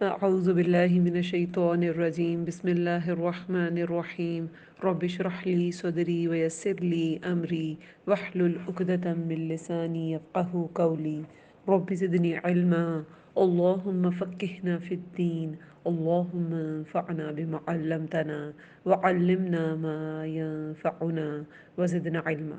أعوذ بالله من الشيطان الرجيم بسم الله الرحمن الرحيم رب اشرح لي صدري ويسر لي أمري واحلل عقدة من لساني يفقه قولي رب زدني علما اللهم فقهنا في الدين اللهم انفعنا بما علمتنا وعلمنا ما ينفعنا وزدنا علما.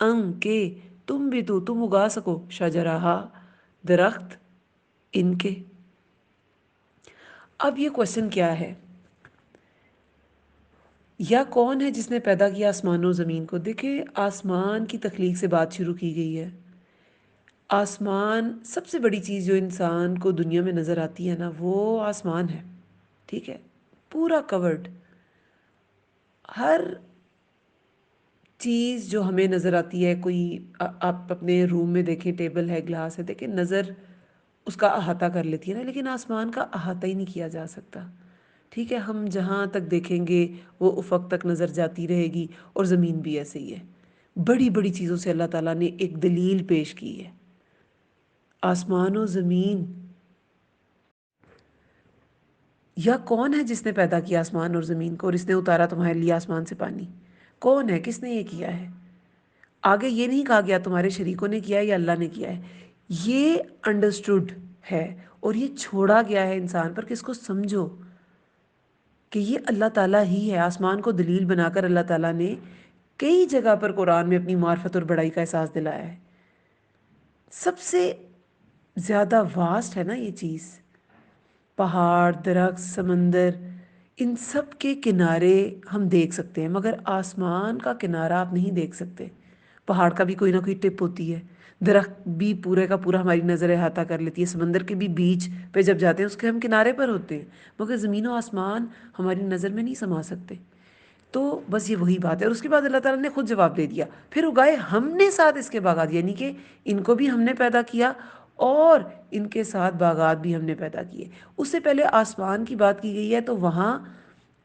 ان کے تم بھی تم اگا سکو شجرہا درخت ان کے۔ اب یہ کوشچن کیا ہے، یا کون ہے جس نے پیدا کیا آسمان و زمین کو؟ دیکھیں آسمان کی تخلیق سے بات شروع کی گئی ہے۔ آسمان سب سے بڑی چیز جو انسان کو دنیا میں نظر آتی ہے نا، وہ آسمان ہے، ٹھیک ہے، پورا کورڈ۔ ہر چیز جو ہمیں نظر آتی ہے، کوئی آپ اپنے روم میں دیکھیں، ٹیبل ہے، گلاس ہے، دیکھیں نظر اس کا احاطہ کر لیتی ہے نا، لیکن آسمان کا احاطہ ہی نہیں کیا جا سکتا، ٹھیک ہے۔ ہم جہاں تک دیکھیں گے وہ افق تک نظر جاتی رہے گی، اور زمین بھی ایسے ہی ہے۔ بڑی بڑی چیزوں سے اللہ تعالیٰ نے ایک دلیل پیش کی ہے۔ آسمان و زمین، یا کون ہے جس نے پیدا کیا آسمان اور زمین کو، اور اس نے اتارا تمہارے لیے آسمان سے پانی؟ کون ہے، کس نے یہ کیا ہے؟ آگے یہ نہیں کہا گیا تمہارے شریکوں نے کیا ہے یا اللہ نے کیا ہے، یہ انڈرسٹوڈ ہے اور یہ چھوڑا گیا ہے انسان پر کہ اس کو سمجھو کہ یہ اللہ تعالیٰ ہی ہے۔ آسمان کو دلیل بنا کر اللہ تعالیٰ نے کئی جگہ پر قرآن میں اپنی معرفت اور بڑائی کا احساس دلایا ہے۔ سب سے زیادہ واسٹ ہے نا یہ چیز، پہاڑ، درخت، سمندر، ان سب کے کنارے ہم دیکھ سکتے ہیں، مگر آسمان کا کنارہ آپ نہیں دیکھ سکتے۔ پہاڑ کا بھی کوئی نہ کوئی ٹپ ہوتی ہے، درخت بھی پورے کا پورا ہماری نظر احاطہ کر لیتی ہے، سمندر کے بھی بیچ پہ جب جاتے ہیں اس کے ہم کنارے پر ہوتے ہیں، مگر زمین و آسمان ہماری نظر میں نہیں سما سکتے۔ تو بس یہ وہی بات ہے، اور اس کے بعد اللہ تعالیٰ نے خود جواب دے دیا، پھر اگائے ہم نے ساتھ اس کے باغات، یعنی کہ ان کو بھی ہم نے پیدا کیا اور ان کے ساتھ باغات بھی ہم نے پیدا کیے۔ اس سے پہلے آسمان کی بات کی گئی ہے، تو وہاں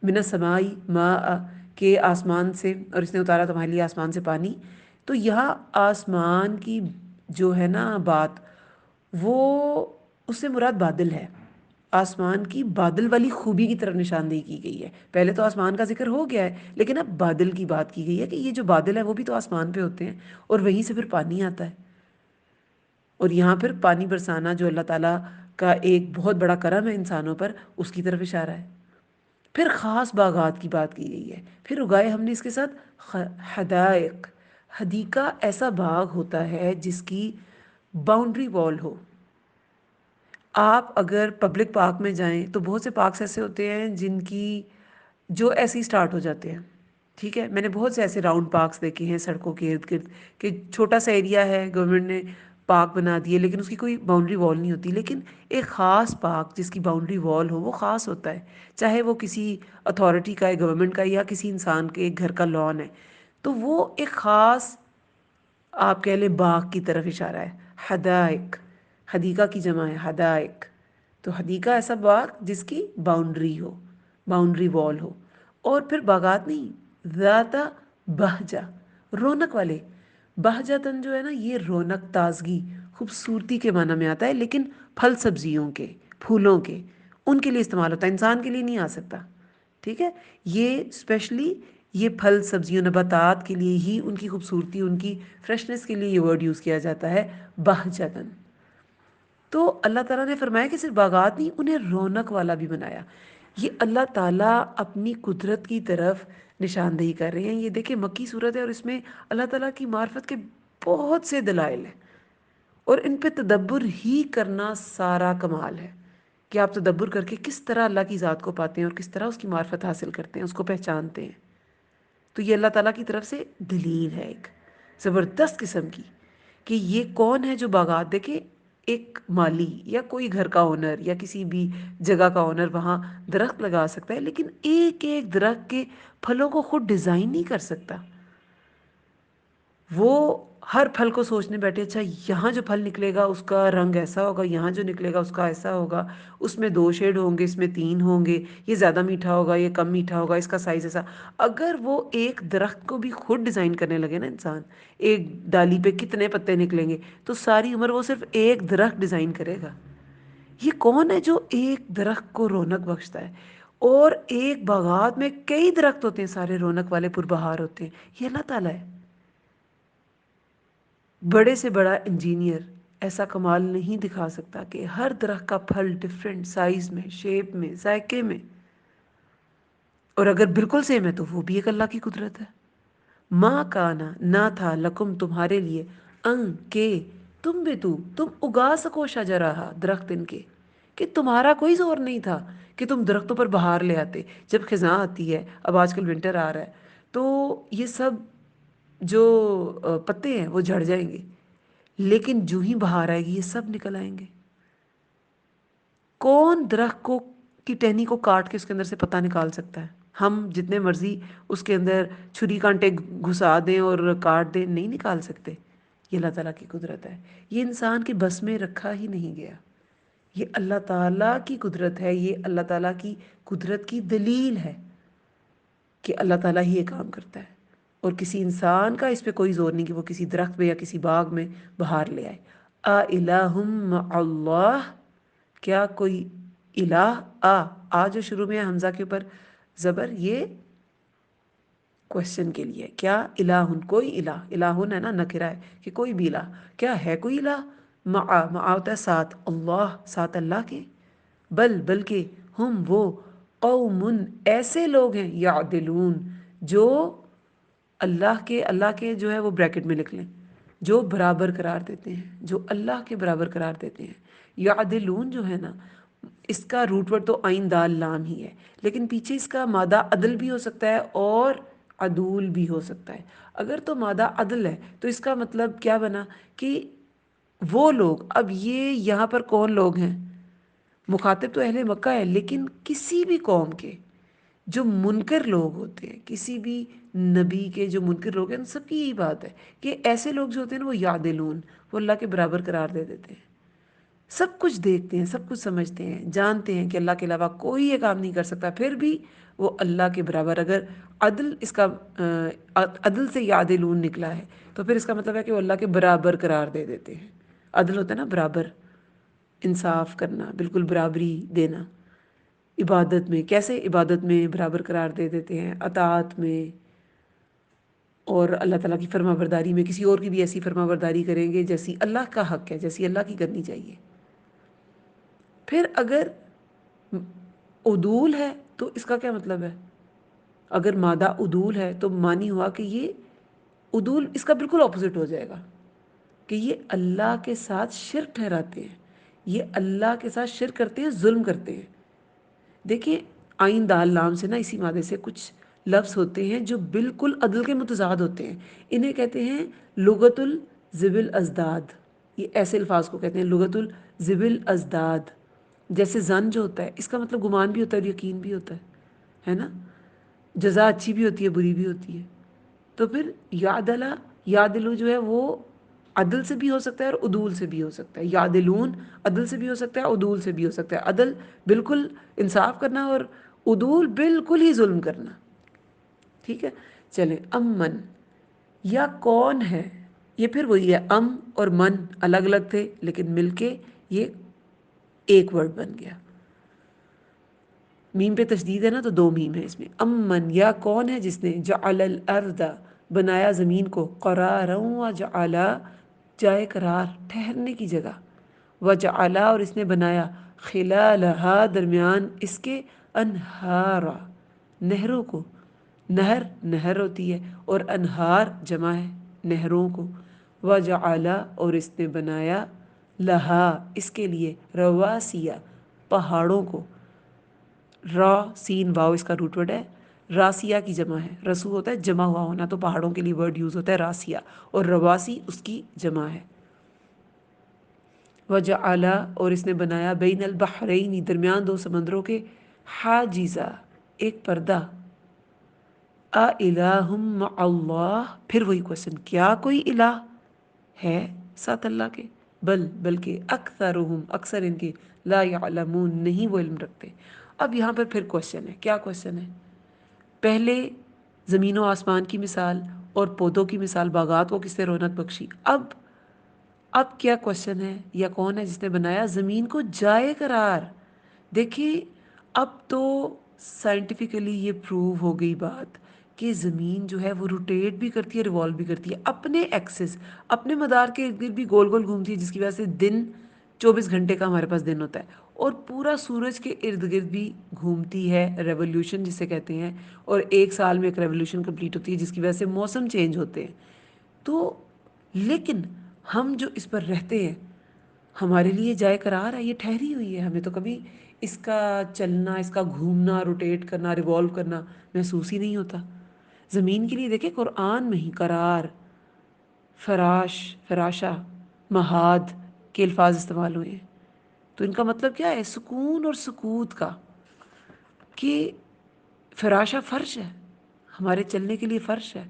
من السماء ماء، کے آسمان سے، اور اس نے اتارا تمہارے لیے آسمان سے پانی۔ تو یہاں آسمان کی جو ہے نا بات، وہ اس سے مراد بادل ہے، آسمان کی بادل والی خوبی کی طرف نشاندہی کی گئی ہے۔ پہلے تو آسمان کا ذکر ہو گیا ہے، لیکن اب بادل کی بات کی گئی ہے کہ یہ جو بادل ہے وہ بھی تو آسمان پہ ہوتے ہیں، اور وہیں سے پھر پانی آتا ہے، اور یہاں پھر پانی برسانا جو اللہ تعالیٰ کا ایک بہت بڑا کرم ہے انسانوں پر، اس کی طرف اشارہ ہے۔ پھر خاص باغات کی بات کی گئی ہے، پھر اگائے ہم نے اس کے ساتھ حدائق۔ حدیقہ ایسا باغ ہوتا ہے جس کی باؤنڈری وال ہو۔ آپ اگر پبلک پارک میں جائیں تو بہت سے پارکس ایسے ہوتے ہیں جن کی جو ایسے ہی سٹارٹ ہو جاتے ہیں، ٹھیک ہے۔ میں نے بہت سے ایسے راؤنڈ پارکس دیکھے ہیں سڑکوں کے ارد گرد، کہ چھوٹا سا ایریا ہے، گورنمنٹ نے پارک بنا دیے لیکن اس کی کوئی باؤنڈری وال نہیں ہوتی، لیکن ایک خاص پارک جس کی باؤنڈری وال ہو وہ خاص ہوتا ہے، چاہے وہ کسی اتھارٹی کا ہے، گورنمنٹ کا، یا کسی انسان کے گھر کا لان ہے، تو وہ ایک خاص آپ کہہ لیں باغ کی طرف اشارہ ہے۔ حدائق، حدیقہ کی جمع ہے حدائق، تو حدیقہ ایسا باغ جس کی باؤنڈری ہو، باؤنڈری وال ہو۔ اور پھر باغات نہیں، ذات بہجہ، رونق والے۔ بہجتاً جو ہے نا، یہ رونق، تازگی، خوبصورتی کے معنی میں آتا ہے، لیکن پھل سبزیوں کے، پھولوں کے، ان کے لیے استعمال ہوتا ہے، انسان کے لیے نہیں آ سکتا، ٹھیک ہے۔ یہ اسپیشلی یہ پھل سبزیوں نباتات کے لیے ہی، ان کی خوبصورتی، ان کی فریشنس کے لیے یہ ورڈ یوز کیا جاتا ہے، بہجتاً۔ تو اللہ تعالیٰ نے فرمایا کہ صرف باغات نہیں، انہیں رونق والا بھی بنایا۔ یہ اللہ تعالیٰ اپنی قدرت کی طرف نشاندہی کر رہے ہیں۔ یہ دیکھیں مکی صورت ہے، اور اس میں اللہ تعالیٰ کی معرفت کے بہت سے دلائل ہیں، اور ان پہ تدبر ہی کرنا سارا کمال ہے، کہ آپ تدبر کر کے کس طرح اللہ کی ذات کو پاتے ہیں اور کس طرح اس کی معرفت حاصل کرتے ہیں، اس کو پہچانتے ہیں۔ تو یہ اللہ تعالیٰ کی طرف سے دلیل ہے ایک زبردست قسم کی، کہ یہ کون ہے جو باغات، دیکھیں ایک مالی یا کوئی گھر کا اونر یا کسی بھی جگہ کا اونر وہاں درخت لگا سکتا ہے، لیکن ایک ایک درخت کے پھلوں کو خود ڈیزائن نہیں کر سکتا۔ وہ ہر پھل کو سوچنے بیٹھے، اچھا یہاں جو پھل نکلے گا اس کا رنگ ایسا ہوگا، یہاں جو نکلے گا اس کا ایسا ہوگا، اس میں 2 شیڈ ہوں گے، اس میں 3 ہوں گے، یہ زیادہ میٹھا ہوگا، یہ کم میٹھا ہوگا، اس کا سائز ایسا۔ اگر وہ ایک درخت کو بھی خود ڈیزائن کرنے لگے نا انسان، ایک ڈالی پہ کتنے پتے نکلیں گے، تو ساری عمر وہ صرف ایک درخت ڈیزائن کرے گا۔ یہ کون ہے جو ایک درخت کو رونق بخشتا ہے؟ اور ایک باغات میں کئی درخت ہوتے ہیں، سارے رونق والے پربہار ہوتے ہیں، یہ اللہ تعالیٰ ہے۔ بڑے سے بڑا انجینئر ایسا کمال نہیں دکھا سکتا کہ ہر درخت کا پھل ڈیفرنٹ سائز میں، شیپ میں، ذائقے میں، اور اگر بالکل سیم ہے تو وہ بھی ایک اللہ کی قدرت ہے۔ ماں کانا نہ تھا لکم تمہارے لیے ان کے تم بھی تم اگا سکو شجرہا درخت ان کے، کہ تمہارا کوئی زور نہیں تھا کہ تم درختوں پر بہار لے آتے جب خزاں آتی ہے. اب آج کل ونٹر آ رہا ہے تو یہ سب جو پتے ہیں وہ جھڑ جائیں گے، لیکن جو ہی بہار آئے گی یہ سب نکل آئیں گے. کون درخت کو کی ٹہنی کو کاٹ کے اس کے اندر سے پتا نکال سکتا ہے؟ ہم جتنے مرضی اس کے اندر چھری کانٹے گھسا دیں اور کاٹ دیں، نہیں نکال سکتے. یہ اللہ تعالیٰ کی قدرت ہے، یہ انسان کے بس میں رکھا ہی نہیں گیا. یہ اللہ تعالیٰ کی قدرت ہے، یہ اللہ تعالیٰ کی قدرت کی دلیل ہے کہ اللہ تعالیٰ ہی یہ کام کرتا ہے، اور کسی انسان کا اس پہ کوئی زور نہیں کہ وہ کسی درخت میں یا کسی باغ میں بہار لے آئے. الہ مع اللہ، کیا کوئی الہ، آ جو شروع میں ہے حمزہ کے اوپر زبر، یہ کوشچن کے لیے. کیا الہن، کوئی الہ، الہن ہے نا نکرہ ہے کہ کوئی بھی الہ، کیا ہے کوئی الہ، مع ہوتا ہے ساتھ، اللہ ساتھ اللہ کے، بلکہ ہم وہ قوم ایسے لوگ ہیں یعدلون جو اللہ کے جو ہے وہ بریکٹ میں لکھ لیں، جو برابر قرار دیتے ہیں، جو اللہ کے برابر قرار دیتے ہیں. یعدلون جو ہے نا، اس کا روٹ ورڈ تو عین دال لام ہی ہے، لیکن پیچھے اس کا مادہ عدل بھی ہو سکتا ہے اور عدول بھی ہو سکتا ہے. اگر تو مادہ عدل ہے تو اس کا مطلب کیا بنا کہ وہ لوگ، اب یہ یہاں پر کون لوگ ہیں؟ مخاطب تو اہل مکہ ہے، لیکن کسی بھی قوم کے جو منکر لوگ ہوتے ہیں، کسی بھی نبی کے جو منکر لوگ ہیں، ان سب کی یہی بات ہے کہ ایسے لوگ جو ہوتے ہیں نا وہ یعدلون، وہ اللہ کے برابر قرار دے دیتے ہیں، سب کچھ دیکھتے ہیں، سب کچھ سمجھتے ہیں، جانتے ہیں کہ اللہ کے علاوہ کوئی یہ کام نہیں کر سکتا، پھر بھی وہ اللہ کے برابر. اگر عدل اس کا عدل سے یعدلون نکلا ہے تو پھر اس کا مطلب ہے کہ وہ اللہ کے برابر قرار دے دیتے ہیں. عدل ہوتا ہے نا برابر، انصاف کرنا، بالکل برابری دینا. عبادت میں کیسے عبادت میں برابر قرار دے دیتے ہیں، اطاعت میں، اور اللہ تعالیٰ کی فرما برداری میں کسی اور کی بھی ایسی فرما برداری کریں گے جیسی اللہ کا حق ہے، جیسی اللہ کی کرنی چاہیے. پھر اگر عدول ہے تو اس کا کیا مطلب ہے؟ اگر مادہ عدول ہے تو معنی ہوا کہ یہ عدول اس کا بالکل اپوزٹ ہو جائے گا، کہ یہ اللہ کے ساتھ شرک ٹھہراتے ہیں، یہ اللہ کے ساتھ شرک کرتے ہیں، ظلم کرتے ہیں. دیکھیں آئین دال لام سے نا اسی مادے سے کچھ لفظ ہوتے ہیں جو بالکل عدل کے متضاد ہوتے ہیں، انہیں کہتے ہیں لغت الذوی الازداد. یہ ایسے الفاظ کو کہتے ہیں لغت الذوی الازداد. جیسے زن جو ہوتا ہے اس کا مطلب گمان بھی ہوتا ہے اور یقین بھی ہوتا ہے نا، جزا اچھی بھی ہوتی ہے بری بھی ہوتی ہے. تو پھر یعدلا، یعدلو جو ہے وہ عدل سے بھی ہو سکتا ہے اور عدول سے بھی ہو سکتا ہے. یعدلون عدل سے بھی ہو سکتا ہے، عدول سے بھی ہو سکتا ہے. عدل بالکل انصاف کرنا اور عدول بالکل ہی ظلم کرنا. ٹھیک ہے، چلیں. امن، یا کون ہے، یہ پھر وہی ہے، اور من الگ الگ تھے لیکن مل کے یہ ایک ورڈ بن گیا. میم پہ تشدید ہے نا تو دو میم ہے اس میں. امن، یا کون ہے جس نے جعل الارض بنایا زمین کو، قرارا وجعل جائے قرار ٹھہرنے کی جگہ، وجعل اور اس نے بنایا خلالہا درمیان اس کے انہارا نہروں کو. نہر نہر ہوتی ہے اور انہار جمع ہے نہروں کو. وجعل اور اس نے بنایا لہا اس کے لیے رواسیا پہاڑوں کو. را سین واو اس کا روٹ ورڈ ہے، راسیہ کی جمع ہے. رسو ہوتا ہے جمع ہوا ہونا، تو پہاڑوں کے لیے ورڈ یوز ہوتا ہے راسیہ، اور رواسی اس کی جمع ہے. وجعل اور اس نے بنایا بین البحرین درمیان دو سمندروں کے، حاجزا ایک پردہ. الہ مع اللہ، پھر وہی کوشچن، کیا کوئی الہ ہے ساتھ اللہ کے؟ بلکہ اکثرہم اکثر ان کے لا یعلمون نہیں وہ علم رکھتے. اب یہاں پر پھر کوشچن ہے، کیا کوشچن ہے؟ پہلے زمین و آسمان کی مثال اور پودوں کی مثال، باغات کو کس نے رونق بخشی. اب کیا کوشچن ہے، یا کون ہے جس نے بنایا زمین کو جائے قرار. دیکھیں اب تو سائنٹیفکلی یہ پروو ہو گئی بات کہ زمین جو ہے وہ روٹیٹ بھی کرتی ہے، ریوالو بھی کرتی ہے اپنے ایکسس، اپنے مدار کے ارد گرد بھی گول گول گھومتی ہے، جس کی وجہ سے دن 24 گھنٹے کا ہمارے پاس دن ہوتا ہے، اور پورا سورج کے ارد گرد بھی گھومتی ہے، ریولیوشن جسے کہتے ہیں، اور 1 سال میں ایک ریولیوشن کمپلیٹ ہوتی ہے جس کی وجہ سے موسم چینج ہوتے ہیں۔ تو لیکن ہم جو اس پر رہتے ہیں، ہمارے لیے جائے قرار ہے، یہ ٹھہری ہوئی ہے، ہمیں تو کبھی اس کا چلنا، اس کا گھومنا، روٹیٹ کرنا، ریوالو کرنا محسوس ہی نہیں ہوتا۔ زمین کے لیے دیکھیں قرآن میں ہی قرار، فراش، فراشہ، مہاد کے الفاظ استعمال ہوئے ہیں۔ تو ان کا مطلب کیا ہے؟ سکون اور سکوت کا، کہ فراشہ فرش ہے، ہمارے چلنے کے لیے فرش ہے،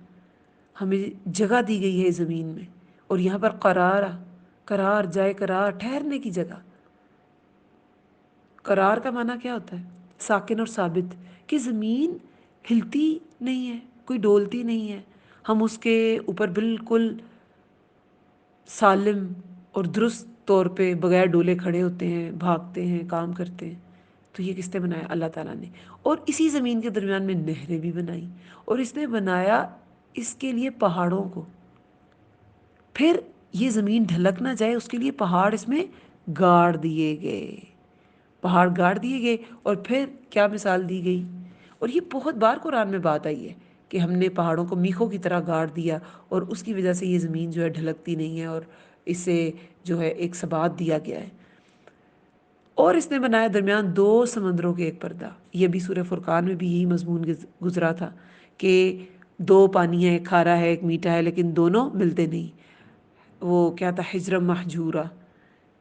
ہمیں جگہ دی گئی ہے زمین میں، اور یہاں پر قرار، قرار جائے قرار، ٹھہرنے کی جگہ۔ قرار کا معنی کیا ہوتا ہے؟ ساکن اور ثابت، کہ زمین ہلتی نہیں ہے، کوئی ڈولتی نہیں ہے، ہم اس کے اوپر بالکل سالم اور درست طور پہ بغیر ڈولے کھڑے ہوتے ہیں، بھاگتے ہیں، کام کرتے ہیں۔ تو یہ کس نے بنایا؟ اللہ تعالیٰ نے۔ اور اسی زمین کے درمیان میں نہریں بھی بنائی، اور اس نے بنایا اس کے لیے پہاڑوں کو۔ پھر یہ زمین ڈھلک نہ جائے اس کے لیے پہاڑ اس میں گاڑ دیے گئے، پہاڑ گاڑ دیے گئے، اور پھر کیا مثال دی گئی؟ اور یہ بہت بار قرآن میں بات آئی ہے کہ ہم نے پہاڑوں کو میخوں کی طرح گاڑ دیا، اور اس کی وجہ سے یہ زمین جو ہے ڈھلکتی نہیں ہے، اور اسے جو ہے ایک ثبات دیا گیا ہے۔ اور اس نے بنایا درمیان 2 سمندروں کے ایک پردہ۔ یہ بھی سورہ فرقان میں بھی یہی مضمون گزرا تھا کہ 2 پانی ہے، ایک کھارا ہے ایک میٹھا ہے، لیکن دونوں ملتے نہیں۔ وہ کیا تھا؟ حجرم محجورہ،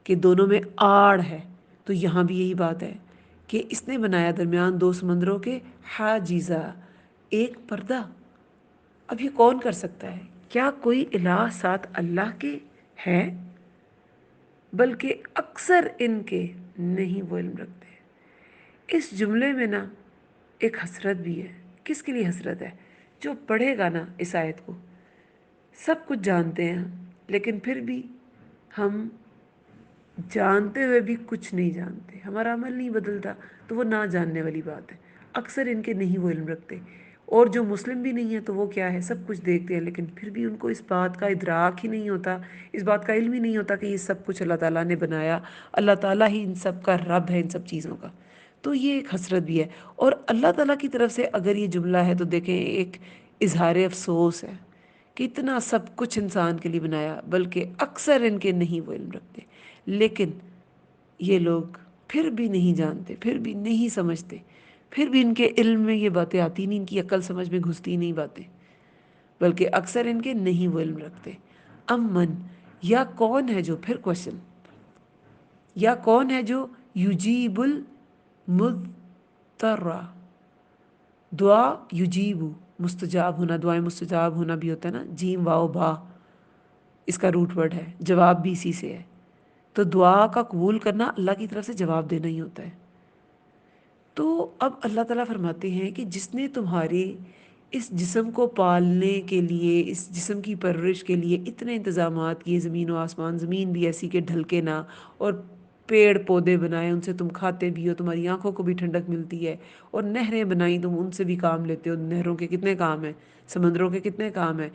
کہ دونوں میں آڑ ہے۔ تو یہاں بھی یہی بات ہے کہ اس نے بنایا درمیان 2 سمندروں کے حاجزہ، ایک پردہ۔ اب یہ کون کر سکتا ہے؟ کیا کوئی الہ ساتھ اللہ کے ہے؟ بلکہ اکثر ان کے نہیں وہ علم رکھتے۔ اس جملے میں نا ایک حسرت بھی ہے۔ کس کے لیے حسرت ہے؟ جو پڑھے گا نا اس آیت کو، سب کچھ جانتے ہیں لیکن پھر بھی ہم جانتے ہوئے بھی کچھ نہیں جانتے، ہمارا عمل نہیں بدلتا، تو وہ نہ جاننے والی بات ہے۔ اکثر ان کے نہیں وہ علم رکھتے، اور جو مسلم بھی نہیں ہے تو وہ کیا ہے؟ سب کچھ دیکھتے ہیں لیکن پھر بھی ان کو اس بات کا ادراک ہی نہیں ہوتا، اس بات کا علم ہی نہیں ہوتا کہ یہ سب کچھ اللہ تعالیٰ نے بنایا، اللہ تعالیٰ ہی ان سب کا رب ہے، ان سب چیزوں کا۔ تو یہ ایک حسرت بھی ہے، اور اللہ تعالیٰ کی طرف سے اگر یہ جملہ ہے تو دیکھیں ایک اظہار افسوس ہے کہ اتنا سب کچھ انسان کے لیے بنایا، بلکہ اکثر ان کے نہیں وہ علم رکھتے، لیکن یہ لوگ پھر بھی نہیں جانتے، پھر بھی نہیں سمجھتے، پھر بھی ان کے علم میں یہ باتیں آتی نہیں، ان کی عقل سمجھ میں گھستی نہیں باتیں، بلکہ اکثر ان کے نہیں وہ علم رکھتے۔ امن، یا کون ہے جو، پھر کوشچن، یا کون ہے جو یجیب المضطر، دعا یجیبو، مستجاب ہونا، دعائیں مستجاب ہونا بھی ہوتا ہے نا، جیم واو با اس کا روٹ ورڈ ہے، جواب بھی اسی سے ہے۔ تو دعا کا قبول کرنا اللہ کی طرف سے جواب دینا ہی ہوتا ہے۔ تو اب اللہ تعالیٰ فرماتے ہیں کہ جس نے تمہارے اس جسم کو پالنے کے لیے، اس جسم کی پرورش کے لیے اتنے انتظامات کیے، زمین و آسمان، زمین بھی ایسی کہ ڈھلکے نہ، اور پیڑ پودے بنائے، ان سے تم کھاتے بھی ہو، تمہاری آنکھوں کو بھی ٹھنڈک ملتی ہے، اور نہریں بنائیں، تم ان سے بھی کام لیتے ہو، نہروں کے کتنے کام ہیں، سمندروں کے کتنے کام ہیں،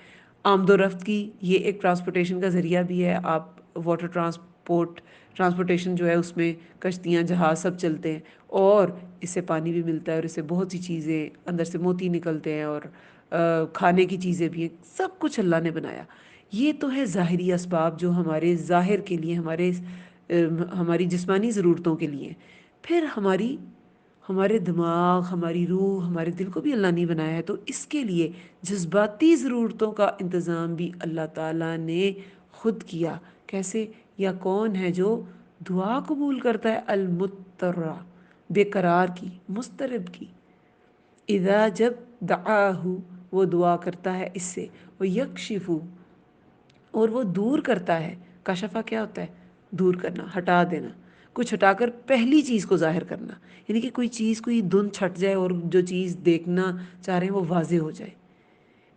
آمد و رفت کی یہ ایک ٹرانسپورٹیشن کا ذریعہ بھی ہے۔ آپ واٹر ٹرانسپورٹیشن جو ہے اس میں کشتیاں، جہاز سب چلتے ہیں، اور اس سے پانی بھی ملتا ہے، اور اس سے بہت سی چیزیں، اندر سے موتی نکلتے ہیں، اور کھانے کی چیزیں بھی ہیں، سب کچھ اللہ نے بنایا۔ یہ تو ہے ظاہری اسباب جو ہمارے ظاہر کے لیے، ہماری جسمانی ضرورتوں کے لیے۔ پھر ہمارے دماغ، ہماری روح، ہمارے دل کو بھی اللہ نے بنایا ہے، تو اس کے لیے جذباتی ضرورتوں کا انتظام بھی اللہ تعالیٰ نے خود کیا۔ کیسے؟ یا کون ہے جو دعا قبول کرتا ہے، المضطر، بے قرار کی، مضطرب کی، اذا جب دعاہ، وہ دعا کرتا ہے اس سے، وہ یکشف، اور وہ دور کرتا ہے۔ کشفہ کیا ہوتا ہے؟ دور کرنا، ہٹا دینا، کچھ ہٹا کر پہلی چیز کو ظاہر کرنا، یعنی کہ کوئی چیز، کوئی دھند چھٹ جائے اور جو چیز دیکھنا چاہ رہے ہیں وہ واضح ہو جائے،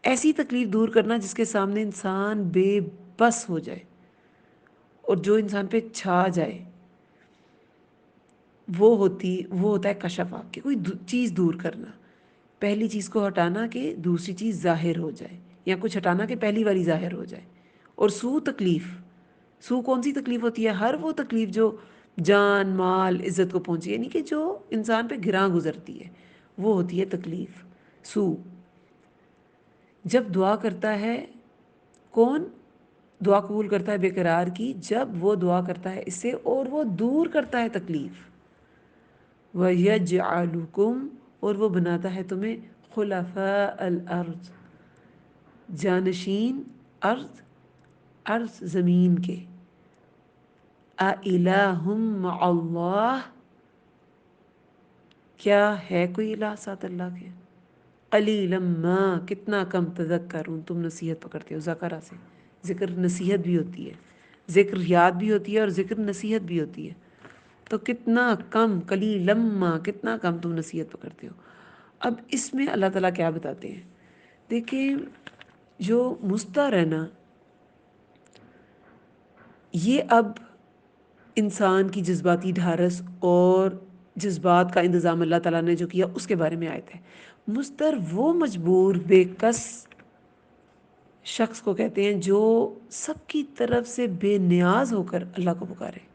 ایسی تکلیف دور کرنا جس کے سامنے انسان بے بس ہو جائے، اور جو انسان پہ چھا جائے، وہ ہوتا ہے کشفہ، کہ کوئی چیز دور کرنا، پہلی چیز کو ہٹانا کہ دوسری چیز ظاہر ہو جائے، یا کچھ ہٹانا کہ پہلی والی ظاہر ہو جائے۔ اور سو تکلیف، سو کون سی تکلیف ہوتی ہے؟ ہر وہ تکلیف جو جان مال عزت کو پہنچی، یعنی کہ جو انسان پہ گراں گزرتی ہے، وہ ہوتی ہے تکلیف، سو۔ جب دعا کرتا ہے کون؟ دعا قبول کرتا ہے بے قرار کی، جب وہ دعا کرتا ہے اس سے اور وہ دور کرتا ہے تکلیف۔ وَيَجْعَلُكُمْ، اور وہ بناتا ہے تمہیں خلفاء الارض، جانشین ارض، ارض زمین کے۔ اَإِلَٰهٌ مَّعَ اللَّهِ، کیا ہے کوئی الہ ساتھ اللہ کے؟ قلیلا ما، کتنا کم تذکرون، تم نصیحت پکڑتے ہو۔ ذکرہ سے ذکر نصیحت بھی ہوتی ہے، ذکر یاد بھی ہوتی ہے اور ذکر نصیحت بھی ہوتی ہے، تو کتنا کم، قلیلا ما، کتنا کم تم نصیحت پکڑتے ہو۔ اب اس میں اللہ تعالیٰ کیا بتاتے ہیں؟ دیکھیں، جو مستر ہے نا، یہ اب انسان کی جذباتی ڈھارس اور جذبات کا انتظام اللہ تعالیٰ نے جو کیا اس کے بارے میں آیت ہے۔ مستر وہ مجبور بے کس شخص کو کہتے ہیں جو سب کی طرف سے بے نیاز ہو کر اللہ کو پکارے،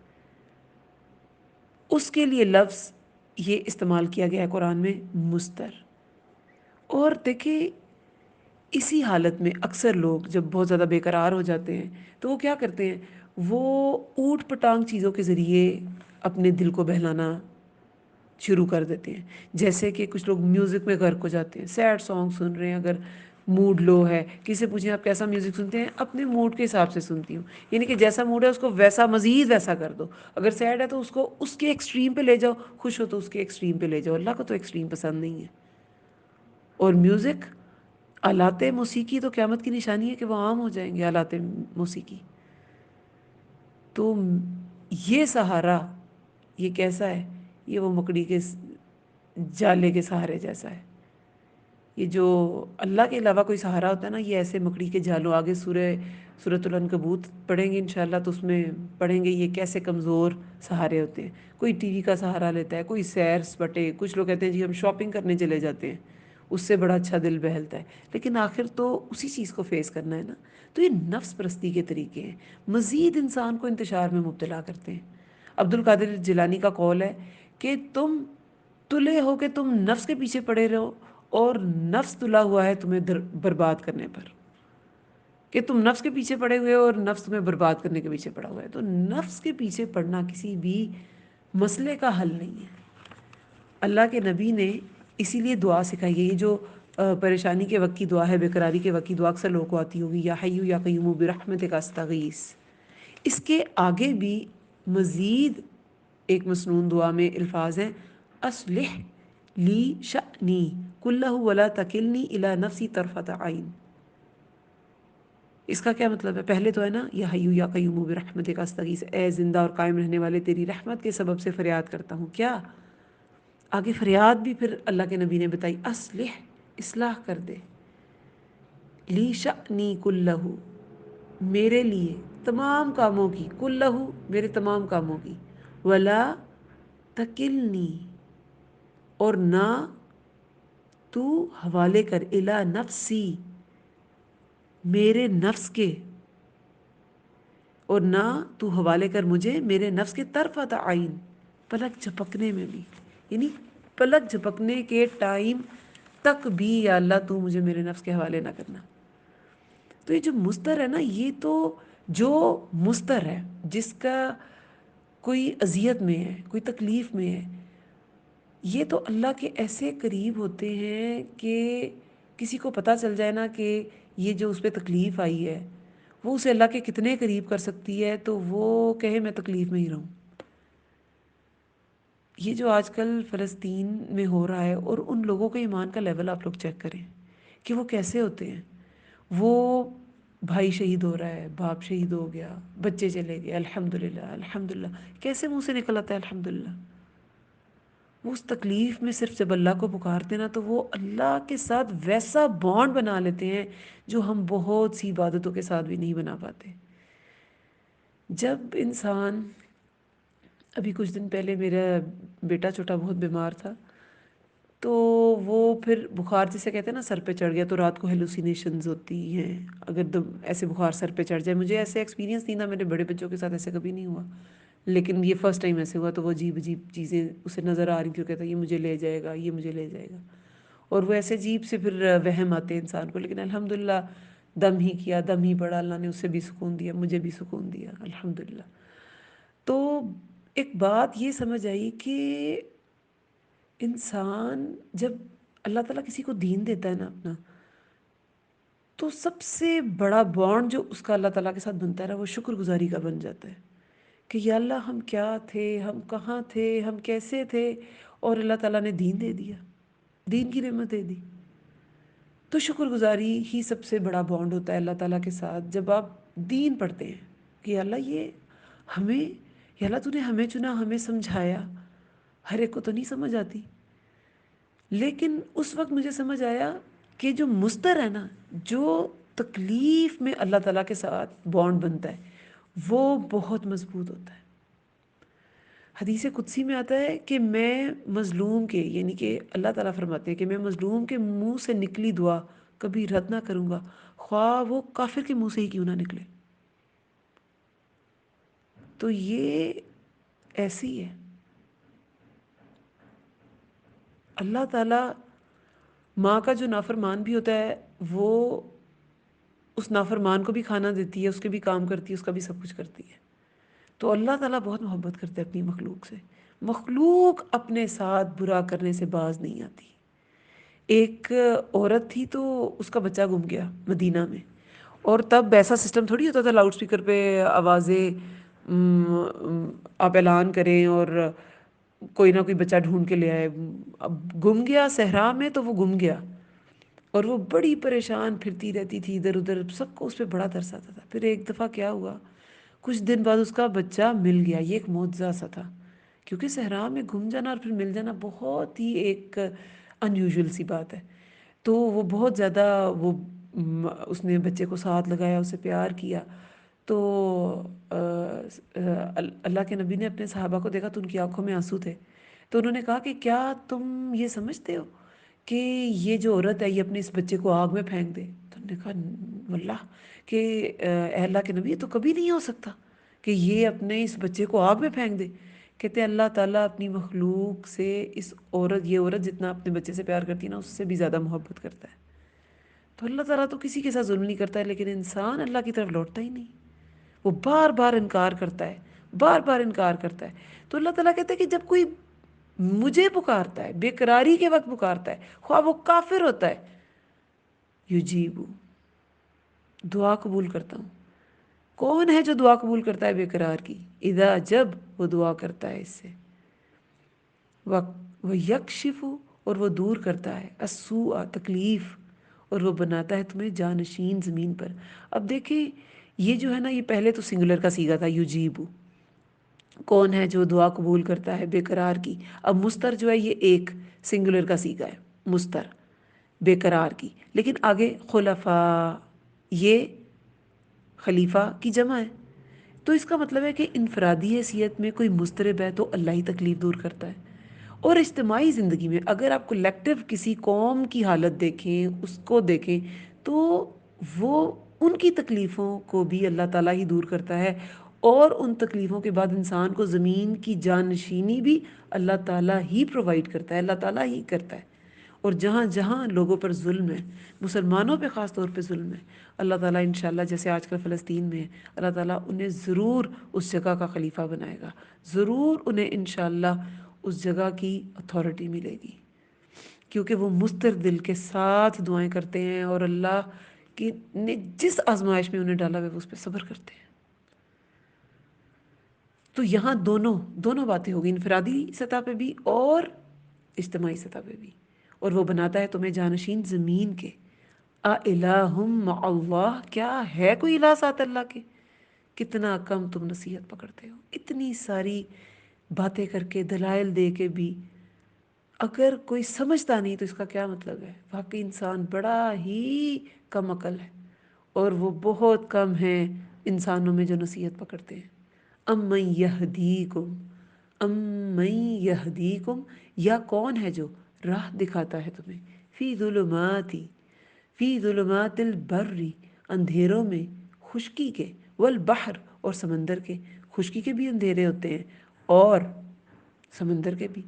اس کے لیے لفظ یہ استعمال کیا گیا ہے قرآن میں، مستر۔ اور دیکھیں، اسی حالت میں اکثر لوگ جب بہت زیادہ بے قرار ہو جاتے ہیں تو وہ کیا کرتے ہیں؟ وہ اوٹ پٹانگ چیزوں کے ذریعے اپنے دل کو بہلانا شروع کر دیتے ہیں۔ جیسے کہ کچھ لوگ میوزک میں غرق ہو جاتے ہیں، سیڈ سانگ سن رہے ہیں، اگر موڈ لو ہے، کسی سے پوچھیں آپ کیسا میوزک سنتے ہیں؟ اپنے موڈ کے حساب سے سنتی ہوں، یعنی کہ جیسا موڈ ہے اس کو ویسا، مزید ویسا کر دو۔ اگر سیڈ ہے تو اس کو اس کے ایکسٹریم پہ لے جاؤ، خوش ہو تو اس کے ایکسٹریم پہ لے جاؤ۔ اللہ کو تو ایکسٹریم پسند نہیں ہے۔ اور میوزک، آلات موسیقی تو قیامت کی نشانی ہے کہ وہ عام ہو جائیں گے، آلات موسیقی۔ تو یہ سہارا، یہ کیسا ہے؟ یہ وہ مکڑی کے جالے کے سہارے جیسا ہے۔ یہ جو اللہ کے علاوہ کوئی سہارا ہوتا ہے نا، یہ ایسے مکڑی کے جالوں، آگے سورۃ العنکبوت پڑھیں گے انشاءاللہ تو اس میں پڑھیں گے یہ کیسے کمزور سہارے ہوتے ہیں۔ کوئی ٹی وی کا سہارا لیتا ہے، کوئی سیر سپاٹے، کچھ لوگ کہتے ہیں جی ہم شاپنگ کرنے چلے جاتے ہیں، اس سے بڑا اچھا دل بہلتا ہے، لیکن آخر تو اسی چیز کو فیس کرنا ہے نا۔ تو یہ نفس پرستی کے طریقے ہیں، مزید انسان کو انتشار میں مبتلا کرتے ہیں۔ عبد القادر جیلانی کا قول ہے کہ تم تلے ہو کہ تم نفس کے پیچھے پڑے رہو، اور نفس تلا ہوا ہے تمہیں برباد کرنے پر، کہ تم نفس کے پیچھے پڑے ہوئے ہو اور نفس تمہیں برباد کرنے کے پیچھے پڑا ہوا ہے۔ تو نفس کے پیچھے پڑنا کسی بھی مسئلے کا حل نہیں ہے۔ اللہ کے نبی نے اسی لیے دعا سکھائی ہے، یہ جو پریشانی کے وقت کی دعا ہے، بے قراری کے وقت کی دعا اکثر لوگوں کو آتی ہوگی، یا حیو یا قیوم برحمتک استغیث۔ اس کے آگے بھی مزید ایک مسنون دعا میں الفاظ ہیں، اصلح لی شأنی کلہ ولا تکلنی الی نفسی طرفۃ عین۔ اس کا کیا مطلب ہے؟ پہلے تو ہے نا، یا حیو یا قیوم برحمتک استغیث، اے زندہ اور قائم رہنے والے تیری رحمت کے سبب سے فریاد کرتا ہوں۔ کیا آگے فریاد بھی پھر اللہ کے نبی نے بتائی، اصلح، اصلاح کر دے، لی شأنی کلہ، میرے لیے تمام کاموں کی، کلہ، میرے تمام کاموں کی، ولا تکلنی، اور نہ تو حوالے کر، الی نفسی، میرے نفس کے، اور نہ تو حوالے کر مجھے میرے نفس کے طرفۃ عین، پلک جھپکنے میں بھی، یعنی پلک جھپکنے کے ٹائم تک بھی یا اللہ تو مجھے میرے نفس کے حوالے نہ کرنا۔ تو یہ جو مستر ہے نا، یہ تو جو مستر ہے، جس کا کوئی اذیت میں ہے، کوئی تکلیف میں ہے، یہ تو اللہ کے ایسے قریب ہوتے ہیں کہ کسی کو پتہ چل جائے نا کہ یہ جو اس پہ تکلیف آئی ہے وہ اسے اللہ کے کتنے قریب کر سکتی ہے، تو وہ کہے میں تکلیف میں ہی رہوں۔ یہ جو آج کل فلسطین میں ہو رہا ہے، اور ان لوگوں کے ایمان کا لیول آپ لوگ چیک کریں کہ وہ کیسے ہوتے ہیں۔ وہ بھائی شہید ہو رہا ہے، باپ شہید ہو گیا، بچے چلے گئے، الحمدللہ الحمدللہ، کیسے منہ سے نکل آتا ہے الحمدللہ؟ وہ اس تکلیف میں صرف جب اللہ کو پکارتے نا، تو وہ اللہ کے ساتھ ویسا بانڈ بنا لیتے ہیں جو ہم بہت سی عبادتوں کے ساتھ بھی نہیں بنا پاتے۔ جب انسان، ابھی کچھ دن پہلے میرا بیٹا چھوٹا بہت بیمار تھا، تو وہ پھر بخار جسے کہتے ہیں نا سر پہ چڑھ گیا تو رات کو ہیلوسینیشنز ہوتی ہیں، اگر ایسے بخار سر پہ چڑھ جائے. مجھے ایسے ایکسپیرینس نہیں تھا، میرے بڑے بچوں کے ساتھ ایسے کبھی نہیں ہوا، لیکن یہ فرسٹ ٹائم ایسے ہوا. تو وہ عجیب عجیب چیزیں اسے نظر آ رہی تھیں، وہ کہتا یہ مجھے لے جائے گا، یہ مجھے لے جائے گا، اور وہ ایسے عجیب سے پھر وہم آتے ہیں انسان کو. لیکن الحمدللہ دم ہی کیا، دم ہی پڑا، اللہ نے اسے بھی سکون دیا، مجھے بھی سکون دیا الحمدللہ. تو ایک بات یہ سمجھ آئی کہ انسان جب اللہ تعالیٰ کسی کو دین دیتا ہے نا اپنا، تو سب سے بڑا بانڈ جو اس کا اللہ تعالیٰ کے ساتھ بنتا ہے وہ شکر گزاری کا بن جاتا ہے کہ یا اللہ ہم کیا تھے، ہم کہاں تھے، ہم کیسے تھے، اور اللہ تعالیٰ نے دین دے دیا، دین کی نعمت دے دی. تو شکر گزاری ہی سب سے بڑا بانڈ ہوتا ہے اللہ تعالیٰ کے ساتھ. جب آپ دین پڑھتے ہیں کہ یا اللہ یہ ہمیں، یا اللہ تو نے ہمیں چنا، ہمیں سمجھایا، ہر ایک کو تو نہیں سمجھ آتی، لیکن اس وقت مجھے سمجھ آیا کہ جو مستر ہے نا، جو تکلیف میں اللہ تعالیٰ کے ساتھ بانڈ بنتا ہے وہ بہت مضبوط ہوتا ہے. حدیث قدسی میں آتا ہے کہ میں مظلوم کے، یعنی کہ اللہ تعالیٰ فرماتے ہیں کہ میں مظلوم کے منہ سے نکلی دعا کبھی رد نہ کروں گا، خواہ وہ کافر کے منہ سے ہی کیوں نہ نکلے. تو یہ ایسی ہے. اللہ تعالیٰ ماں کا جو نافرمان بھی ہوتا ہے وہ اس نافرمان کو بھی کھانا دیتی ہے، اس کے بھی کام کرتی ہے، اس کا بھی سب کچھ کرتی ہے. تو اللہ تعالیٰ بہت محبت کرتے ہیں اپنی مخلوق سے. مخلوق اپنے ساتھ برا کرنے سے باز نہیں آتی. ایک عورت تھی تو اس کا بچہ گم گیا مدینہ میں، اور تب ایسا سسٹم تھوڑی ہوتا تھا لاؤڈ سپیکر پہ آوازیں آپ اعلان کریں اور کوئی نہ کوئی بچہ ڈھونڈ کے لے آئے. اب گم گیا صحرا میں تو وہ گم گیا، اور وہ بڑی پریشان پھرتی رہتی تھی ادھر ادھر، سب کو اس پہ بڑا ترس آتا تھا. پھر ایک دفعہ کیا ہوا، کچھ دن بعد اس کا بچہ مل گیا. یہ ایک معجزہ سا تھا، کیونکہ صحرا میں گم جانا اور پھر مل جانا بہت ہی ایک انیوژل سی بات ہے. تو وہ بہت زیادہ اس نے بچے کو ساتھ لگایا، اسے پیار کیا. تو اللہ کے نبی نے اپنے صحابہ کو دیکھا تو ان کی آنکھوں میں آنسو تھے. تو انہوں نے کہا کہ کیا تم یہ سمجھتے ہو کہ یہ جو عورت ہے یہ اپنے اس بچے کو آگ میں پھینک دے؟ تو انہوں نے کہا واللہ کہ اے اللہ کے نبی یہ تو کبھی نہیں ہو سکتا کہ یہ اپنے اس بچے کو آگ میں پھینک دے. کہتے ہیں اللہ تعالیٰ اپنی مخلوق سے یہ عورت جتنا اپنے بچے سے پیار کرتی ہے نا اس سے بھی زیادہ محبت کرتا ہے. تو اللہ تعالیٰ تو کسی کے ساتھ ظلم نہیں کرتا ہے، لیکن انسان اللہ کی طرف لوٹتا ہی نہیں، وہ بار بار انکار کرتا ہے، بار بار انکار کرتا ہے. تو اللہ تعالیٰ کہتا ہے کہ جب کوئی مجھے پکارتا ہے، بے قراری کے وقت پکارتا ہے، خواہ وہ کافر ہوتا ہے، یجیبو، دعا قبول کرتا ہوں. کون ہے جو دعا قبول کرتا ہے بے قرار کی؟ اذا، جب وہ دعا کرتا ہے اس سے، وہ یکشف، اور وہ دور کرتا ہے السوء، تکلیف، اور وہ بناتا ہے تمہیں جانشین زمین پر. اب دیکھیں یہ جو ہے نا، یہ پہلے تو سنگولر کا صیغہ تھا یجیبو، کون ہے جو دعا قبول کرتا ہے بے قرار کی. اب مستر جو ہے یہ ایک سنگولر کا صیغہ ہے، مستر، بے قرار کی. لیکن آگے خلفاء، یہ خلیفہ کی جمع ہے. تو اس کا مطلب ہے کہ انفرادی حیثیت میں کوئی مضطرب ہے تو اللہ ہی تکلیف دور کرتا ہے. اور اجتماعی زندگی میں اگر آپ کولیکٹیو کسی قوم کی حالت دیکھیں، اس کو دیکھیں، تو وہ ان کی تکلیفوں کو بھی اللہ تعالیٰ ہی دور کرتا ہے، اور ان تکلیفوں کے بعد انسان کو زمین کی جانشینی بھی اللہ تعالیٰ ہی پرووائڈ کرتا ہے، اللہ تعالیٰ ہی کرتا ہے. اور جہاں جہاں لوگوں پر ظلم ہے، مسلمانوں پہ خاص طور پہ ظلم ہے، اللہ تعالیٰ انشاءاللہ جیسے آج کل فلسطین میں ہے، اللہ تعالیٰ انہیں ضرور اس جگہ کا خلیفہ بنائے گا، ضرور انہیں انشاءاللہ اس جگہ کی اتھارٹی ملے گی، کیونکہ وہ مستر دل کے ساتھ دعائیں کرتے ہیں، اور اللہ کی نے جس آزمائش میں انہیں ڈالا وہ اس پہ صبر کرتے ہیں. تو یہاں دونوں باتیں ہوگی، انفرادی سطح پہ بھی اور اجتماعی سطح پہ بھی. اور وہ بناتا ہے تمہیں جانشین زمین کے. اَإِلَٰهٌ مَّعَ اللَّهِ، کیا ہے کوئی الہ ساتھ اللہ کے؟ کتنا کم تم نصیحت پکڑتے ہو. اتنی ساری باتیں کر کے، دلائل دے کے بھی اگر کوئی سمجھتا نہیں تو اس کا کیا مطلب ہے؟ واقعی انسان بڑا ہی کم عقل ہے، اور وہ بہت کم ہیں انسانوں میں جو نصیحت پکڑتے ہیں. امن یہدیکم، امن یہدیکم، یا کون ہے جو راہ دکھاتا ہے تمہیں، فی ظلمات البری، اندھیروں میں خشکی کے، والبحر، اور سمندر کے، خشکی کے بھی اندھیرے ہوتے ہیں اور سمندر کے بھی،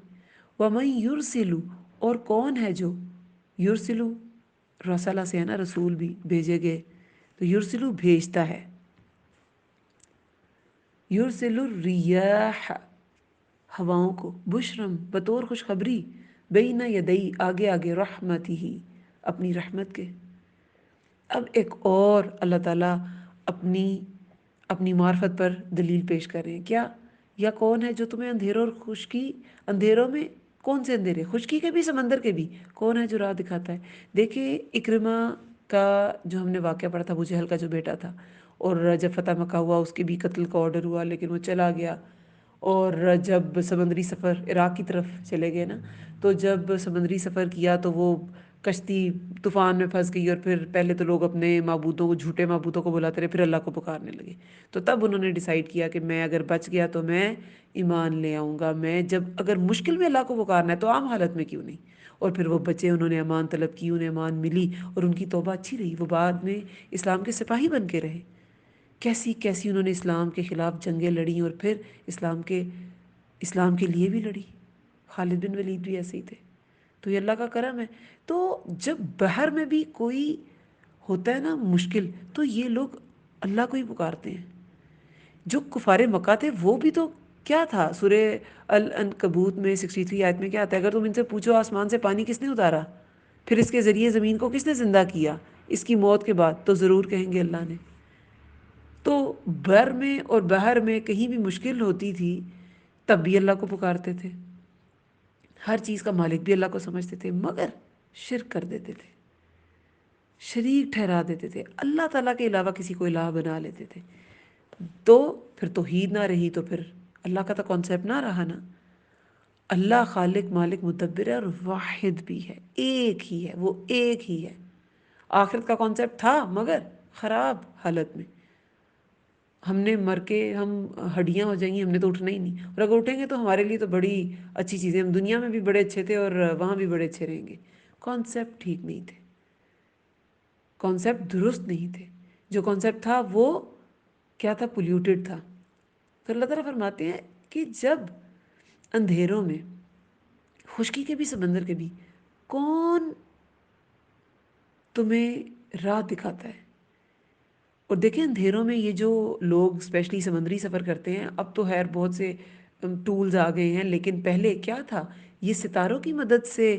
وَمَن یرسلو، اور کون ہے جو، یرسلو رسالہ سے ہے نا، رسول بھی بھیجے گئے، تو یرسلو بھیجتا ہے، یرسلو الریاح، ہواؤں کو، بشرم بطور خوشخبری، بین یدئی، آگے آگے، رحمتی ہی، اپنی رحمت کے۔ اب ایک اور اللہ تعالیٰ اپنی معرفت پر دلیل پیش کر رہے ہیں، کیا؟ یا کون ہے جو تمہیں اندھیروں اور خشکی، اندھیروں میں کون سے اندھیرے، خشکی کے بھی سمندر کے بھی، کون ہے جو راہ دکھاتا ہے؟ دیکھیں اکرمہ کا جو ہم نے واقعہ پڑھا تھا، ابو جہل کا جو بیٹا تھا، اور جب فتح مکہ ہوا اس کے بھی قتل کا آرڈر ہوا لیکن وہ چلا گیا، اور جب سمندری سفر عراق کی طرف چلے گئے نا، تو جب سمندری سفر کیا تو وہ کشتی طوفان میں پھنس گئی، اور پھر پہلے تو لوگ اپنے معبودوں کو، جھوٹے معبودوں کو بلاتے رہے، پھر اللہ کو پکارنے لگے، تو تب انہوں نے ڈیسائیڈ کیا کہ میں اگر بچ گیا تو میں ایمان لے آؤں گا، میں جب اگر مشکل میں اللہ کو پکارنا ہے تو عام حالت میں کیوں نہیں؟ اور پھر وہ بچے، انہوں نے امان طلب کی، انہیں امان ملی، اور ان کی توبہ اچھی رہی، وہ بعد میں اسلام کے سپاہی بن کے رہے، کیسی کیسی انہوں نے اسلام کے خلاف جنگیں لڑیں، اور پھر اسلام کے لیے بھی لڑی، خالد بن ولید بھی ایسے ہی تھے، تو یہ اللہ کا کرم ہے۔ تو جب بحر میں بھی کوئی ہوتا ہے نا مشکل، تو یہ لوگ اللہ کو ہی پکارتے ہیں۔ جو کفار مکہ تھے وہ بھی تو کیا تھا، سورہ العنکبوت میں 63 آیت میں کیا آتا ہے، اگر تم ان سے پوچھو آسمان سے پانی کس نے اتارا، پھر اس کے ذریعے زمین کو کس نے زندہ کیا اس کی موت کے بعد، تو ضرور کہیں گے اللہ نے۔ تو بر میں اور بحر میں کہیں بھی مشکل ہوتی تھی تب بھی اللہ کو پکارتے تھے، ہر چیز کا مالک بھی اللہ کو سمجھتے تھے، مگر شرک کر دیتے تھے، شریک ٹھہرا دیتے تھے، اللہ تعالیٰ کے علاوہ کسی کو الہ بنا لیتے تھے، تو پھر توحید نہ رہی، تو پھر اللہ کا تو کانسیپٹ نہ رہا نا۔ اللہ خالق مالک مدبر ہے اور واحد بھی ہے، ایک ہی ہے، وہ ایک ہی ہے۔ آخرت کا کانسیپٹ تھا مگر خراب حالت میں، ہم نے مر کے ہم ہڈیاں ہو جائیں گی، ہم نے تو اٹھنا ہی نہیں، اور اگر اٹھیں گے تو ہمارے لیے تو بڑی اچھی چیزیں، ہم دنیا میں بھی بڑے اچھے تھے اور وہاں بھی بڑے اچھے رہیں گے۔ کانسیپٹ ٹھیک نہیں تھے، کانسیپٹ درست نہیں تھے، جو کانسیپٹ تھا وہ کیا تھا، پولیوٹیڈ تھا۔ تو اللہ تعالیٰ فرماتے ہیں کہ جب اندھیروں میں، خشکی کے بھی سمندر کے بھی، کون تمہیں راہ دکھاتا ہے؟ اور دیکھیں اندھیروں میں یہ جو لوگ اسپیشلی سمندری سفر کرتے ہیں، اب تو خیر بہت سے ٹولز آ گئے ہیں، لیکن پہلے کیا تھا، یہ ستاروں کی مدد سے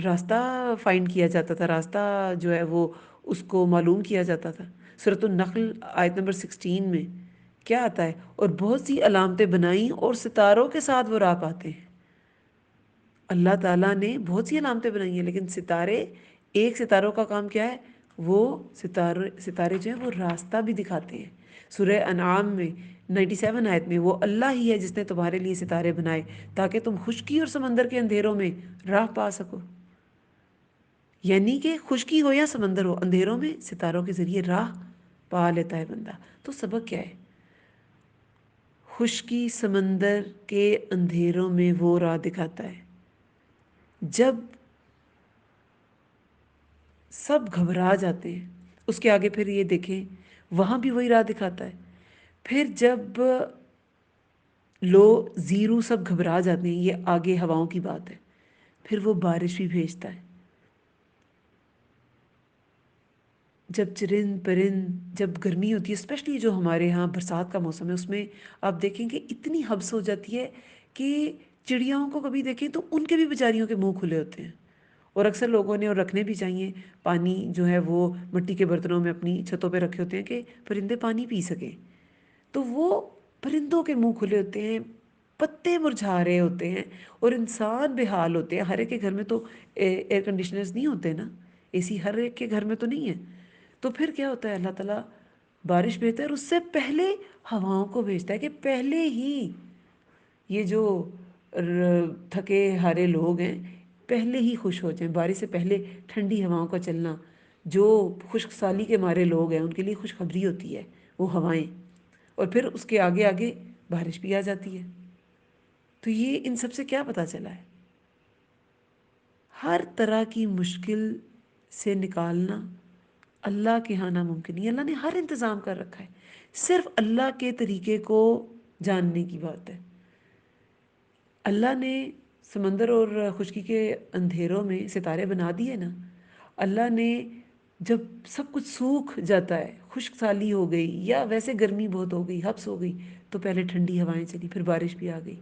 راستہ فائنڈ کیا جاتا تھا، راستہ جو ہے وہ اس کو معلوم کیا جاتا تھا۔ سورۃ النحل آیت نمبر 16 میں کیا آتا ہے، اور بہت سی علامتیں بنائیں اور ستاروں کے ساتھ وہ راہ پاتے ہیں۔ اللہ تعالیٰ نے بہت سی علامتیں بنائی ہیں، لیکن ستارے، ایک ستاروں کا کام کیا ہے، وہ ستارے جو ہیں وہ راستہ بھی دکھاتے ہیں۔ سورہ انعام میں 97 آیت میں، وہ اللہ ہی ہے جس نے تمہارے لیے ستارے بنائے تاکہ تم خشکی اور سمندر کے اندھیروں میں راہ پا سکو، یعنی کہ خشکی ہو یا سمندر ہو، اندھیروں میں ستاروں کے ذریعے راہ پا لیتا ہے بندہ۔ تو سبق کیا ہے؟ خشکی سمندر کے اندھیروں میں وہ راہ دکھاتا ہے جب سب گھبرا جاتے ہیں، اس کے آگے پھر یہ دیکھیں وہاں بھی وہی راہ دکھاتا ہے، پھر جب لو زیرو سب گھبرا جاتے ہیں، یہ آگے ہواؤں کی بات ہے، پھر وہ بارش بھی بھیجتا ہے، جب چرند پرند، جب گرمی ہوتی ہے، اسپیشلی جو ہمارے ہاں برسات کا موسم ہے، اس میں آپ دیکھیں کہ اتنی حبس ہو جاتی ہے کہ چڑیاؤں کو کبھی دیکھیں تو ان کے بھی بیچاریوں کے منہ کھلے ہوتے ہیں، اور اکثر لوگوں نے، اور رکھنے بھی چاہیے، پانی جو ہے وہ مٹی کے برتنوں میں اپنی چھتوں پہ رکھے ہوتے ہیں کہ پرندے پانی پی سکیں، تو وہ پرندوں کے منہ کھلے ہوتے ہیں، پتے مرجھا رہے ہوتے ہیں، اور انسان بے حال ہوتے ہیں۔ ہر ایک کے گھر میں تو ایئر کنڈیشنرز نہیں ہوتے نا، اے سی ہر ایک کے گھر میں تو نہیں ہے، تو پھر کیا ہوتا ہے، اللہ تعالیٰ بارش بھیجتا ہے، اور اس سے پہلے ہواؤں کو بھیجتا ہے کہ پہلے ہی یہ جو تھکے ہارے لوگ ہیں پہلے ہی خوش ہو جائیں، بارش سے پہلے ٹھنڈی ہواؤں کا چلنا، جو خشک سالی کے مارے لوگ ہیں ان کے لیے خوشخبری ہوتی ہے وہ ہوائیں، اور پھر اس کے آگے آگے بارش بھی آ جاتی ہے۔ تو یہ ان سب سے کیا پتہ چلا ہے؟ ہر طرح کی مشکل سے نکالنا اللہ کے ہاں ناممکن نہیں. اللہ نے ہر انتظام کر رکھا ہے، صرف اللہ کے طریقے کو جاننے کی بات ہے. اللہ نے سمندر اور خشکی کے اندھیروں میں ستارے بنا دیے نا. اللہ نے جب سب کچھ سوکھ جاتا ہے، خشک سالی ہو گئی یا ویسے گرمی بہت ہو گئی، حبس ہو گئی، تو پہلے ٹھنڈی ہوائیں چلی، پھر بارش بھی آ گئی.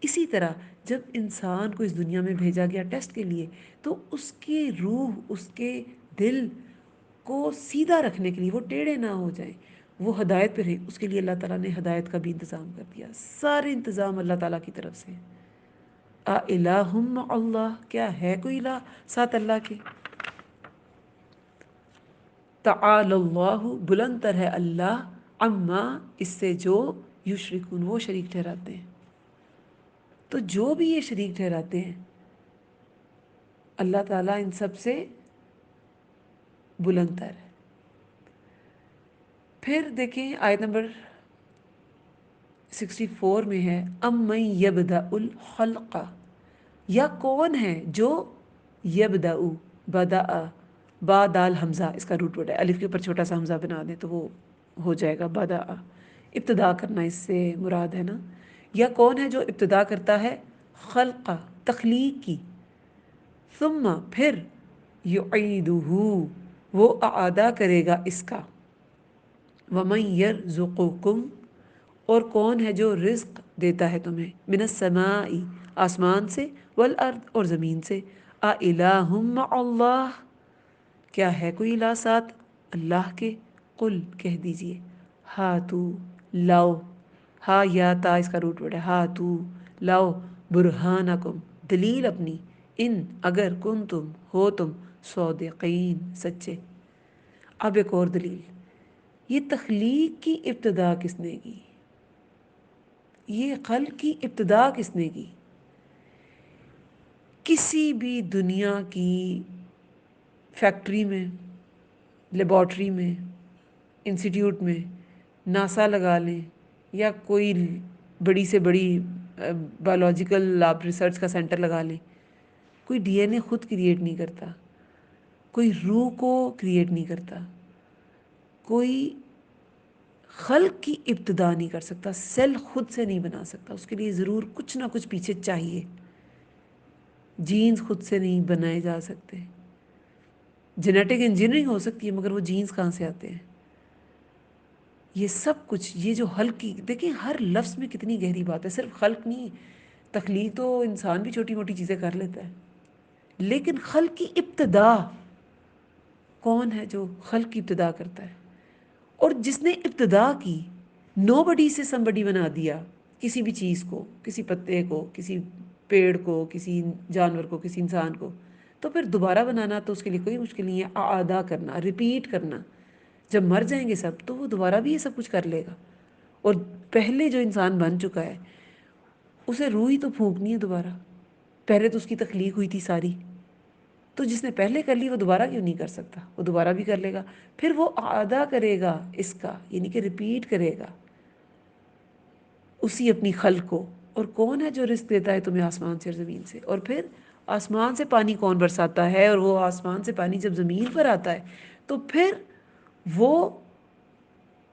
اسی طرح جب انسان کو اس دنیا میں بھیجا گیا ٹیسٹ کے لیے، تو اس کی روح، اس کے دل کو سیدھا رکھنے کے لیے، وہ ٹیڑھے نہ ہو جائیں، وہ ہدایت پہ رہے، اس کے لیے اللہ تعالیٰ نے ہدایت کا بھی انتظام کر دیا. سارے انتظام اللہ تعالیٰ کی طرف سے. الہ مع اللہ، کیا ہے کوئی الہ ساتھ اللہ کے؟ تعالی اللہ، بلند تر ہے اللہ، عما، اس سے جو یشرکون، وہ شریک ٹھہراتے ہیں. تو جو بھی یہ شریک ٹھہراتے ہیں، اللہ تعالیٰ ان سب سے بلند تر ہے. پھر دیکھیں آیت نمبر 64 میں ہے، امن یبدأ الخلق، یا کون ہے جو یبدأ، بدأ، با دال حمزہ اس کا روٹ ورڈ ہے، الف کے اوپر چھوٹا سا حمزہ بنا دیں تو وہ ہو جائے گا بدأ، ابتدا کرنا اس سے مراد ہے نا. یا کون ہے جو ابتدا کرتا ہے خلق، تخلیق کی، ثم، پھر یعیدہ، وہ اعادہ کرے گا اس کا. ومن یرزقکم، اور کون ہے جو رزق دیتا ہے تمہیں، من السماء، آسمان سے، والارض، اور زمین سے. الہ مع اللہ، کیا ہے کوئی الہ ساتھ اللہ کے؟ قل، کہہ دیجئے، ہاتو، لاؤ، ہا یا تا اس کا روٹ ورڈ ہے، ہاتو، لاؤ، برہانکم، دلیل اپنی، ان، اگر، کن تم، ہو تم، صادقین، سچے. اب ایک اور دلیل، یہ تخلیق کی ابتدا کس نے کی؟ یہ خلق کی ابتدا کس نے کی؟ کسی بھی دنیا کی فیکٹری میں، لیبارٹری میں، انسٹیٹیوٹ میں، ناسا لگا لیں یا کوئی بڑی سے بڑی بایولوجیکل آپ ریسرچ کا سینٹر لگا لیں، کوئی ڈی این اے خود کریٹ نہیں کرتا، کوئی روح کو کریٹ نہیں کرتا، کوئی خلق کی ابتدا نہیں کر سکتا، سیل خود سے نہیں بنا سکتا، اس کے لیے ضرور کچھ نہ کچھ پیچھے چاہیے. جینز خود سے نہیں بنائے جا سکتے. جینیٹک انجینئرنگ ہو سکتی ہے مگر وہ جینز کہاں سے آتے ہیں؟ یہ سب کچھ، یہ جو خلق کی، دیکھیں ہر لفظ میں کتنی گہری بات ہے. صرف خلق نہیں، تخلیق تو انسان بھی چھوٹی موٹی چیزیں کر لیتا ہے، لیکن خلق کی ابتدا کون ہے جو خلق کی ابتدا کرتا ہے؟ اور جس نے ابتدا کی، نو بڈی سے سم بڈی بنا دیا، کسی بھی چیز کو، کسی پتے کو، کسی پیڑ کو، کسی جانور کو، کسی انسان کو، تو پھر دوبارہ بنانا تو اس کے لیے کوئی مشکل نہیں ہے. اعادہ کرنا، ریپیٹ کرنا. جب مر جائیں گے سب تو وہ دوبارہ بھی یہ سب کچھ کر لے گا. اور پہلے جو انسان بن چکا ہے اسے روح ہی تو پھونکنی ہے دوبارہ، پہلے تو اس کی تخلیق ہوئی تھی ساری، تو جس نے پہلے کر لی وہ دوبارہ کیوں نہیں کر سکتا؟ وہ دوبارہ بھی کر لے گا. پھر وہ اعادہ کرے گا اس کا، یعنی کہ ریپیٹ کرے گا اسی اپنی خلق کو. اور کون ہے جو رزق دیتا ہے تمہیں آسمان سے اور زمین سے؟ اور پھر آسمان سے پانی کون برساتا ہے؟ اور وہ آسمان سے پانی جب زمین پر آتا ہے تو پھر وہ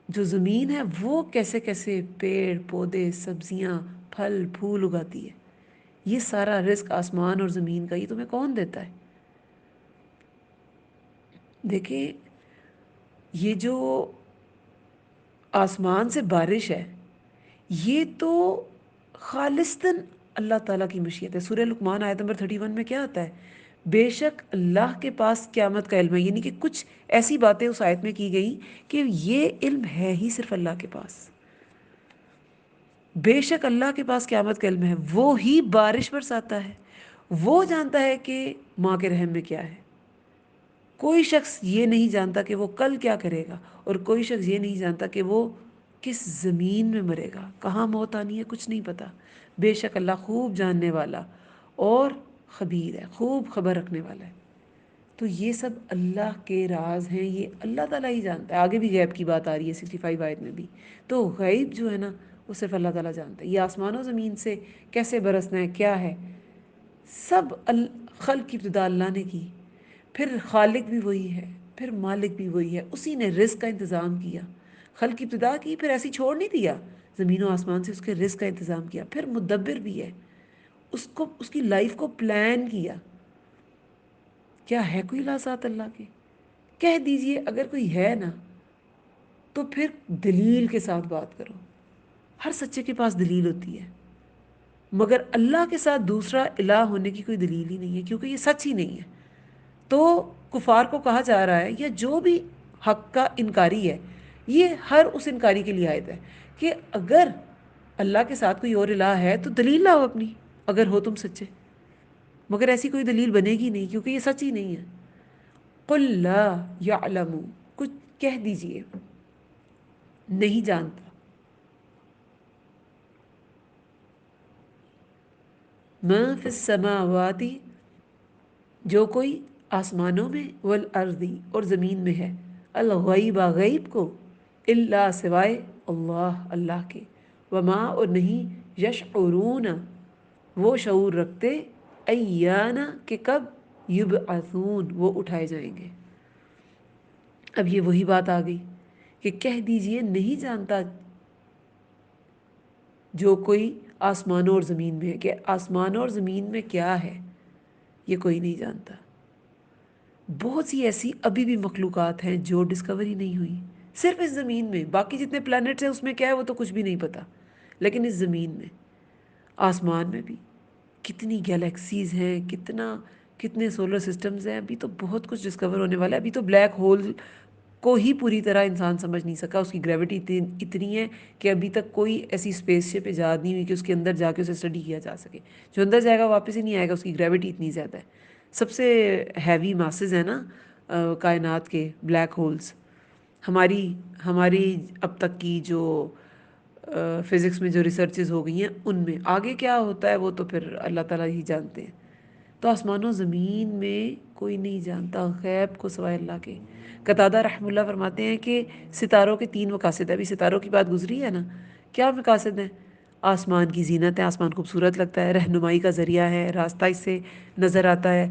جو زمین ہے وہ کیسے کیسے پیڑ پودے، سبزیاں، پھل پھول اگاتی ہے. یہ سارا رزق آسمان اور زمین کا، یہ تمہیں کون دیتا ہے؟ دیکھیں یہ جو آسمان سے بارش ہے یہ تو خالصتاً اللہ تعالیٰ کی مشیت ہے. سورہ لقمان آیت نمبر 31 میں کیا آتا ہے؟ بے شک اللہ کے پاس قیامت کا علم ہے. یعنی کہ کچھ ایسی باتیں اس آیت میں کی گئی کہ یہ علم ہے ہی صرف اللہ کے پاس. بے شک اللہ کے پاس قیامت کا علم ہے، وہ ہی بارش برساتا ہے، وہ جانتا ہے کہ ماں کے رحم میں کیا ہے. کوئی شخص یہ نہیں جانتا کہ وہ کل کیا کرے گا، اور کوئی شخص یہ نہیں جانتا کہ وہ کس زمین میں مرے گا، کہاں موت آنی ہے، کچھ نہیں پتا. بے شک اللہ خوب جاننے والا اور خبیر ہے، خوب خبر رکھنے والا ہے. تو یہ سب اللہ کے راز ہیں، یہ اللہ تعالیٰ ہی جانتا ہے. آگے بھی غیب کی بات آ رہی ہے 65 آیت میں بھی. تو غیب جو ہے نا وہ صرف اللہ تعالیٰ جانتا ہے. یہ آسمان و زمین سے کیسے برسنا ہے، کیا ہے، سب خلق کی ابتدا اللہ نے کی، پھر خالق بھی وہی ہے، پھر مالک بھی وہی ہے، اسی نے رزق کا انتظام کیا، خلق کی ابتدا کی پھر ایسی چھوڑ نہیں دیا، زمین و آسمان سے اس کے رزق کا انتظام کیا، پھر مدبر بھی ہے، اس کی لائف کو پلان کیا۔ کیا ہے کوئی لا ذات اللہ کے؟ کہہ دیجئے اگر کوئی ہے نا تو پھر دلیل کے ساتھ بات کرو۔ ہر سچے کے پاس دلیل ہوتی ہے، مگر اللہ کے ساتھ دوسرا الہ ہونے کی کوئی دلیل ہی نہیں ہے، کیونکہ یہ سچ ہی نہیں ہے۔ تو کفار کو کہا جا رہا ہے یا جو بھی حق کا انکاری ہے، یہ ہر اس انکاری کے لیے آیت ہے کہ اگر اللہ کے ساتھ کوئی اور الہ ہے تو دلیل لاؤ اپنی، اگر ہو تم سچے، مگر ایسی کوئی دلیل بنے گی نہیں کیونکہ یہ سچ ہی نہیں ہے۔ قل لا یعلم، کچھ کہہ دیجئے نہیں جانتا، ما فی السماوات، جو کوئی آسمانوں میں، والارض اور زمین میں ہے، الغیب غیب کو، الا سوائے اللہ اللہ کے، وما اور نہیں، یشعرون وہ شعور رکھتے، ایانا کہ کب، یبعثون وہ اٹھائے جائیں گے۔ اب یہ وہی بات آ گئی کہ کہہ دیجئے نہیں جانتا جو کوئی آسمانوں اور زمین میں ہے، کہ آسمانوں اور زمین میں کیا ہے یہ کوئی نہیں جانتا۔ بہت سی ایسی ابھی بھی مخلوقات ہیں جو ڈسکور ہی نہیں ہوئی، صرف اس زمین میں، باقی جتنے پلانٹس ہیں اس میں کیا ہے وہ تو کچھ بھی نہیں پتا، لیکن اس زمین میں، آسمان میں بھی کتنی گیلیکسیز ہیں، کتنے سولر سسٹمز ہیں، ابھی تو بہت کچھ ڈسکور ہونے والا ہے۔ ابھی تو بلیک ہول کو ہی پوری طرح انسان سمجھ نہیں سکا، اس کی گریوٹی اتنی ہے کہ ابھی تک کوئی ایسی اسپیس شپ ایجاد نہیں ہوئی کہ اس کے اندر جا کے اسے اسٹڈی کیا جا سکے۔ جو اندر جائے گا واپس ہی نہیں آئے گا، اس کی گریوٹی اتنی زیادہ ہے۔ سب سے ہیوی ماسز ہیں نا کائنات کے بلیک ہولز، ہماری اب تک کی جو فزکس میں جو ریسرچز ہو گئی ہیں ان میں آگے کیا ہوتا ہے وہ تو پھر اللہ تعالیٰ ہی جانتے ہیں۔ تو آسمان و زمین میں کوئی نہیں جانتا غیب کو سوائے اللہ کے۔ قتادہ رحمہ اللہ فرماتے ہیں کہ ستاروں کے 3 مقاصد ہیں، ابھی ستاروں کی بات گزری ہے نا، کیا مقاصد ہیں؟ آسمان کی زینت ہے، آسمان خوبصورت لگتا ہے، رہنمائی کا ذریعہ ہے، راستہ اس سے نظر آتا ہے،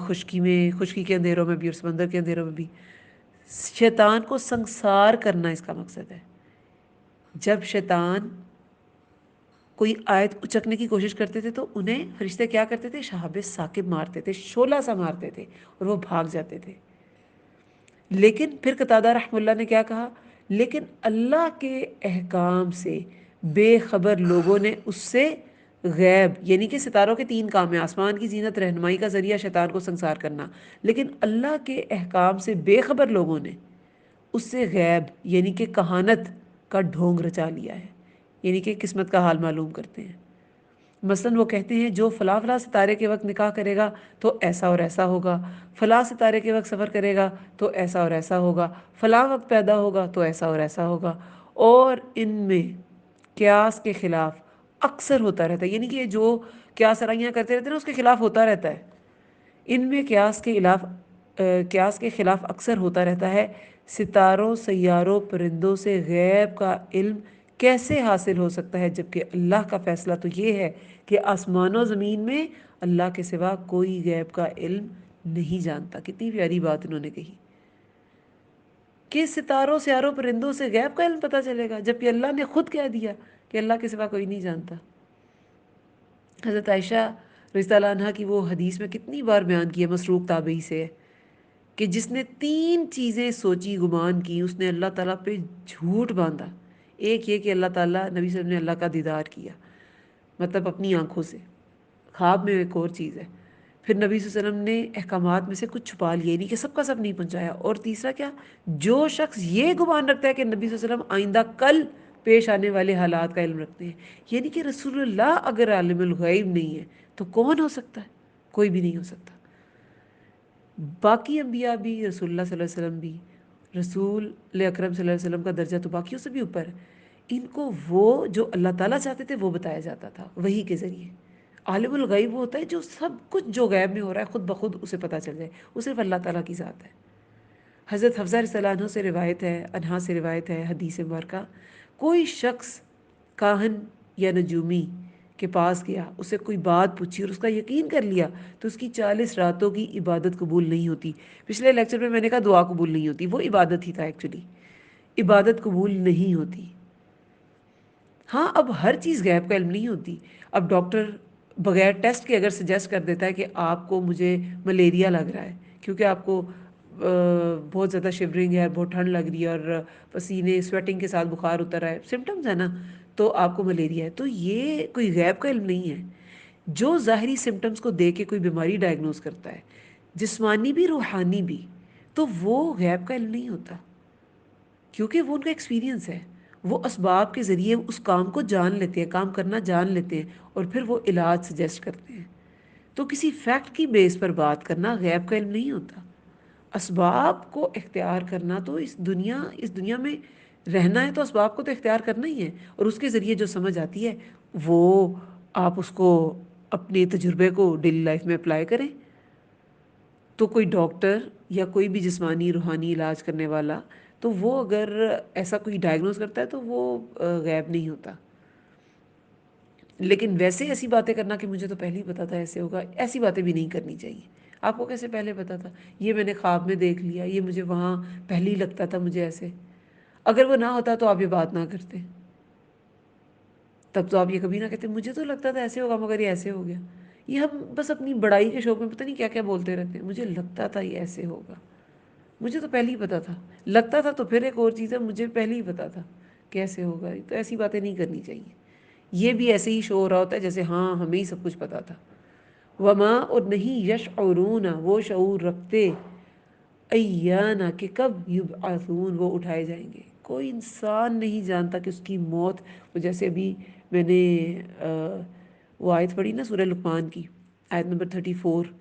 خشکی کے اندھیروں میں بھی اور سمندر کے اندھیروں میں بھی۔ شیطان کو سنسار کرنا اس کا مقصد ہے۔ جب شیطان کوئی آیت اچکنے کی کوشش کرتے تھے تو انہیں فرشتے کیا کرتے تھے؟ شہاب ثاقب مارتے تھے، شعلہ سا مارتے تھے اور وہ بھاگ جاتے تھے۔ لیکن پھر قتادہ رحمہ اللہ نے کیا کہا؟ لیکن اللہ کے احکام سے بے خبر لوگوں نے اس سے غیب، یعنی کہ ستاروں کے 3 کام ہیں، آسمان کی زینت، رہنمائی کا ذریعہ، شیطان کو سنسار کرنا، لیکن اللہ کے احکام سے بے خبر لوگوں نے اس سے غیب یعنی کہ کہانت کا ڈھونگ رچا لیا ہے، یعنی کہ قسمت کا حال معلوم کرتے ہیں۔ مثلاً وہ کہتے ہیں جو فلاں فلاں ستارے کے وقت نکاح کرے گا تو ایسا اور ایسا ہوگا، فلاں ستارے کے وقت سفر کرے گا تو ایسا اور ایسا ہوگا، فلاں وقت پیدا ہوگا تو ایسا اور ایسا ہوگا، اور ان میں قیاس کے خلاف اکثر ہوتا رہتا ہے، یعنی کہ جو قیاس آرائیاں کرتے رہتے ہیں نا اس کے خلاف ہوتا رہتا ہے۔ ان میں قیاس کے خلاف اکثر ہوتا رہتا ہے۔ ستاروں، سیاروں، پرندوں سے غیب کا علم کیسے حاصل ہو سکتا ہے جبکہ اللہ کا فیصلہ تو یہ ہے کہ آسمان و زمین میں اللہ کے سوا کوئی غیب کا علم نہیں جانتا۔ کتنی پیاری بات انہوں نے کہی کہ ستاروں، سیاروں، پرندوں سے غیب کا علم پتہ چلے گا جبکہ اللہ نے خود کہہ دیا کہ اللہ کے سوا کوئی نہیں جانتا۔ حضرت عائشہ رضی اللہ عنہا کی وہ حدیث میں کتنی بار بیان کی ہے، مسروق تابعی سے، کہ جس نے 3 چیزیں سوچی گمان کی اس نے اللہ تعالیٰ پہ جھوٹ باندھا۔ ایک یہ کہ اللہ تعالیٰ، نبی صلی اللہ علیہ وسلم نے اللہ کا دیدار کیا، مطلب اپنی آنکھوں سے، خواب میں ایک اور چیز ہے، پھر نبی صلی اللہ علیہ وسلم نے احکامات میں سے کچھ چھپا لیا، یعنی کہ سب کا سب نہیں پہنچایا، اور تیسرا کیا، جو شخص یہ گمان رکھتا ہے کہ نبی صلی اللہ علیہ وسلم آئندہ کل پیش آنے والے حالات کا علم رکھتے ہیں، یعنی کہ رسول اللہ اگر عالم الغیب نہیں ہے تو کون ہو سکتا ہے؟ کوئی بھی نہیں ہو سکتا۔ باقی انبیاء بھی، رسول اللہ صلی اللہ علیہ وسلم بھی، رسول اکرم صلی اللہ علیہ وسلم کا درجہ تو باقیوں سے بھی اوپر ہے، ان کو وہ جو اللہ تعالیٰ چاہتے تھے وہ بتایا جاتا تھا وحی کے ذریعے۔ عالم الغیب وہ ہوتا ہے جو سب کچھ جو غیب میں ہو رہا ہے خود بخود اسے پتہ چل جائے، وہ صرف اللہ تعالیٰ کی ذات ہے۔ حضرت حفصہ رضی اللہ عنہ سے روایت ہے، انہا سے روایت ہے، حدیث مبارکہ، کوئی شخص کاہن یا نجومی کے پاس گیا، اسے کوئی بات پوچھی اور اس کا یقین کر لیا، تو اس کی 40 راتوں کی عبادت قبول نہیں ہوتی۔ پچھلے لیکچر میں نے کہا دعا قبول نہیں ہوتی، وہ عبادت ہی تھا ایکچولی، عبادت قبول نہیں ہوتی۔ ہاں اب ہر چیز غیب کا علم نہیں ہوتی۔ اب ڈاکٹر بغیر ٹیسٹ کے اگر سجیسٹ کر دیتا ہے کہ آپ کو مجھے ملیریا لگ رہا ہے کیونکہ آپ کو بہت زیادہ شیورنگ ہے، بہت ٹھنڈ لگ رہی ہے اور پسینے سویٹنگ کے ساتھ بخار اتر رہا ہے، سمٹمز ہے نا، تو آپ کو ملیریا ہے، تو یہ کوئی غیب کا علم نہیں ہے۔ جو ظاہری سمٹمز کو دیکھ کے کوئی بیماری ڈائگنوز کرتا ہے، جسمانی بھی روحانی بھی، تو وہ غیب کا علم نہیں ہوتا، کیونکہ وہ ان کا ایکسپیرینس ہے۔ وہ اسباب کے ذریعے اس کام کو جان لیتے ہیں، کام کرنا جان لیتے ہیں، اور پھر وہ علاج سجیسٹ کرتے ہیں۔ تو کسی فیکٹ کی بیس پر بات کرنا غیب کا علم نہیں ہوتا۔ اسباب کو اختیار کرنا تو اس دنیا میں رہنا ہے تو اسباب کو تو اختیار کرنا ہی ہے، اور اس کے ذریعے جو سمجھ آتی ہے وہ آپ اس کو اپنے تجربے کو ڈیلی لائف میں اپلائی کریں۔ تو کوئی ڈاکٹر یا کوئی بھی جسمانی روحانی علاج کرنے والا، تو وہ اگر ایسا کوئی ڈائگنوز کرتا ہے تو وہ غیب نہیں ہوتا۔ لیکن ویسے ایسی باتیں کرنا کہ مجھے تو پہلے ہی پتا تھا ایسے ہوگا، ایسی باتیں بھی نہیں کرنی چاہیے۔ آپ کو کیسے پہلے پتا تھا؟ یہ میں نے خواب میں دیکھ لیا، یہ مجھے وہاں پہلے ہی لگتا تھا مجھے ایسے۔ اگر وہ نہ ہوتا تو آپ یہ بات نہ کرتے، تب تو آپ یہ کبھی نہ کہتے مجھے تو لگتا تھا ایسے ہوگا مگر یہ ایسے ہو گیا۔ یہ ہم بس اپنی بڑائی کے شوق میں پتہ نہیں کیا کیا بولتے رہتے ہیں، مجھے لگتا تھا یہ ایسے ہوگا، مجھے تو پہلے ہی پتا تھا۔ لگتا تھا تو پھر ایک اور چیز ہے، مجھے پہلے ہی پتا تھا کیسے ہوگا، تو ایسی باتیں نہیں کرنی چاہیے۔ یہ بھی ایسے ہی شو ہو رہا ہوتا ہے جیسے ہاں ہمیں ہی سب کچھ پتا تھا۔ وما، اور نہیں، یشعرون، وہ شعور رکھتے، ایانا، کہ کب یبعثون، وہ اٹھائے جائیں گے۔ کوئی انسان نہیں جانتا کہ اس کی موت، وہ جیسے ابھی میں نے وہ آیت پڑھی نا سورہ لقمان کی آیت نمبر 34،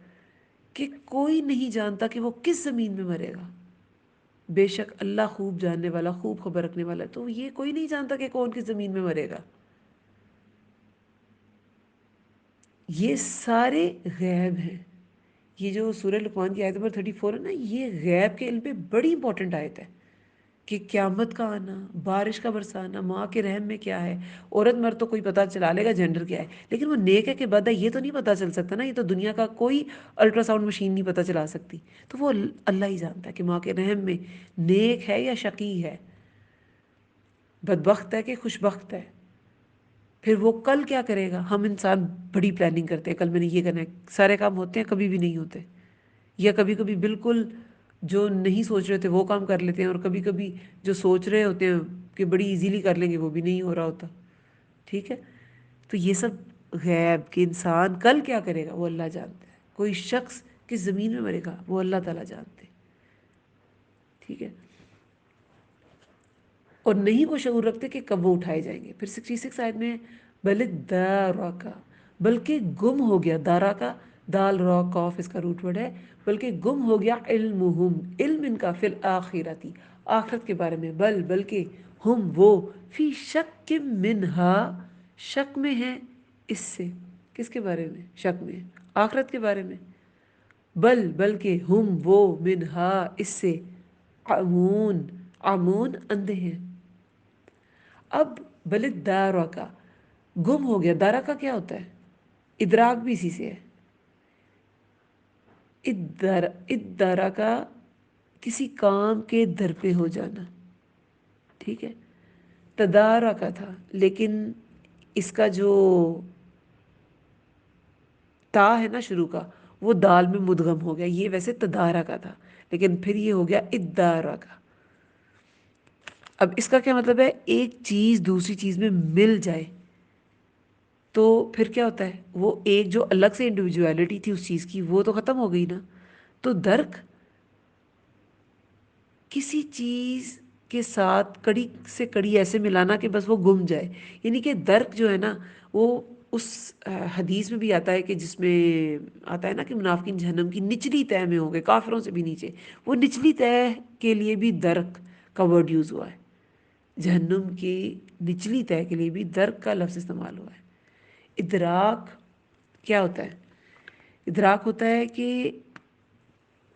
کہ کوئی نہیں جانتا کہ وہ کس زمین میں مرے گا، بے شک اللہ خوب جاننے والا، خوب خبر رکھنے والا ہے۔ تو یہ کوئی نہیں جانتا کہ کون کس زمین میں مرے گا، یہ سارے غیب ہیں۔ یہ جو سورہ لقمان کی آیت نمبر 34 ہے نا، یہ غیب کے علم پہ بڑی امپورٹنٹ آیت ہے، کہ قیامت کا آنا، بارش کا برسانا، ماں کے رحم میں کیا ہے، عورت مرد تو کوئی پتہ چلا لے گا جینڈر کیا ہے، لیکن وہ نیک ہے کہ بد ہے یہ تو نہیں پتہ چل سکتا نا، یہ تو دنیا کا کوئی الٹرا ساؤنڈ مشین نہیں پتہ چلا سکتی۔ تو وہ اللہ ہی جانتا ہے کہ ماں کے رحم میں نیک ہے یا شقی ہے، بدبخت ہے کہ خوش بخت ہے۔ پھر وہ کل کیا کرے گا؟ ہم انسان بڑی پلاننگ کرتے ہیں، کل میں نے یہ کرنا ہے، سارے کام ہوتے ہیں کبھی بھی نہیں ہوتے، یا کبھی کبھی بالکل جو نہیں سوچ رہے تھے وہ کام کر لیتے ہیں، اور کبھی کبھی جو سوچ رہے ہوتے ہیں کہ بڑی ایزیلی کر لیں گے وہ بھی نہیں ہو رہا ہوتا۔ ٹھیک ہے، تو یہ سب غیب کہ انسان کل کیا کرے گا وہ اللہ جانتا ہے، کوئی شخص کس زمین میں مرے گا وہ اللہ تعالیٰ جانتے ہیں۔ ٹھیک ہے، اور نہیں وہ شعور رکھتے کہ کب وہ اٹھائے جائیں گے۔ پھر 66 آیت میں بل دارا، بلکہ گم ہو گیا، دارا کا دال را قاف اس کا روٹ ورڈ ہے، بلکہ گم ہو گیا علمہم، علم ان کا، فی الآخرتی، آخرت کے بارے میں، بلکہ ہم وہ، فی شک منہا، شک میں ہیں اس سے، کس کے بارے میں شک میں ہیں؟ آخرت کے بارے میں۔ بلکہ ہم وہ، منہا اس سے، عمون، عمون اندھے ہیں۔ اب بلد دارا کا گم ہو گیا، دارا کا کیا ہوتا ہے؟ ادراک بھی اسی سے ہے۔ ادارا کا کسی کام کے در پہ ہو جانا، ٹھیک ہے، تدارا کا تھا، لیکن اس کا جو تا ہے نا شروع کا، وہ دال میں مدغم ہو گیا، یہ ویسے تدارا کا تھا لیکن پھر یہ ہو گیا ادارا کا۔ اب اس کا کیا مطلب ہے؟ ایک چیز دوسری چیز میں مل جائے تو پھر کیا ہوتا ہے؟ وہ ایک جو الگ سے انڈیویجویلٹی تھی اس چیز کی وہ تو ختم ہو گئی نا۔ تو درک کسی چیز کے ساتھ کڑی سے کڑی ایسے ملانا کہ بس وہ گم جائے، یعنی کہ درک جو ہے نا وہ اس حدیث میں بھی آتا ہے کہ جس میں آتا ہے نا کہ منافقین جہنم کی نچلی تہہ میں ہوں گے، کافروں سے بھی نیچے، وہ نچلی تہہ کے لیے بھی درک کا ورڈ یوز ہوا ہے، جہنم کی نچلی تہہ کے لیے بھی درک کا لفظ استعمال ہوا ہے۔ ادراک کیا ہوتا ہے؟ ادراک ہوتا ہے کہ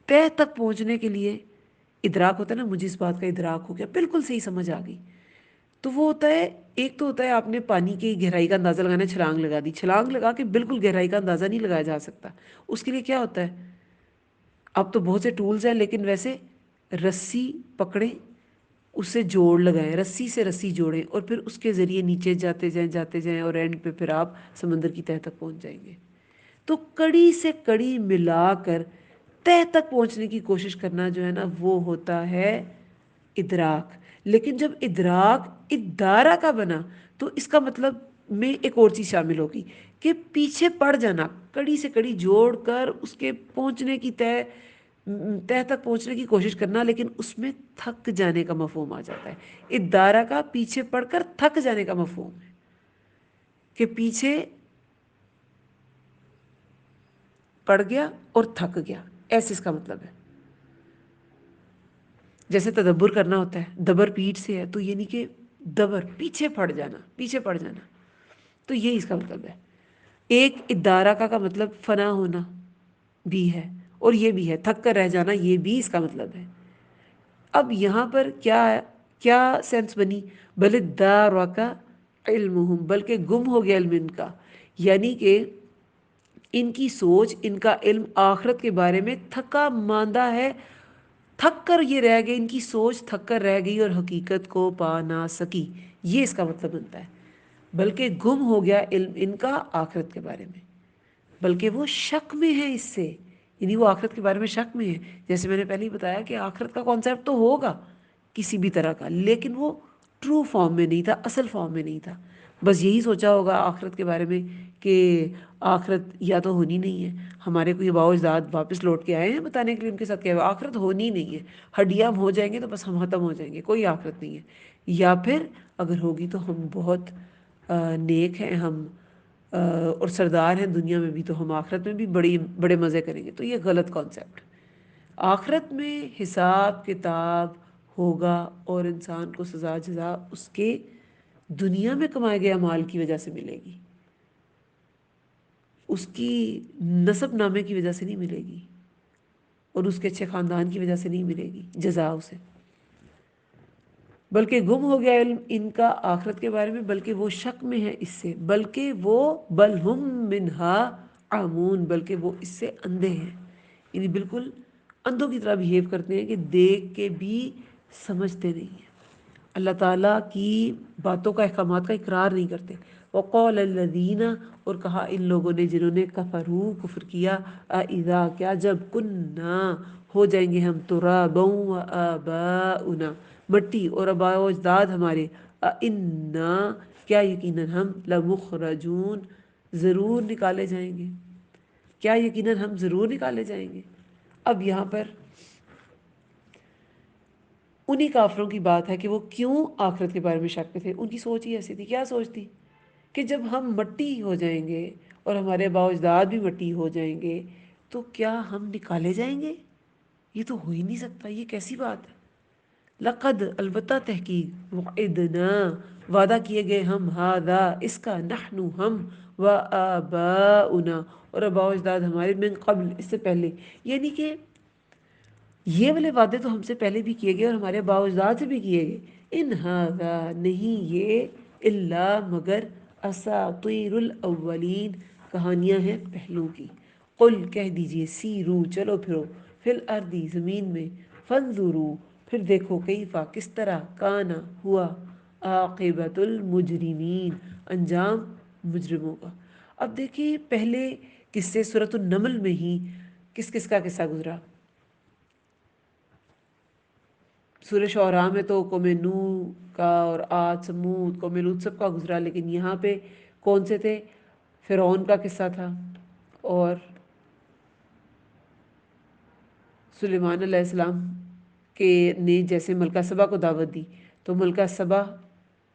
تہہ تک پہنچنے کے لیے ادراک ہوتا ہے نا، مجھے اس بات کا ادراک ہو گیا، بالکل صحیح سمجھ آ گئی، تو وہ ہوتا ہے، ایک تو ہوتا ہے آپ نے پانی کی گہرائی کا اندازہ لگانا ہے، چھلانگ لگا دی، چھلانگ لگا کے بالکل گہرائی کا اندازہ نہیں لگایا جا سکتا، اس کے لیے کیا ہوتا ہے، اب تو بہت سے ٹولز ہیں، لیکن ویسے رسی پکڑیں، اس سے جوڑ لگائیں، رسی سے رسی جوڑیں، اور پھر اس کے ذریعے نیچے جاتے جائیں اور اینڈ پہ پھر آپ سمندر کی تہہ تک پہنچ جائیں گے۔ تو کڑی سے کڑی ملا کر تہہ تک پہنچنے کی کوشش کرنا جو ہے نا، وہ ہوتا ہے ادراک۔ لیکن جب ادراک ادارہ کا بنا تو اس کا مطلب میں ایک اور چیز شامل ہوگی کہ پیچھے پڑ جانا، کڑی سے کڑی جوڑ کر اس کے پہنچنے کی تہہ تک پہنچنے کی کوشش کرنا، لیکن اس میں تھک جانے کا مفہوم آ جاتا ہے۔ ادارہ کا پیچھے پڑ کر تھک جانے کا مفہوم ہے کہ پیچھے پڑ گیا اور تھک گیا، ایسے اس کا مطلب ہے۔ جیسے تدبر کرنا ہوتا ہے، دبر پیٹھ سے ہے، تو یہ نہیں کہ دبر پیچھے پڑ جانا، پیچھے پڑ جانا، تو یہی اس کا مطلب ہے۔ ایک ادارہ کا مطلب فنا ہونا بھی ہے، اور یہ بھی ہے تھک کر رہ جانا، یہ بھی اس کا مطلب ہے۔ اب یہاں پر کیا سینس بنی، بل ادارک علمہم، بلکہ گم ہو گیا علم ان کا، یعنی کہ ان کی سوچ، ان کا علم آخرت کے بارے میں تھکا ماندہ ہے، تھک کر یہ رہ گئی، ان کی سوچ تھک کر رہ گئی اور حقیقت کو پا نہ سکی، یہ اس کا مطلب بنتا ہے۔ بلکہ گم ہو گیا علم ان کا آخرت کے بارے میں، بلکہ وہ شک میں ہے اس سے، یعنی وہ آخرت کے بارے میں شک میں ہے۔ جیسے میں نے پہلے ہی بتایا کہ آخرت کا کانسیپٹ تو ہوگا کسی بھی طرح کا، لیکن وہ ٹرو فارم میں نہیں تھا، اصل فارم میں نہیں تھا۔ بس یہی سوچا ہوگا آخرت کے بارے میں کہ آخرت یا تو ہونی نہیں ہے، ہمارے کوئی آباء و اجداد واپس لوٹ کے آئے ہیں بتانے کے لیے ان کے ساتھ کیا ہوا، آخرت ہونی نہیں ہے، ہڈیاں ہو جائیں گے تو بس ہم ختم ہو جائیں گے، کوئی آخرت نہیں ہے، یا پھر اگر ہوگی تو ہم بہت نیک ہیں، ہم اور سردار ہیں دنیا میں بھی، تو ہم آخرت میں بھی بڑے مزے کریں گے۔ تو یہ غلط کانسیپٹ۔ آخرت میں حساب کتاب ہوگا اور انسان کو سزا جزا اس کے دنیا میں کمائے گئے اعمال کی وجہ سے ملے گی، اس کی نسب نامے کی وجہ سے نہیں ملے گی، اور اس کے اچھے خاندان کی وجہ سے نہیں ملے گی جزا اسے۔ بلکہ گم ہو گیا علم ان کا آخرت کے بارے میں، بلکہ وہ شک میں ہے اس سے، بلکہ وہ بل ہم منہا عمون، بلکہ وہ اس سے اندھے ہیں، یعنی بالکل اندھوں کی طرح بہیو کرتے ہیں کہ دیکھ کے بھی سمجھتے نہیں ہیں، اللہ تعالیٰ کی باتوں کا، احکامات کا اقرار نہیں کرتے۔ وقال الذین، اور کہا ان لوگوں نے جنہوں نے کفروا، کفر کیا، اذا، کیا جب، کننا، ہو جائیں گے ہم، ترابا وآباؤنا، مٹی اور آباء و اجداد ہمارے، انا، کیا یقیناً ہم، لمخرجون، ضرور نکالے جائیں گے، کیا یقیناً ہم ضرور نکالے جائیں گے۔ اب یہاں پر انہی کافروں کی بات ہے کہ وہ کیوں آخرت کے بارے میں شک میں تھے، ان کی سوچ ہی ایسی تھی۔ کیا سوچ تھی؟ کہ جب ہم مٹی ہو جائیں گے اور ہمارے آباء و اجداد بھی مٹی ہو جائیں گے تو کیا ہم نکالے جائیں گے؟ یہ تو ہو ہی نہیں سکتا، یہ کیسی بات ہے۔ لقد، البتہ تحقیق، وعدنا، وعدہ کیے گئے ہم، ہذا، اس کا، نحن، ہم، وآباؤنا، اور آباء و اجداد ہمارے، من قبل، اس سے پہلے، یعنی کہ یہ والے وعدے تو ہم سے پہلے بھی کیے گئے اور ہمارے آباء و اجداد سے بھی کیے گئے۔ ان ھذا، نہیں یہ، الا، مگر، اساطیر الاولین، کہانیاں ہیں پہلوں کی۔ قل، کہہ دیجئے، سیرو، چلو پھرو، فی الارض، زمین میں، فانظروا، پھر دیکھو، کیفا، کس طرح، کانا، ہوا، عاقبۃ المجرمین، انجام مجرموں کا۔ اب دیکھیں پہلے قصے سورۃ النمل میں ہی کس کس کا قصہ گزرا۔ سورہ شعراء میں تو قوم نوح کا اور عاد، سمود، قوم لوط سب کا گزرا، لیکن یہاں پہ کون سے تھے؟ فرعون کا قصہ تھا، اور سلیمان علیہ السلام کے نے جیسے ملکہ سبا کو دعوت دی، تو ملکہ سبا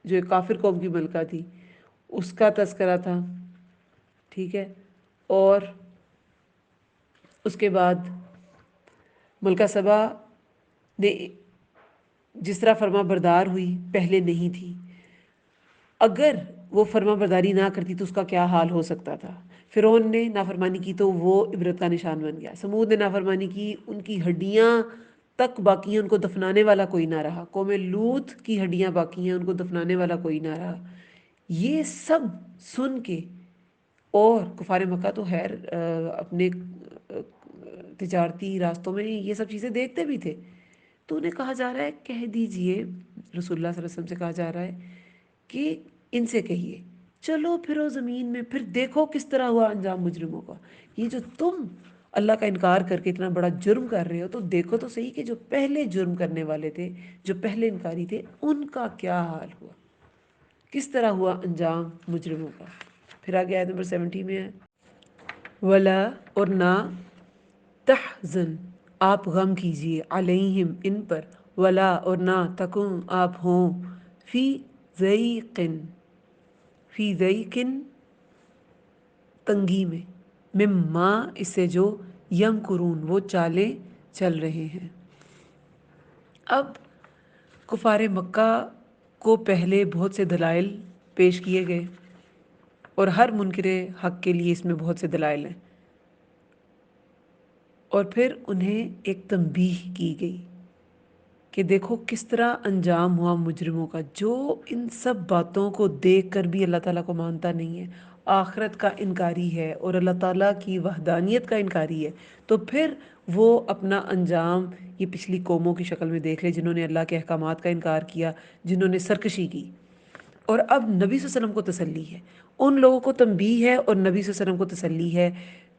جو ایک کافر قوم کی ملکہ تھی اس کا تذکرہ تھا، ٹھیک ہے۔ اور اس کے بعد ملکہ سبا نے جس طرح فرما بردار ہوئی، پہلے نہیں تھی، اگر وہ فرما برداری نہ کرتی تو اس کا کیا حال ہو سکتا تھا۔ فرعون نے نافرمانی کی تو وہ عبرت کا نشان بن گیا، سمود نے نافرمانی کی، ان کی ہڈیاں تک باقی ہیں، ان کو دفنانے والا کوئی نہ رہا، قوم لوط کی ہڈیاں باقی ہیں، ان کو دفنانے والا کوئی نہ رہا۔ یہ سب سن کے، اور کفار مکہ تو خیر اپنے تجارتی راستوں میں یہ سب چیزیں دیکھتے بھی تھے، تو انہیں کہا جا رہا ہے کہہ دیجئے، رسول اللہ صلی اللہ علیہ وسلم سے کہا جا رہا ہے کہ ان سے کہیے چلو پھرو زمین میں، پھر دیکھو کس طرح ہوا انجام مجرموں کا۔ یہ جو تم اللہ کا انکار کر کے اتنا بڑا جرم کر رہے ہو، تو دیکھو تو صحیح کہ جو پہلے جرم کرنے والے تھے، جو پہلے انکاری تھے، ان کا کیا حال ہوا، کس طرح ہوا انجام مجرموں کا۔ پھر آگے آیت نمبر 70 میں ہے ولا، اور نہ تحزن، آپ غم کیجئے، علیہم، ان پر، ولا، اور نہ تکن، آپ ہوں، فی ضیقن، فی ضیقن، تنگی میں، مما، اس سے جو یمکرون، وہ چالیں چل رہے ہیں۔ اب کفار مکہ کو پہلے بہت سے دلائل پیش کیے گئے، اور ہر منکر حق کے لیے اس میں بہت سے دلائل ہیں، اور پھر انہیں ایک تنبیہ کی گئی کہ دیکھو کس طرح انجام ہوا مجرموں کا، جو ان سب باتوں کو دیکھ کر بھی اللہ تعالیٰ کو مانتا نہیں ہے، آخرت کا انکاری ہے اور اللہ تعالیٰ کی وحدانیت کا انکاری ہے، تو پھر وہ اپنا انجام یہ پچھلی قوموں کی شکل میں دیکھ لے، جنہوں نے اللہ کے احکامات کا انکار کیا، جنہوں نے سرکشی کی۔ اور اب نبی صلی اللہ علیہ وسلم کو تسلی ہے، ان لوگوں کو تنبیہ ہے، اور نبی صلی اللہ علیہ وسلم کو تسلی ہے،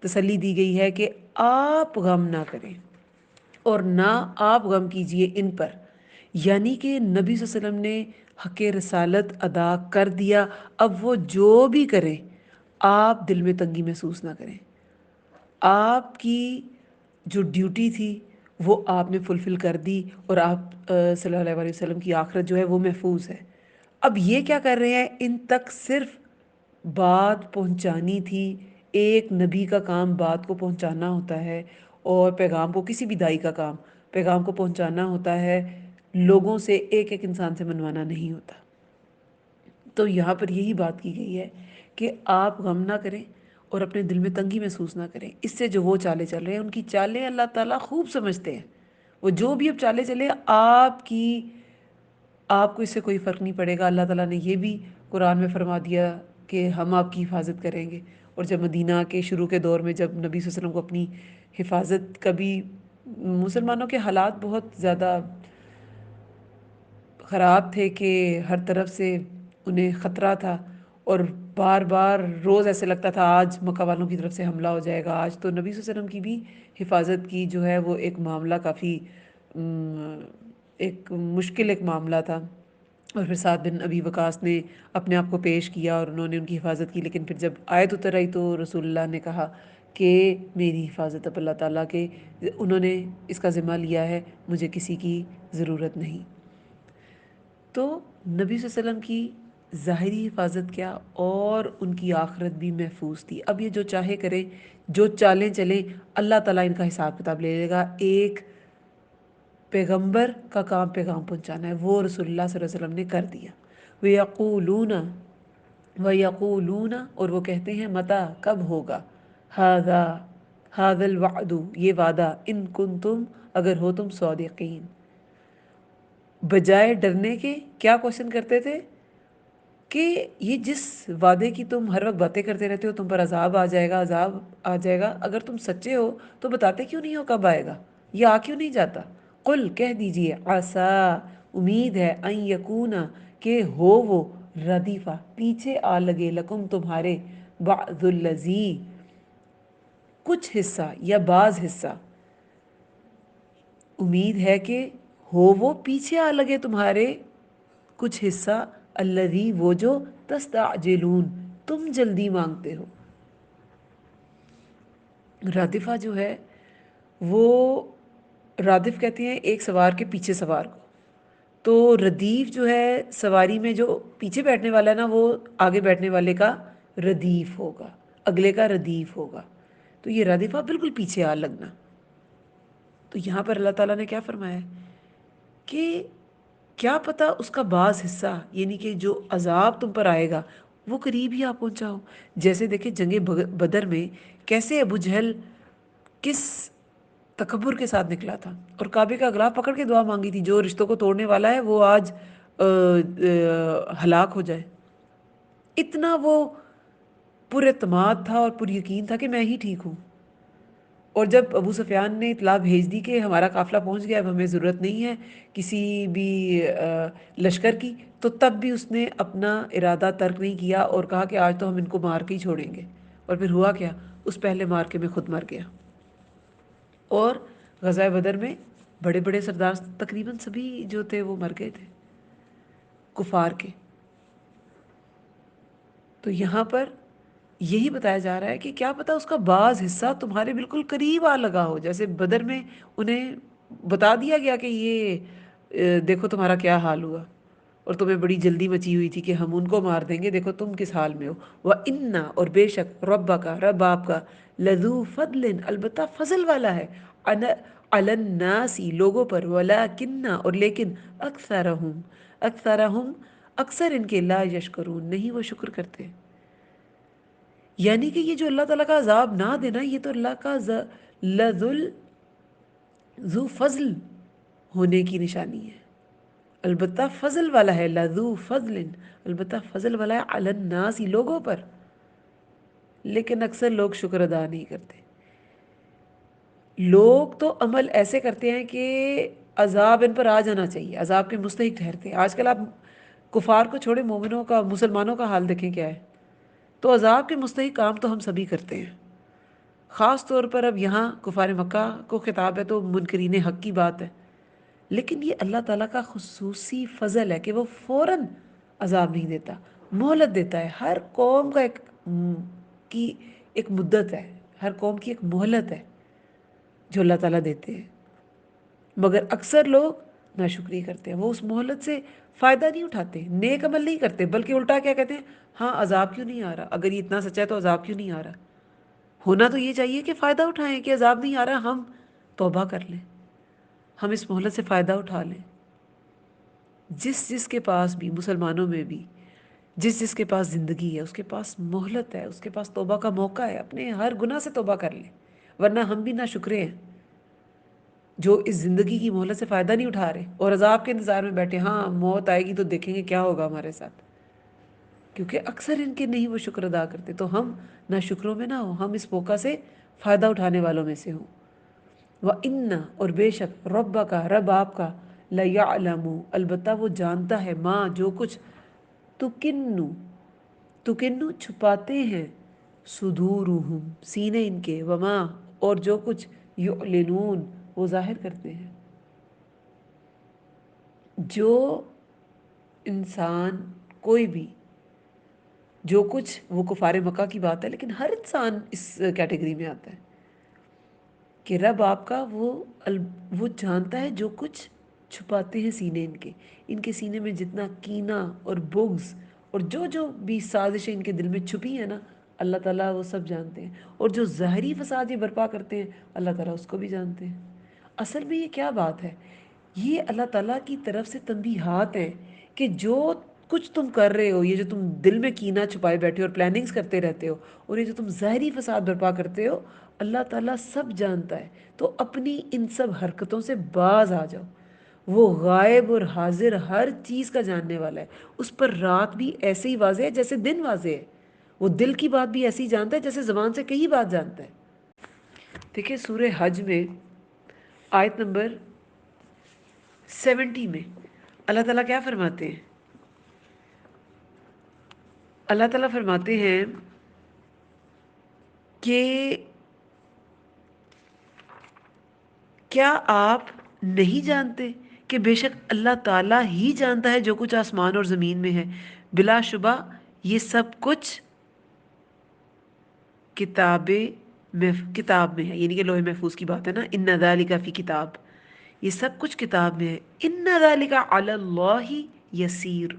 تسلی دی گئی ہے کہ آپ غم نہ کریں، اور نہ آپ غم کیجئے ان پر، یعنی کہ نبی صلی اللہ علیہ وسلم نے حق رسالت ادا کر دیا، اب وہ جو بھی کریں آپ دل میں تنگی محسوس نہ کریں، آپ کی جو ڈیوٹی تھی وہ آپ نے فلفل کر دی، اور آپ صلی اللہ علیہ وسلم کی آخرت جو ہے وہ محفوظ ہے۔ اب یہ کیا کر رہے ہیں، ان تک صرف بات پہنچانی تھی، ایک نبی کا کام بات کو پہنچانا ہوتا ہے، اور پیغام کو، کسی بھی دائی کا کام پیغام کو پہنچانا ہوتا ہے، لوگوں سے ایک ایک انسان سے منوانا نہیں ہوتا۔ تو یہاں پر یہی بات کی گئی ہے کہ آپ غم نہ کریں اور اپنے دل میں تنگی محسوس نہ کریں، اس سے جو وہ چالیں چل رہے ہیں ان کی چالیں اللہ تعالیٰ خوب سمجھتے ہیں، وہ جو بھی اب چالیں چلے آپ کو اس سے کوئی فرق نہیں پڑے گا۔ اللہ تعالیٰ نے یہ بھی قرآن میں فرما دیا کہ ہم آپ کی حفاظت کریں گے، اور جب مدینہ کے شروع کے دور میں جب نبی صلی اللہ علیہ وسلم کو اپنی حفاظت، کبھی مسلمانوں کے حالات بہت زیادہ خراب تھے کہ ہر طرف سے انہیں خطرہ تھا، اور بار بار روز ایسے لگتا تھا آج مکہ والوں کی طرف سے حملہ ہو جائے گا آج، تو نبی صلی اللہ علیہ وسلم کی بھی حفاظت کی جو ہے وہ ایک معاملہ کافی ایک مشکل ایک معاملہ تھا، اور پھر سعد بن ابی وقاص نے اپنے آپ کو پیش کیا اور انہوں نے ان کی حفاظت کی، لیکن پھر جب آیت اتر آئی تو رسول اللہ نے کہا کہ میری حفاظت اب اللہ تعالیٰ کے، انہوں نے اس کا ذمہ لیا ہے، مجھے کسی کی ضرورت نہیں۔ تو نبی صلی اللہ علیہ وسلم کی ظاہری حفاظت کیا، اور ان کی آخرت بھی محفوظ تھی۔ اب یہ جو چاہے کرے، جو چالیں چلیں، اللہ تعالیٰ ان کا حساب کتاب لے لے گا۔ ایک پیغمبر کا کام پیغام پہنچانا ہے، وہ رسول اللہ صلی اللہ علیہ وسلم نے کر دیا۔ وَيَقُولُونَ، اور وہ کہتے ہیں، متى، کب ہوگا، هَذَا الْوَعْدُ، یہ وعدہ، ان کنتم، اگر ہو تم صادقین۔ بجائے ڈرنے کے کیا کوشچن کرتے تھے کہ یہ جس وعدے کی تم ہر وقت باتیں کرتے رہتے ہو، تم پر عذاب آ جائے گا، عذاب آ جائے گا، اگر تم سچے ہو تو بتاتے کیوں نہیں ہو کب آئے گا، یہ آ کیوں نہیں جاتا؟ قل، کہہ دیجئے، عسا، امید ہے، ان یکون، کہ ہو وہ، ردیفہ، پیچھے آ لگے، لکم، تمہارے، بعض الذی، کچھ حصہ یا بعض حصہ، امید ہے کہ ہو وہ پیچھے آ لگے تمہارے کچھ حصہ، الذی، وہ جو، تستعجلون، تم جلدی مانگتے ہو۔ رادفہ جو ہے وہ، رادف کہتے ہیں ایک سوار کے پیچھے سوار کو، تو ردیف جو ہے سواری میں جو پیچھے بیٹھنے والا ہے نا، وہ آگے بیٹھنے والے کا ردیف ہوگا، اگلے کا ردیف ہوگا، تو یہ رادفہ بالکل پیچھے آ لگنا۔ تو یہاں پر اللہ تعالیٰ نے کیا فرمایا کہ کیا پتہ اس کا بعض حصہ، یعنی کہ جو عذاب تم پر آئے گا وہ قریب ہی آ پہنچا ہو۔ جیسے دیکھیں جنگ بدر میں کیسے ابو جہل کس تکبر کے ساتھ نکلا تھا اور کعبے کا غلاف پکڑ کے دعا مانگی تھی، جو رشتوں کو توڑنے والا ہے وہ آج ہلاک ہو جائے۔ اتنا وہ پر اعتماد تھا اور پر یقین تھا کہ میں ہی ٹھیک ہوں۔ اور جب ابو سفیان نے اطلاع بھیج دی کہ ہمارا قافلہ پہنچ گیا، اب ہمیں ضرورت نہیں ہے کسی بھی لشکر کی، تو تب بھی اس نے اپنا ارادہ ترک نہیں کیا اور کہا کہ آج تو ہم ان کو مار کے ہی چھوڑیں گے۔ اور پھر ہوا کیا؟ اس پہلے مارکے میں خود مر گیا۔ اور غزوہ بدر میں بڑے بڑے سردار تقریباً سبھی جو تھے وہ مر گئے تھے کفار کے۔ تو یہاں پر یہی بتایا جا رہا ہے کہ کیا پتہ اس کا بعض حصہ تمہارے بالکل قریب آ لگا ہو، جیسے بدر میں انہیں بتا دیا گیا کہ یہ دیکھو تمہارا کیا حال ہوا، اور تمہیں بڑی جلدی مچی ہوئی تھی کہ ہم ان کو مار دیں گے، دیکھو تم کس حال میں ہو۔ وَإِنَّ اور بے شک رَبَّكَ رب آپ کا لذو فضل البتہ فضل والا ہے، علی الناس لوگوں پر، ولیکن اور لیکن اکثرہم اکثر ان کے لا یشکرون نہیں وہ شکر کرتے۔ یعنی کہ یہ جو اللہ تعالیٰ کا عذاب نہ دینا، یہ تو اللہ کا ذو فضل ہونے کی نشانی ہے، البتہ فضل والا ہے، لذو فضل البتہ فضل والا ہے علی الناس لوگوں پر، لیکن اکثر لوگ شکر ادا نہیں کرتے۔ لوگ تو عمل ایسے کرتے ہیں کہ عذاب ان پر آ جانا چاہیے، عذاب کے مستحق ٹھہرتے ہیں۔ آج کل آپ کفار کو چھوڑے مومنوں کا، مسلمانوں کا حال دیکھیں کیا ہے۔ تو عذاب کے مستحق کام تو ہم سبھی کرتے ہیں، خاص طور پر اب یہاں کفار مکہ کو خطاب ہے تو منکرین حق کی بات ہے، لیکن یہ اللہ تعالیٰ کا خصوصی فضل ہے کہ وہ فوراً عذاب نہیں دیتا، مہلت دیتا ہے۔ ہر قوم کا کی ایک مدت ہے، ہر قوم کی ایک مہلت ہے جو اللہ تعالیٰ دیتے ہیں، مگر اکثر لوگ ناشکری کرتے ہیں، وہ اس مہلت سے فائدہ نہیں اٹھاتے، نیک عمل نہیں کرتے، بلکہ الٹا کیا کہتے ہیں، ہاں عذاب کیوں نہیں آ رہا؟ اگر یہ اتنا سچا ہے تو عذاب کیوں نہیں آ رہا؟ ہونا تو یہ چاہیے کہ فائدہ اٹھائیں کہ عذاب نہیں آ رہا، ہم توبہ کر لیں، ہم اس مہلت سے فائدہ اٹھا لیں۔ جس جس کے پاس بھی، مسلمانوں میں بھی جس جس کے پاس زندگی ہے، اس کے پاس مہلت ہے، اس کے پاس توبہ کا موقع ہے، اپنے ہر گناہ سے توبہ کر لیں، ورنہ ہم بھی نہ شکرے ہیں جو اس زندگی کی مہلت سے فائدہ نہیں اٹھا رہے اور عذاب کے انتظار میں بیٹھے، ہاں موت آئے گی تو دیکھیں گے کیا ہوگا ہمارے ساتھ، کیونکہ اکثر ان کے نہیں وہ شکر ادا کرتے۔ تو ہم نہ شکروں میں نہ ہوں، ہم اس موقع سے فائدہ اٹھانے والوں میں سے ہوں۔ وَإِنَّ اور بے شک رَبَّكَ رب آپ کا لَيَعْلَمُ البتہ وہ جانتا ہے، ماں جو کچھ تُكِنُّ چھپاتے ہیں، صُدُورُهُم سینے ان کے، وما اور جو کچھ یعلنون وہ ظاہر کرتے ہیں۔ جو انسان کوئی بھی جو کچھ، وہ کفار مکہ کی بات ہے لیکن ہر انسان اس کیٹیگری میں آتا ہے کہ رب آپ کا وہ جانتا ہے جو کچھ چھپاتے ہیں سینے ان کے سینے میں جتنا کینہ اور بغض اور جو جو بھی سازشیں ان کے دل میں چھپی ہیں نا، اللہ تعالیٰ وہ سب جانتے ہیں، اور جو ظاہری فساد یہ برپا کرتے ہیں اللہ تعالیٰ اس کو بھی جانتے ہیں۔ اصل میں یہ کیا بات ہے؟ یہ اللہ تعالیٰ کی طرف سے تنبیہات ہیں کہ جو کچھ تم کر رہے ہو، یہ جو تم دل میں کینہ چھپائے بیٹھے ہو اور پلاننگز کرتے رہتے ہو، اور یہ جو تم ظاہری فساد برپا کرتے ہو، اللہ تعالیٰ سب جانتا ہے۔ تو اپنی ان سب حرکتوں سے باز آ جاؤ، وہ غائب اور حاضر ہر چیز کا جاننے والا ہے، اس پر رات بھی ایسے ہی واضح ہے جیسے دن واضح ہے، وہ دل کی بات بھی ایسی جانتا ہے جیسے زبان سے کئی بات جانتا ہے۔ دیکھیں سورہ حج میں آیت نمبر 70 میں اللہ تعالیٰ کیا فرماتے ہیں؟ اللہ تعالیٰ فرماتے ہیں کہ کیا آپ نہیں جانتے کہ بے شک اللہ تعالیٰ ہی جانتا ہے جو کچھ آسمان اور زمین میں ہے، بلا شبہ یہ سب کچھ کتاب میں ہے، یعنی کہ لوح محفوظ کی بات ہے نا، ان ذالک فی کتاب، یہ سب کچھ کتاب میں ہے، ان ذالک علی اللہ یسیر،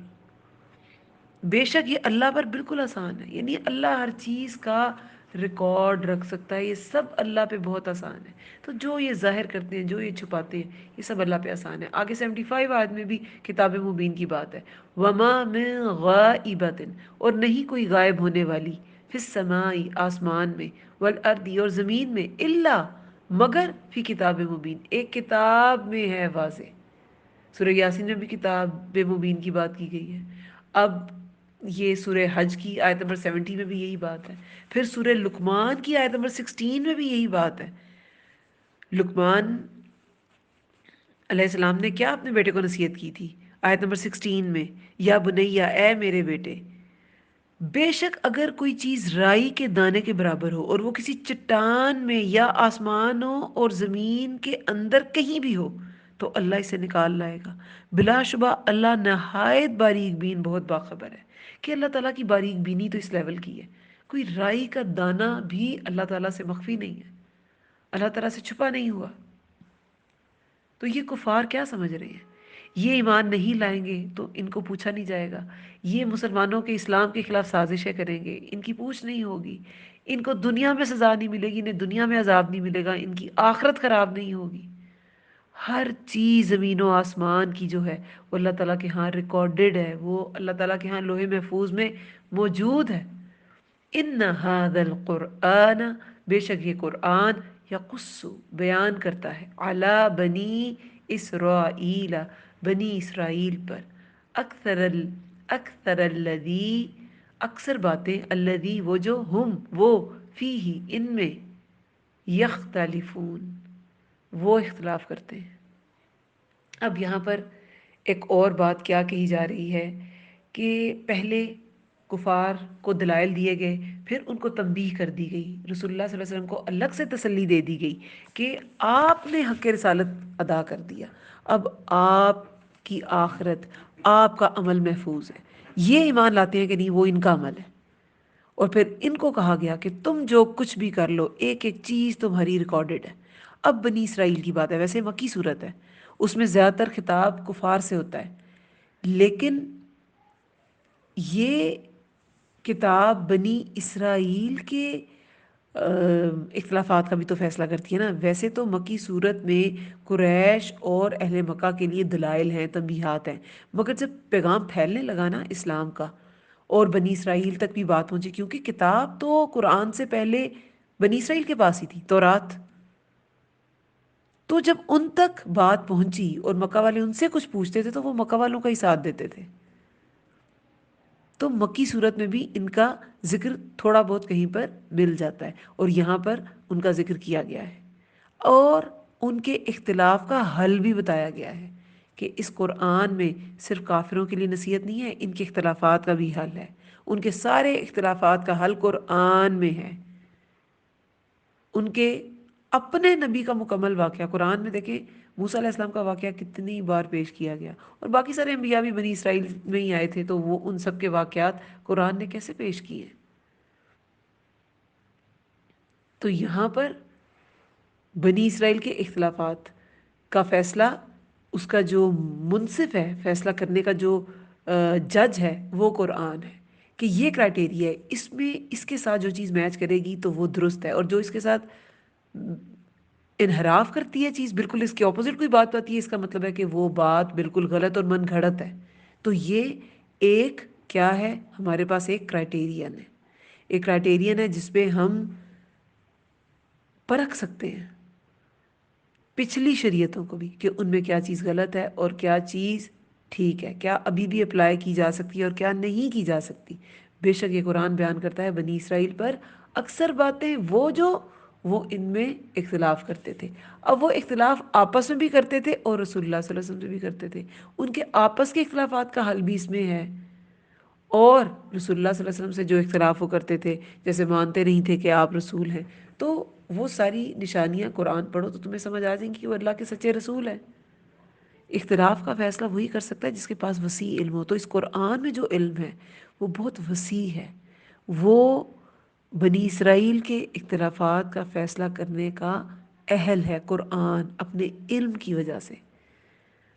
بے شک یہ اللہ پر بالکل آسان ہے، یعنی اللہ ہر چیز کا ریکارڈ رکھ سکتا ہے، یہ سب اللہ پہ بہت آسان ہے۔ تو جو یہ ظاہر کرتے ہیں، جو یہ چھپاتے ہیں، یہ سب اللہ پہ آسان ہے۔ آگے 75 آیت میں بھی کتاب مبین کی بات ہے، وما من غائبۃ اور نہیں کوئی غائب ہونے والی، فی السماء آسمان میں، والارض اور زمین میں، الا مگر فی کتاب مبین، ایک کتاب میں ہے واضح۔ سورہ یاسین میں بھی کتاب مبین کی بات کی گئی ہے۔ اب یہ سورہ حج کی آیت نمبر 70 میں بھی یہی بات ہے، پھر سورہ لقمان کی آیت نمبر 16 میں بھی یہی بات ہے۔ لقمان علیہ السلام نے کیا اپنے بیٹے کو نصیحت کی تھی؟ آیت نمبر 16 میں، یا بنیا، اے میرے بیٹے، بے شک اگر کوئی چیز رائی کے دانے کے برابر ہو اور وہ کسی چٹان میں یا آسمانوں اور زمین کے اندر کہیں بھی ہو تو اللہ اسے نکال لائے گا۔ بلا شبہ اللہ نہایت باریک بین، بہت باخبر ہے۔ کہ اللہ تعالیٰ کی باریک بینی تو اس لیول کی ہے، کوئی رائی کا دانہ بھی اللہ تعالیٰ سے مخفی نہیں ہے، اللہ تعالیٰ سے چھپا نہیں ہوا۔ تو یہ کفار کیا سمجھ رہے ہیں؟ یہ ایمان نہیں لائیں گے تو ان کو پوچھا نہیں جائے گا، یہ مسلمانوں کے اسلام کے خلاف سازشیں کریں گے، ان کی پوچھ نہیں ہوگی، ان کو دنیا میں سزا نہیں ملے گی، انہیں دنیا میں عذاب نہیں ملے گا، ان کی آخرت خراب نہیں ہوگی۔ ہر چیز زمین و آسمان کی جو ہے وہ اللہ تعالیٰ کے ہاں ریکارڈڈ ہے، وہ اللہ تعالیٰ کے ہاں لوح محفوظ میں موجود ہے۔ ان هذا القرآن، بے شک یہ قرآن، یقص، بیان کرتا ہے، علی بنی اسرائیل، بنی اسرائیل پر، اکثر الذی، اکثر باتیں، الذی وہ جو، ہم وہ، فیہ ان میں، یختلفون وہ اختلاف کرتے ہیں۔ اب یہاں پر ایک اور بات کیا کہی جا رہی ہے کہ پہلے کفار کو دلائل دیے گئے، پھر ان کو تنبیہ کر دی گئی، رسول اللہ صلی اللہ علیہ وسلم کو الگ سے تسلی دے دی گئی کہ آپ نے حق رسالت ادا کر دیا، اب آپ کی آخرت، آپ کا عمل محفوظ ہے۔ یہ ایمان لاتے ہیں کہ نہیں، وہ ان کا عمل ہے۔ اور پھر ان کو کہا گیا کہ تم جو کچھ بھی کر لو، ایک ایک چیز تمہاری ریکارڈڈ ہے۔ اب بنی اسرائیل کی بات ہے، ویسے مکی صورت ہے، اس میں زیادہ تر خطاب کفار سے ہوتا ہے، لیکن یہ کتاب بنی اسرائیل کے اختلافات کا بھی تو فیصلہ کرتی ہے نا۔ ویسے تو مکی صورت میں قریش اور اہل مکہ کے لیے دلائل ہیں، تنبیہات ہیں، مگر جب پیغام پھیلنے لگا نا اسلام کا اور بنی اسرائیل تک بھی بات پہنچی، کیونکہ کتاب تو قرآن سے پہلے بنی اسرائیل کے پاس ہی تھی، تورات، تو جب ان تک بات پہنچی اور مکہ والے ان سے کچھ پوچھتے تھے تو وہ مکہ والوں کا ہی ساتھ دیتے تھے۔ تو مکی صورت میں بھی ان کا ذکر تھوڑا بہت کہیں پر مل جاتا ہے، اور یہاں پر ان کا ذکر کیا گیا ہے، اور ان کے اختلاف کا حل بھی بتایا گیا ہے کہ اس قرآن میں صرف کافروں کے لیے نصیحت نہیں ہے، ان کے اختلافات کا بھی حل ہے، ان کے سارے اختلافات کا حل قرآن میں ہے۔ ان کے اپنے نبی کا مکمل واقعہ قرآن میں دیکھیں، موسیٰ علیہ السلام کا واقعہ کتنی بار پیش کیا گیا، اور باقی سارے انبیاء بھی بنی اسرائیل میں ہی آئے تھے، تو وہ ان سب کے واقعات قرآن نے کیسے پیش کیے۔ تو یہاں پر بنی اسرائیل کے اختلافات کا فیصلہ، اس کا جو منصف ہے، فیصلہ کرنے کا جو جج ہے، وہ قرآن ہے کہ یہ کرائٹیریا ہے، اس میں اس کے ساتھ جو چیز میچ کرے گی تو وہ درست ہے، اور جو اس کے ساتھ انحراف کرتی ہے چیز، بالکل اس کے اپوزٹ کوئی بات آتی ہے، اس کا مطلب ہے کہ وہ بات بالکل غلط اور من گھڑت ہے۔ تو یہ ایک کیا ہے، ہمارے پاس ایک کرائٹیرین ہے، ایک کرائٹیرین ہے جس پہ ہم پرکھ سکتے ہیں پچھلی شریعتوں کو بھی کہ ان میں کیا چیز غلط ہے اور کیا چیز ٹھیک ہے، کیا ابھی بھی اپلائی کی جا سکتی ہے اور کیا نہیں کی جا سکتی۔ بے شک یہ قرآن بیان کرتا ہے بنی اسرائیل پر اکثر باتیں وہ ان میں اختلاف کرتے تھے، اب وہ اختلاف آپس میں بھی کرتے تھے اور رسول اللہ صلی اللہ علیہ وسلم سے بھی کرتے تھے، ان کے آپس کے اختلافات کا حل بھی اس میں ہے، اور رسول اللہ صلی اللہ علیہ وسلم سے جو اختلاف وہ کرتے تھے، جیسے مانتے نہیں تھے کہ آپ رسول ہیں، تو وہ ساری نشانیاں قرآن پڑھو تو تمہیں سمجھ آ جائیں گی کہ وہ اللہ کے سچے رسول ہیں۔ اختلاف کا فیصلہ وہی کر سکتا ہے جس کے پاس وسیع علم ہو، تو اس قرآن میں جو علم ہے وہ بہت وسیع ہے، وہ بنی اسرائیل کے اختلافات کا فیصلہ کرنے کا اہل ہے قرآن اپنے علم کی وجہ سے۔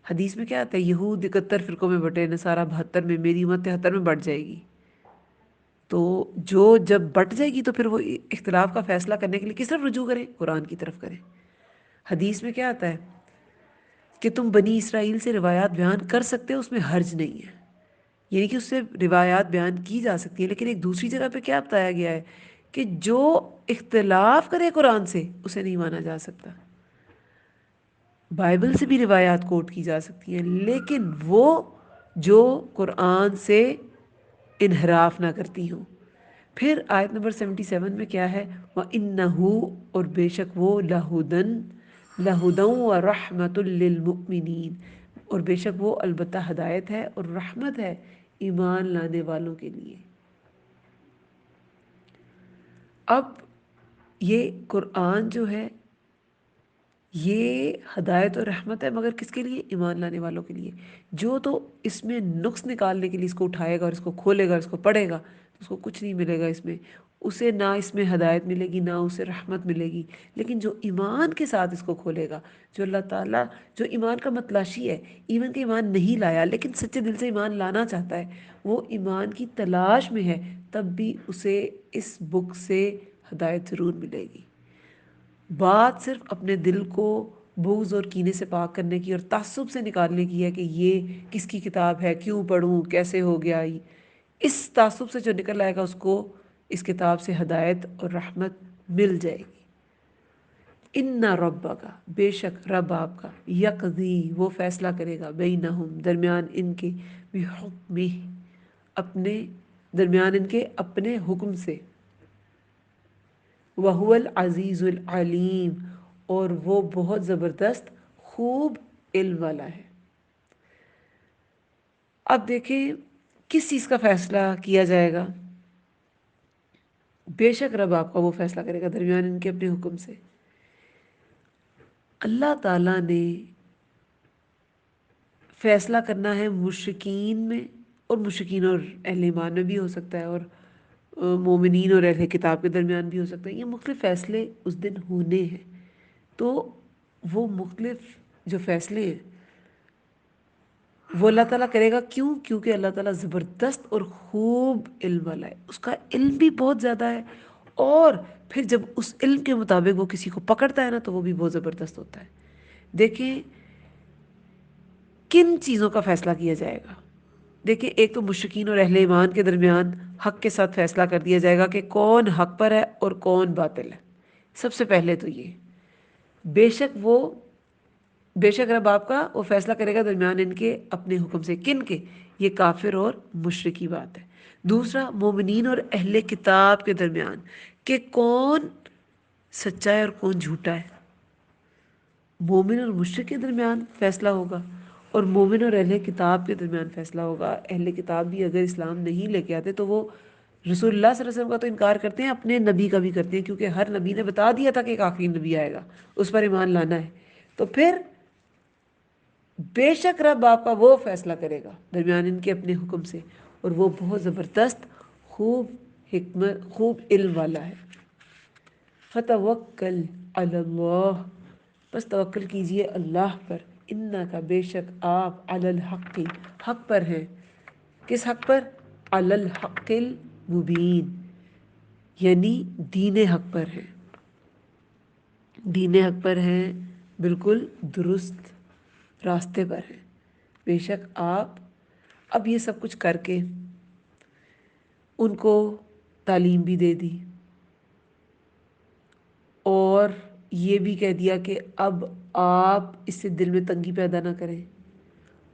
حدیث میں کیا آتا ہے، یہود 71 فرقوں میں بٹے، نصارہ 72 میں، میری امت 73 میں بٹ جائے گی۔ تو جو جب بٹ جائے گی تو پھر وہ اختلاف کا فیصلہ کرنے کے لیے کس طرف رجوع کریں، قرآن کی طرف کریں۔ حدیث میں کیا آتا ہے کہ تم بنی اسرائیل سے روایات بیان کر سکتے ہو، اس میں حرج نہیں ہے، یعنی کہ اس سے روایات بیان کی جا سکتی ہیں، لیکن ایک دوسری جگہ پہ کیا بتایا گیا ہے کہ جو اختلاف کرے قرآن سے اسے نہیں مانا جا سکتا. بائبل سے بھی روایات کوٹ کی جا سکتی ہیں، لیکن وہ جو قرآن سے انحراف نہ کرتی ہوں. پھر آیت نمبر 77 میں کیا ہے؟ وَإِنَّهُ، اور بے شک وہ لَهُدًا وَرَحْمَةٌ لِّلْمُؤْمِنِينَ، اور بے شک وہ البتہ ہدایت ہے اور رحمت ہے ایمان لانے والوں کے لیے. اب یہ قرآن جو ہے یہ ہدایت اور رحمت ہے، مگر کس کے لیے؟ ایمان لانے والوں کے لیے. جو تو اس میں نقص نکالنے کے لیے اس کو اٹھائے گا اور اس کو کھولے گا، اس کو پڑھے گا، تو اس کو کچھ نہیں ملے گا اس میں. اسے نہ اس میں ہدایت ملے گی، نہ اسے رحمت ملے گی. لیکن جو ایمان کے ساتھ اس کو کھولے گا، جو اللہ تعالیٰ، جو ایمان کا متلاشی ہے، ایون کہ ایمان نہیں لایا لیکن سچے دل سے ایمان لانا چاہتا ہے، وہ ایمان کی تلاش میں ہے، تب بھی اسے اس بک سے ہدایت ضرور ملے گی. بات صرف اپنے دل کو بغض اور کینے سے پاک کرنے کی اور تعصب سے نکالنے کی ہے کہ یہ کس کی کتاب ہے، کیوں پڑھوں، کیسے ہو گیا. اس تعصب سے جو نکل آئے گا اس کو اس کتاب سے ہدایت اور رحمت مل جائے گی. ان ربک، بے شک رب آپ کا، یقضی، وہ فیصلہ کرے گا، بینہم، درمیان ان کے، بحکمہ، اپنے درمیان ان کے اپنے حکم سے. وَهُوَ الْعَزِيزُ الْعَلِيمُ، اور وہ بہت زبردست خوب علم والا ہے. اب دیکھیں کس چیز کا فیصلہ کیا جائے گا؟ بے شک رب آپ کا وہ فیصلہ کرے گا درمیان ان کے اپنے حکم سے. اللہ تعالیٰ نے فیصلہ کرنا ہے مشرکین میں، اور مشرکین اور اہل ایمان میں بھی ہو سکتا ہے، اور مومنین اور اہل کتاب کے درمیان بھی ہو سکتا ہے. یہ مختلف فیصلے اس دن ہونے ہیں. تو وہ مختلف جو فیصلے ہیں وہ اللہ تعالیٰ کرے گا. کیوں؟ کیونکہ اللہ تعالیٰ زبردست اور خوب علم والا ہے. اس کا علم بھی بہت زیادہ ہے، اور پھر جب اس علم کے مطابق وہ کسی کو پکڑتا ہے نا تو وہ بھی بہت زبردست ہوتا ہے. دیکھیں کن چیزوں کا فیصلہ کیا جائے گا. دیکھیں ایک تو مشرکین اور اہل ایمان کے درمیان حق کے ساتھ فیصلہ کر دیا جائے گا کہ کون حق پر ہے اور کون باطل ہے. سب سے پہلے تو یہ بے شک رب آپ کا وہ فیصلہ کرے گا درمیان ان کے اپنے حکم سے. کن کے؟ یہ کافر اور مشرک کی بات ہے. دوسرا مومنین اور اہل کتاب کے درمیان کہ کون سچا ہے اور کون جھوٹا ہے. مومن اور مشرک کے درمیان فیصلہ ہوگا، اور مومن اور اہل کتاب کے درمیان فیصلہ ہوگا. اہل کتاب بھی اگر اسلام نہیں لے کے آتے تو وہ رسول اللہ صلی اللہ علیہ وسلم کا تو انکار کرتے ہیں، اپنے نبی کا بھی کرتے ہیں، کیونکہ ہر نبی نے بتا دیا تھا کہ ایک آخری نبی آئے گا، اس پر ایمان لانا ہے. تو پھر بے شک رب آپ کا وہ فیصلہ کرے گا درمیان ان کے اپنے حکم سے، اور وہ بہت زبردست خوب حکمت، خوب علم والا ہے. فتوکل علی اللہ، بس توکل کیجئے اللہ پر. انکا، بے شک آپ، علی الحق، حق پر ہیں. کس حق پر؟ علی الحق المبین، یعنی دین حق پر ہیں. دین حق پر ہیں، بالکل درست راستے پر ہیں. بے شک آپ اب یہ سب کچھ کر کے ان کو تعلیم بھی دے دی، اور یہ بھی کہہ دیا کہ اب آپ اس سے دل میں تنگی پیدا نہ کریں.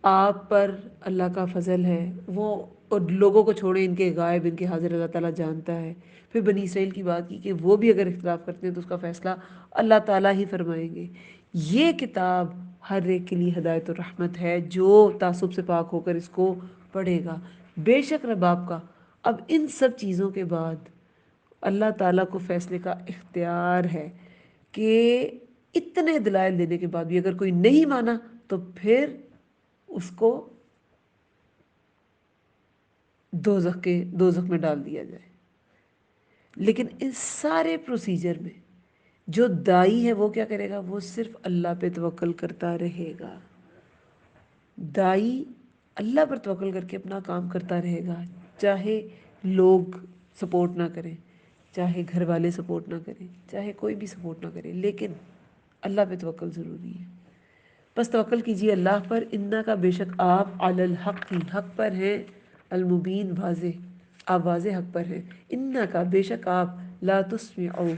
آپ پر اللہ کا فضل ہے، وہ اور لوگوں کو چھوڑیں، ان کے غائب ان کے حاضر اللہ تعالیٰ جانتا ہے. پھر بنی اسرائیل کی بات کی کہ وہ بھی اگر اختلاف کرتے ہیں تو اس کا فیصلہ اللہ تعالیٰ ہی فرمائیں گے. یہ کتاب ہر ایک کے لیے ہدایت اور رحمت ہے جو تعصب سے پاک ہو کر اس کو پڑھے گا. بے شک رب آپ کا. اب ان سب چیزوں کے بعد اللہ تعالیٰ کو فیصلے کا اختیار ہے کہ اتنے دلائل دینے کے بعد بھی اگر کوئی نہیں مانا تو پھر اس کو دوزخ میں ڈال دیا جائے. لیکن اس سارے پروسیجر میں جو دائی ہے وہ کیا کرے گا؟ وہ صرف اللہ پہ توکل کرتا رہے گا. دائی اللہ پر توکل کر کے اپنا کام کرتا رہے گا، چاہے لوگ سپورٹ نہ کریں، چاہے گھر والے سپورٹ نہ کریں، چاہے کوئی بھی سپورٹ نہ کرے، لیکن اللہ پہ توکل ضروری ہے. بس توکل کیجئے اللہ پر. انکا، بے شک آپ، علی الحق، حق پر ہیں، المبین، واضح، آپ واضح حق پر ہیں. انکا، بے شک آپ، لا تسمعوا،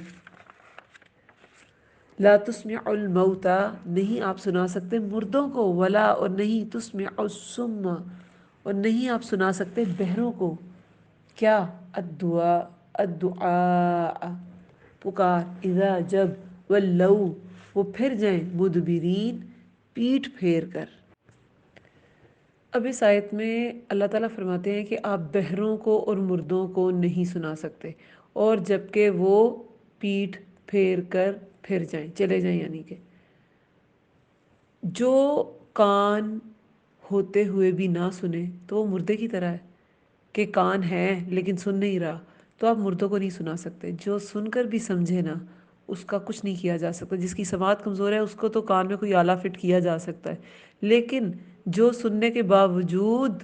لا تسمع الموتى، نہیں آپ سنا سکتے مردوں کو، ولا اور نہیں تسمع الصم، اور نہیں آپ سنا سکتے بہروں کو کیا، الدعاء، الدعاء پکار، اذا جب، ولو وہ پھر جائیں، مدبرین پیٹھ پھیر کر۔ اب اس آیت میں اللہ تعالیٰ فرماتے ہیں کہ آپ بہروں کو اور مردوں کو نہیں سنا سکتے، اور جب کہ وہ پیٹھ پھیر کر پھر جائیں، چلے جائیں، یعنی کہ جو کان ہوتے ہوئے بھی نہ سنے تو وہ مردے کی طرح ہے، کہ کان ہے لیکن سن نہیں رہا، تو آپ مردوں کو نہیں سنا سکتے۔ جو سن کر بھی سمجھے نا، اس کا کچھ نہیں کیا جا سکتا۔ جس کی سماعت کمزور ہے اس کو تو کان میں کوئی آلہ فٹ کیا جا سکتا ہے، لیکن جو سننے کے باوجود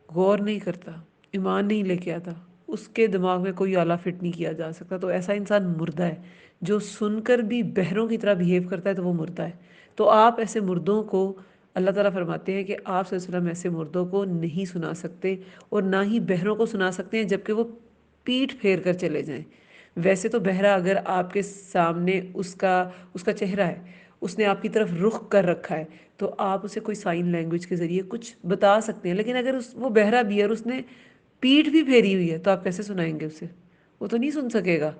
غور نہیں کرتا، ایمان نہیں لے کے آتا، اس کے دماغ میں کوئی آلہ فٹ نہیں کیا جا سکتا، تو ایسا انسان مردہ ہے۔ جو سن کر بھی بہروں کی طرح بیہیو کرتا ہے تو وہ مردہ ہے۔ تو آپ ایسے مردوں کو، اللہ تعالیٰ فرماتے ہیں کہ آپ صلی اللہ علیہ وسلم ایسے مردوں کو نہیں سنا سکتے، اور نہ ہی بہروں کو سنا سکتے ہیں جبکہ وہ پیٹھ پھیر کر چلے جائیں۔ ویسے تو بہرا اگر آپ کے سامنے اس کا چہرہ ہے، اس نے آپ کی طرف رخ کر رکھا ہے، تو آپ اسے کوئی سائن لینگویج کے ذریعے کچھ بتا سکتے ہیں، لیکن اگر وہ بہرا بھی ہے اور اس نے پیٹھ بھی پھیری ہوئی ہے تو آپ کیسے سنائیں گے اسے؟ وہ تو نہیں سن سکے گا،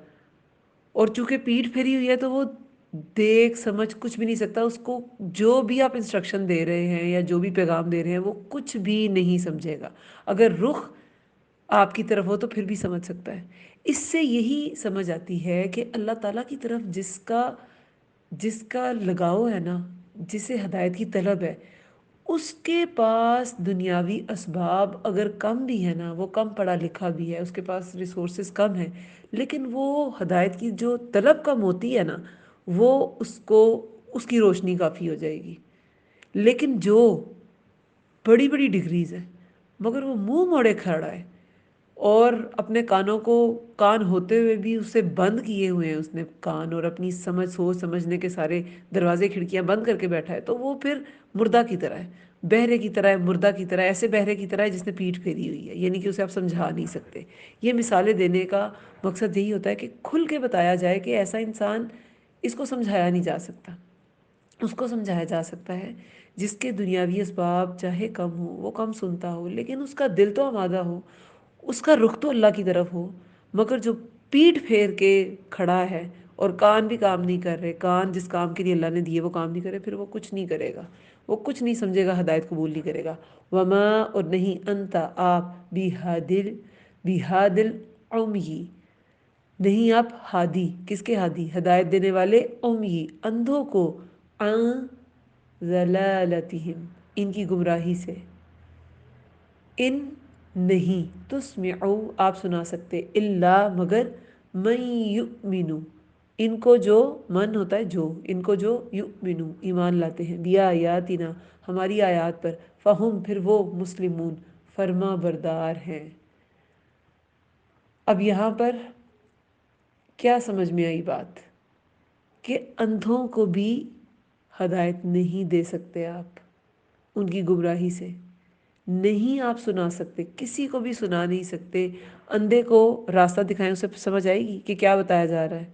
اور چونکہ پیٹھ پھیری ہوئی ہے تو وہ دیکھ سمجھ کچھ بھی نہیں سکتا، اس کو جو بھی آپ انسٹرکشن دے رہے ہیں یا جو بھی پیغام دے رہے ہیں وہ کچھ بھی نہیں سمجھے گا۔ اگر رخ آپ کی طرف ہو تو پھر بھی سمجھ سکتا ہے۔ اس سے یہی سمجھ آتی ہے کہ اللہ تعالیٰ کی طرف جس کا لگاؤ ہے نا، جسے ہدایت کی طلب ہے، اس کے پاس دنیاوی اسباب اگر کم بھی ہے نا، وہ کم پڑھا لکھا بھی ہے، اس کے پاس ریسورسز کم ہیں، لیکن وہ ہدایت کی جو طلب کم ہوتی ہے نا، وہ اس کی روشنی کافی ہو جائے گی۔ لیکن جو بڑی بڑی ڈگریز ہے مگر وہ منہ موڑے کھڑا ہے، اور اپنے کان ہوتے ہوئے بھی اسے بند کیے ہوئے ہیں، اس نے کان اور اپنی سوچ سمجھنے کے سارے دروازے کھڑکیاں بند کر کے بیٹھا ہے، تو وہ پھر مردہ کی طرح ہے، بہرے کی طرح ہے، مردہ کی طرح، ایسے بہرے کی طرح ہے جس نے پیٹھ پھیری ہوئی ہے، یعنی کہ اسے آپ سمجھا نہیں سکتے۔ یہ مثالیں دینے کا مقصد یہی ہوتا ہے کہ کھل کے بتایا جائے کہ ایسا انسان، اس کو سمجھایا نہیں جا سکتا۔ اس کو سمجھایا جا سکتا ہے جس کے دنیاوی اسباب چاہے کم ہو، وہ کم سنتا ہو لیکن اس کا دل تو آمادہ ہو، اس کا رخ تو اللہ کی طرف ہو، مگر جو پیٹھ پھیر کے کھڑا ہے اور کان بھی کام نہیں کر رہے، کان جس کام کے لیے اللہ نے دیے وہ کام نہیں کرے، پھر وہ کچھ نہیں کرے گا، وہ کچھ نہیں سمجھے گا، ہدایت قبول نہیں کرے گا۔ وما اور نہیں انتا آپ بہادل عمی، نہیں آپ ہادی، کس کے ہادی؟ ہدایت دینے والے، عمی اندھوں کو، عن ضلالتہم ان کی گمراہی سے، ان نہیں تسمعو آپ سنا سکتے، الا مگر، من یؤمنو ان کو جو، من ہوتا ہے جو، ان کو جو یؤمنو ایمان لاتے ہیں، بیا آیاتنا ہماری آیات پر، فہم پھر وہ، مسلمون فرما بردار ہیں۔ اب یہاں پر کیا سمجھ میں آئی بات؟ کہ اندھوں کو بھی ہدایت نہیں دے سکتے آپ، ان کی گمراہی سے نہیں آپ سنا سکتے، کسی کو بھی سنا نہیں سکتے۔ اندھے کو راستہ دکھائیں، اسے سمجھ آئے گی کہ کیا بتایا جا رہا ہے؟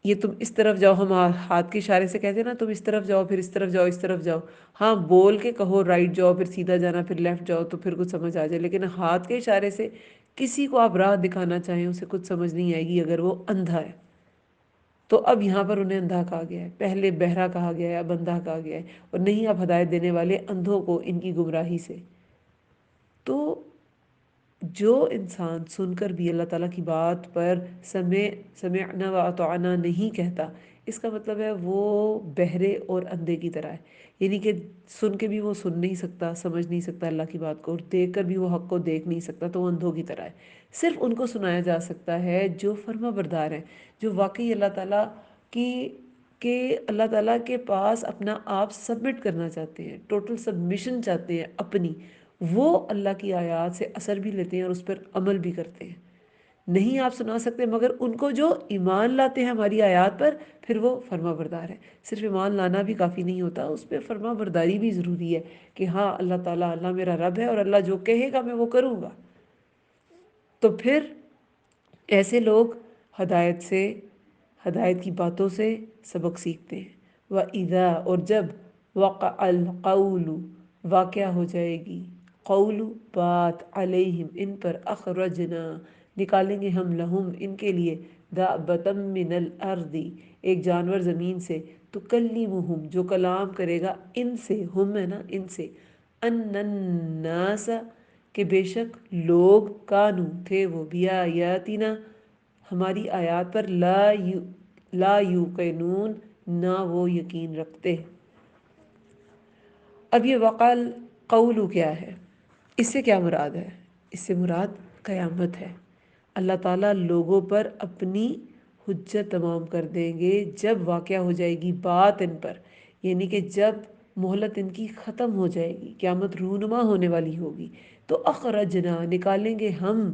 یہ تم اس طرف جاؤ، ہم ہاتھ کے اشارے سے کہتے ہیں نا، تم اس طرف جاؤ، پھر اس طرف جاؤ، اس طرف جاؤ، ہاں بول کے کہو رائٹ جاؤ، پھر سیدھا جانا، پھر لیفٹ جاؤ، تو پھر کچھ سمجھ آ جائے، لیکن ہاتھ کے اشارے سے کسی کو آپ راہ دکھانا چاہیں اسے کچھ سمجھ نہیں آئے گی اگر وہ اندھا ہے۔ تو اب یہاں پر انہیں اندھا کہا گیا ہے، پہلے بہرا کہا گیا ہے، اب اندھا کہا گیا ہے، اور نہیں آپ ہدایت دینے والے اندھوں کو ان کی گمراہی سے۔ تو جو انسان سن کر بھی اللہ تعالیٰ کی بات پر سمعنا و اطعنا نہیں کہتا، اس کا مطلب ہے وہ بہرے اور اندھے کی طرح ہے، یعنی کہ سن کے بھی وہ سن نہیں سکتا، سمجھ نہیں سکتا اللہ کی بات کو، اور دیکھ کر بھی وہ حق کو دیکھ نہیں سکتا، تو وہ اندھوں کی طرح ہے۔ صرف ان کو سنایا جا سکتا ہے جو فرما بردار ہیں، جو واقعی اللہ تعالیٰ کی کہ اللہ تعالیٰ کے پاس اپنا آپ سبمٹ کرنا چاہتے ہیں، ٹوٹل سبمیشن چاہتے ہیں اپنی، وہ اللہ کی آیات سے اثر بھی لیتے ہیں اور اس پر عمل بھی کرتے ہیں۔ نہیں آپ سنا سکتے مگر ان کو جو ایمان لاتے ہیں ہماری آیات پر، پھر وہ فرما بردار ہے۔ صرف ایمان لانا بھی کافی نہیں ہوتا، اس پہ فرما برداری بھی ضروری ہے، کہ ہاں اللہ تعالیٰ، اللہ میرا رب ہے اور اللہ جو کہے گا میں وہ کروں گا۔ تو پھر ایسے لوگ ہدایت کی باتوں سے سبق سیکھتے ہیں۔ وَإِذَا اور جب وقع القول واقعہ ہو جائے گی، قول بات، علیہم ان پر، اخرجنا نکالیں گے ہم، لہم ان کے لیے، دابۃ من الارض ایک جانور زمین سے، تکلمہم جو کلام کرے گا ان سے، ہم ہے نا ان سے، ان الناس کہ بے شک لوگ، کانو تھے وہ، بیایاتنا ہماری آیات پر، لا یوقنون نہ وہ یقین رکھتے۔ اب یہ وقال قولو کیا ہے، اس سے کیا مراد ہے؟ اس سے مراد قیامت ہے۔ اللہ تعالیٰ لوگوں پر اپنی حجت تمام کر دیں گے جب واقعہ ہو جائے گی بات ان پر، یعنی کہ جب مہلت ان کی ختم ہو جائے گی، قیامت رونما ہونے والی ہوگی، تو اخرجنا نکالیں گے ہم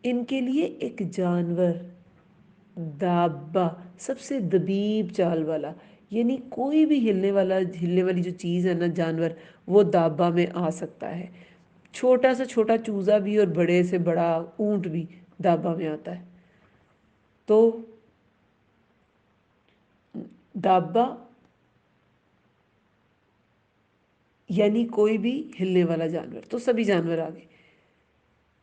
ان کے لیے ایک جانور، دابہ سب سے دبیب چال والا، یعنی کوئی بھی ہلنے والی جو چیز ہے نا، جانور، وہ دابہ میں آ سکتا ہے۔ چھوٹا سے چھوٹا چوزا بھی اور بڑے سے بڑا اونٹ بھی دابہ میں آتا ہے۔ تو دابہ یعنی کوئی بھی ہلنے والا جانور، تو سبھی جانور آ گئے۔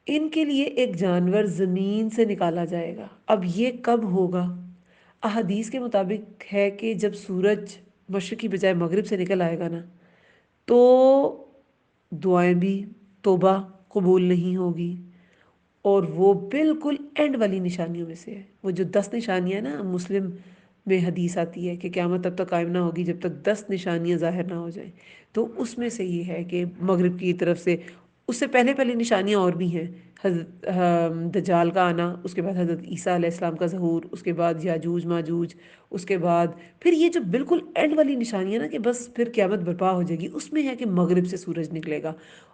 ان کے لیے ایک جانور زمین سے نکالا جائے گا۔ اب یہ کب ہوگا؟ احادیث کے مطابق ہے کہ جب سورج مشرق کی بجائے مغرب سے نکل آئے گا نا، تو دعائیں بھی، توبہ قبول نہیں ہوگی، اور وہ بالکل اینڈ والی نشانیوں میں سے ہے۔ وہ جو 10 نشانیاں نا، مسلم میں حدیث آتی ہے کہ قیامت تب تک قائم نہ ہوگی جب تک 10 نشانیاں ظاہر نہ ہو جائیں، تو اس میں سے یہ ہے کہ مغرب کی طرف سے، اس سے پہلے نشانیاں اور بھی ہیں، حضرت دجال کا آنا، اس کے بعد حضرت عیسیٰ علیہ السلام کا ظہور، اس کے بعد یاجوج ماجوج، اس کے بعد پھر یہ جو بالکل اینڈ والی نشانیاں نا کہ بس پھر قیامت برپا ہو جائے گی، اس میں ہے کہ مغرب سے سورج نکلے گا،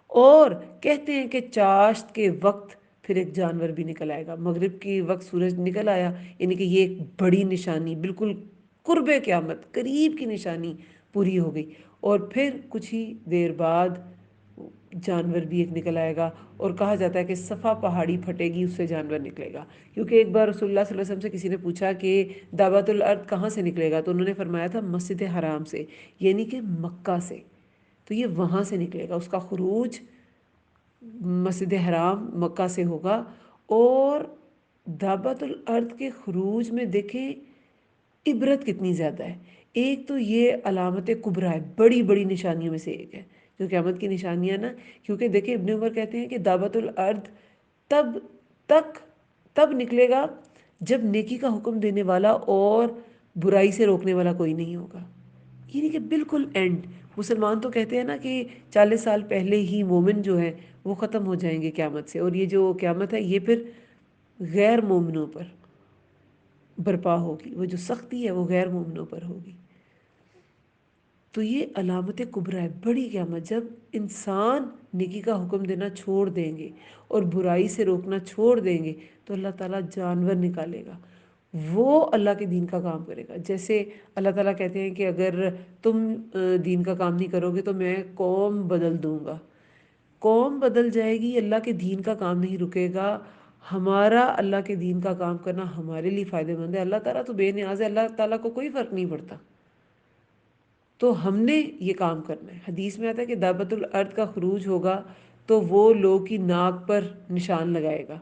اور کہتے ہیں کہ چاشت کے وقت پھر ایک جانور بھی نکل آئے گا۔ مغرب کی وقت سورج نکل آیا، یعنی کہ یہ ایک بڑی نشانی، بالکل قرب قیامت، قریب کی نشانی پوری ہو گئی، اور پھر کچھ ہی دیر بعد جانور بھی ایک نکل آئے گا، اور کہا جاتا ہے کہ صفا پہاڑی پھٹے گی، اس سے جانور نکلے گا، کیونکہ ایک بار رسول اللہ صلی اللہ علیہ وسلم سے کسی نے پوچھا کہ دعوت الارض کہاں سے نکلے گا، تو انہوں نے فرمایا تھا مسجد حرام سے، یعنی کہ مکہ سے، تو یہ وہاں سے نکلے گا، اس کا خروج مسجد حرام مکہ سے ہوگا۔ اور دعوت الارض کے خروج میں دیکھیں عبرت کتنی زیادہ ہے۔ ایک تو یہ علامت کبریٰ ہے، بڑی بڑی نشانیوں میں سے ایک ہے جو قیامت کی نشانیاں نا، کیونکہ دیکھیں ابن عمر کہتے ہیں کہ دعوت الارض تب تک تب نکلے گا جب نیکی کا حکم دینے والا اور برائی سے روکنے والا کوئی نہیں ہوگا، یعنی کہ بالکل اینڈ۔ مسلمان تو کہتے ہیں نا کہ 40 سال پہلے ہی مومن جو ہے وہ ختم ہو جائیں گے قیامت سے، اور یہ جو قیامت ہے یہ پھر غیر مومنوں پر برپا ہوگی، وہ جو سختی ہے وہ غیر مومنوں پر ہوگی۔ تو یہ علامت کبریٰ ہے، بڑی قیامت، جب انسان نیکی کا حکم دینا چھوڑ دیں گے اور برائی سے روکنا چھوڑ دیں گے، تو اللہ تعالیٰ جانور نکالے گا، وہ اللہ کے دین کا کام کرے گا۔ جیسے اللہ تعالیٰ کہتے ہیں کہ اگر تم دین کا کام نہیں کرو گے تو میں قوم بدل دوں گا، قوم بدل جائے گی، اللہ کے دین کا کام نہیں رکے گا۔ ہمارا اللہ کے دین کا کام کرنا ہمارے لیے فائدہ مند ہے، اللہ تعالیٰ تو بے نیاز ہے، اللہ تعالیٰ کو کوئی فرق نہیں پڑتا، تو ہم نے یہ کام کرنا ہے۔ حدیث میں آتا ہے کہ دعوت الارض کا خروج ہوگا تو وہ لوگ کی ناک پر نشان لگائے گا،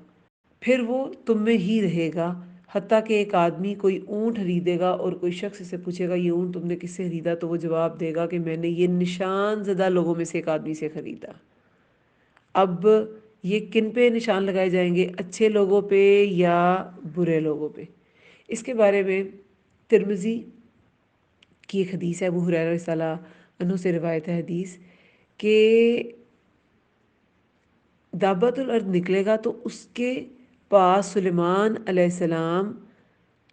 پھر وہ تم میں ہی رہے گا، حتیٰ کہ ایک آدمی کوئی اونٹ خریدے گا اور کوئی شخص اسے پوچھے گا یہ اونٹ تم نے کس سے خریدا، تو وہ جواب دے گا کہ میں نے یہ نشان زدہ لوگوں میں سے ایک آدمی سے خریدا۔ اب یہ کن پہ نشان لگائے جائیں گے، اچھے لوگوں پہ یا برے لوگوں پہ؟ اس کے بارے میں ترمذی کی ایک حدیث ہے، ابو ہریرہ رضی اللہ عنہ سے روایت ہے حدیث، کہ دابت الارض نکلے گا تو اس کے پاس سلیمان علیہ السلام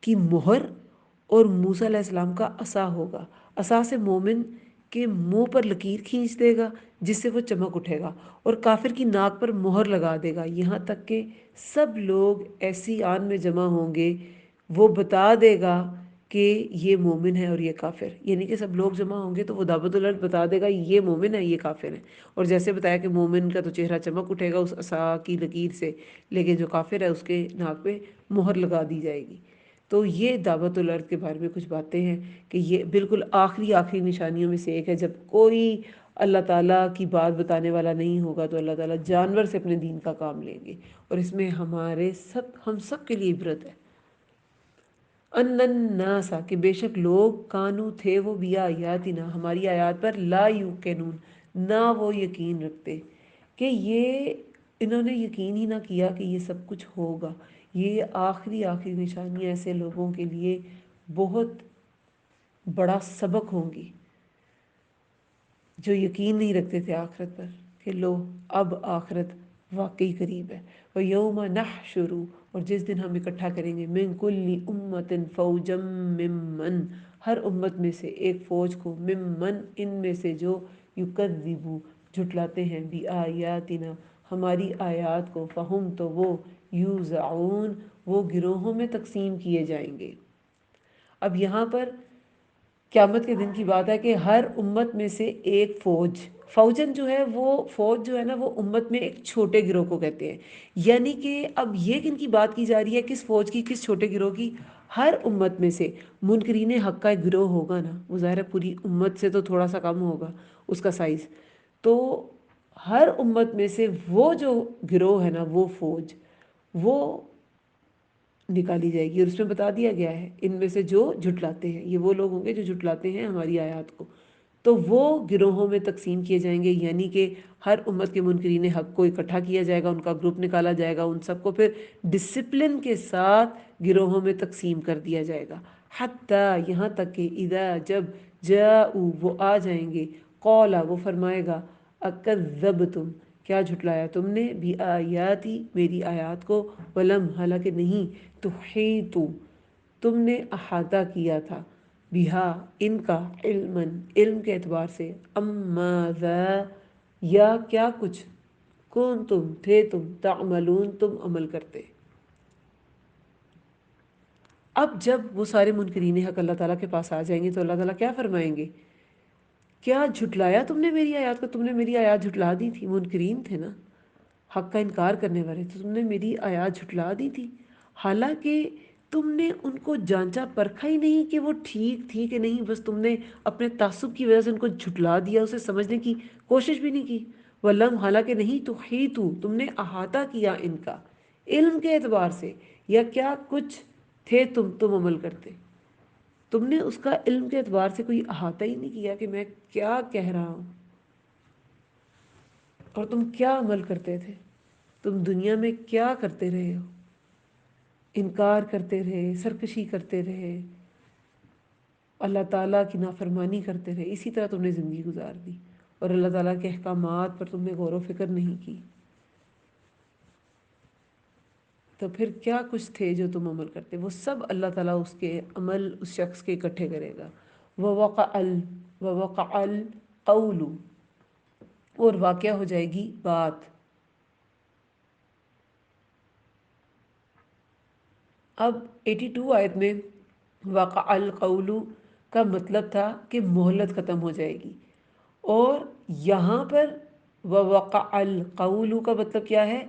کی مہر اور موسیٰ علیہ السلام کا عصا ہوگا۔ عصا سے مومن کے منہ پر لکیر کھینچ دے گا جس سے وہ چمک اٹھے گا، اور کافر کی ناک پر مہر لگا دے گا، یہاں تک کہ سب لوگ ایسی آن میں جمع ہوں گے، وہ بتا دے گا کہ یہ مومن ہے اور یہ کافر، یعنی کہ سب لوگ جمع ہوں گے تو وہ دعوت الارض بتا دے گا یہ مومن ہے یہ کافر ہے، اور جیسے بتایا کہ مومن کا تو چہرہ چمک اٹھے گا اس عصا کی لکیر سے، لیکن جو کافر ہے اس کے ناک پہ مہر لگا دی جائے گی۔ تو یہ دعوت الارض کے بارے میں کچھ باتیں ہیں کہ یہ بالکل آخری نشانیوں میں سے ایک ہے۔ جب کوئی اللہ تعالیٰ کی بات بتانے والا نہیں ہوگا تو اللہ تعالیٰ جانور سے اپنے دین کا کام لیں گے، اور اس میں ہم سب کے لیے عبرت ہے۔ ان الناسا کہ بے شک لوگ کانو تھے وہ بیا آیاتنا ہماری آیات پر لا یوقنون نہ وہ یقین رکھتے، کہ یہ انہوں نے یقین ہی نہ کیا کہ یہ سب کچھ ہوگا۔ یہ آخری نشانی ایسے لوگوں کے لیے بہت بڑا سبق ہوں گی جو یقین نہیں رکھتے تھے آخرت پر، کہ لو اب آخرت واقعی قریب ہے۔ وَيَوْمَ نَحْشُرُ اور جس دن ہم اکٹھا کریں گے مِن كُلِّ أُمَّةٍ فَوْجًا مِّمَّن ہر امت میں سے ایک فوج کو، ممن ان میں سے جو یکذبو جھٹلاتے ہیں بِآیاتنا ہماری آیات کو، فہم تو وہ یوزعون وہ گروہوں میں تقسیم کیے جائیں گے۔ اب یہاں پر قیامت کے دن کی بات ہے کہ ہر امت میں سے ایک فوجن جو ہے وہ فوج جو ہے نا وہ امت میں ایک چھوٹے گروہ کو کہتے ہیں، یعنی کہ اب یہ کن کی بات کی جا رہی ہے، کس فوج کی، کس چھوٹے گروہ کی؟ ہر امت میں سے منکرین حق کا ایک گروہ ہوگا نا، وہ ظاہر ہے پوری امت سے تو تھوڑا سا کم ہوگا اس کا سائز، تو ہر امت میں سے وہ جو گروہ ہے نا وہ فوج وہ نکالی جائے گی، اور اس میں بتا دیا گیا ہے ان میں سے جو جھٹلاتے ہیں، یہ وہ لوگ ہوں گے جو جھٹلاتے ہیں ہماری آیات کو، تو وہ گروہوں میں تقسیم کیے جائیں گے، یعنی کہ ہر امت کے منکرین حق کو اکٹھا کیا جائے گا، ان کا گروپ نکالا جائے گا، ان سب کو پھر ڈسپلن کے ساتھ گروہوں میں تقسیم کر دیا جائے گا، حتیٰ یہاں تک کہ اذا جب جاؤ وہ آ جائیں گے، قولا وہ فرمائے گا اکذبتم کیا جھٹلایا تم نے بھی آیاتی میری آیات کو، ولم حالانکہ نہیں تحیطو تم نے احاطہ کیا تھا، بہا ان کا علم کے اعتبار سے، ماذا یا کیا کچھ، کون تم تھے تم تعملون تم عمل کرتے۔ اب جب وہ سارے منکرین حق اللہ تعالیٰ کے پاس آ جائیں گے تو اللہ تعالیٰ کیا فرمائیں گے؟ کیا جھٹلایا تم نے میری آیات کو؟ تم نے میری آیات جھٹلا دی تھی، منکرین تھے نا، حق کا انکار کرنے والے، تو تم نے میری آیات جھٹلا دی تھی، حالانکہ تم نے ان کو جانچا پرکھا ہی نہیں کہ وہ ٹھیک تھی کہ نہیں، بس تم نے اپنے تعصب کی وجہ سے ان کو جھٹلا دیا، اسے سمجھنے کی کوشش بھی نہیں کی۔ ولم حالانکہ نہیں تو ہی تم نے احاطہ کیا ان کا علم کے اعتبار سے، یا کیا کچھ تھے تم عمل کرتے، تم نے اس کا علم کے اعتبار سے کوئی احاطہ ہی نہیں کیا کہ میں کیا کہہ رہا ہوں اور تم کیا عمل کرتے تھے، تم دنیا میں کیا کرتے رہے ہو، انکار کرتے رہے، سرکشی کرتے رہے، اللہ تعالیٰ کی نافرمانی کرتے رہے، اسی طرح تم نے زندگی گزار دی، اور اللہ تعالیٰ کے احکامات پر تم نے غور و فکر نہیں کی، تو پھر کیا کچھ تھے جو تم عمل کرتے، وہ سب اللہ تعالیٰ اس کے عمل اس شخص کے اکٹھے کرے گا۔ وَوَقَعَ الْقَوْلُ اور واقعہ ہو جائے گی بات۔ اب 82 آیت میں وقع القول کا مطلب تھا کہ مہلت ختم ہو جائے گی، اور یہاں پر وقع القول کا مطلب کیا ہے؟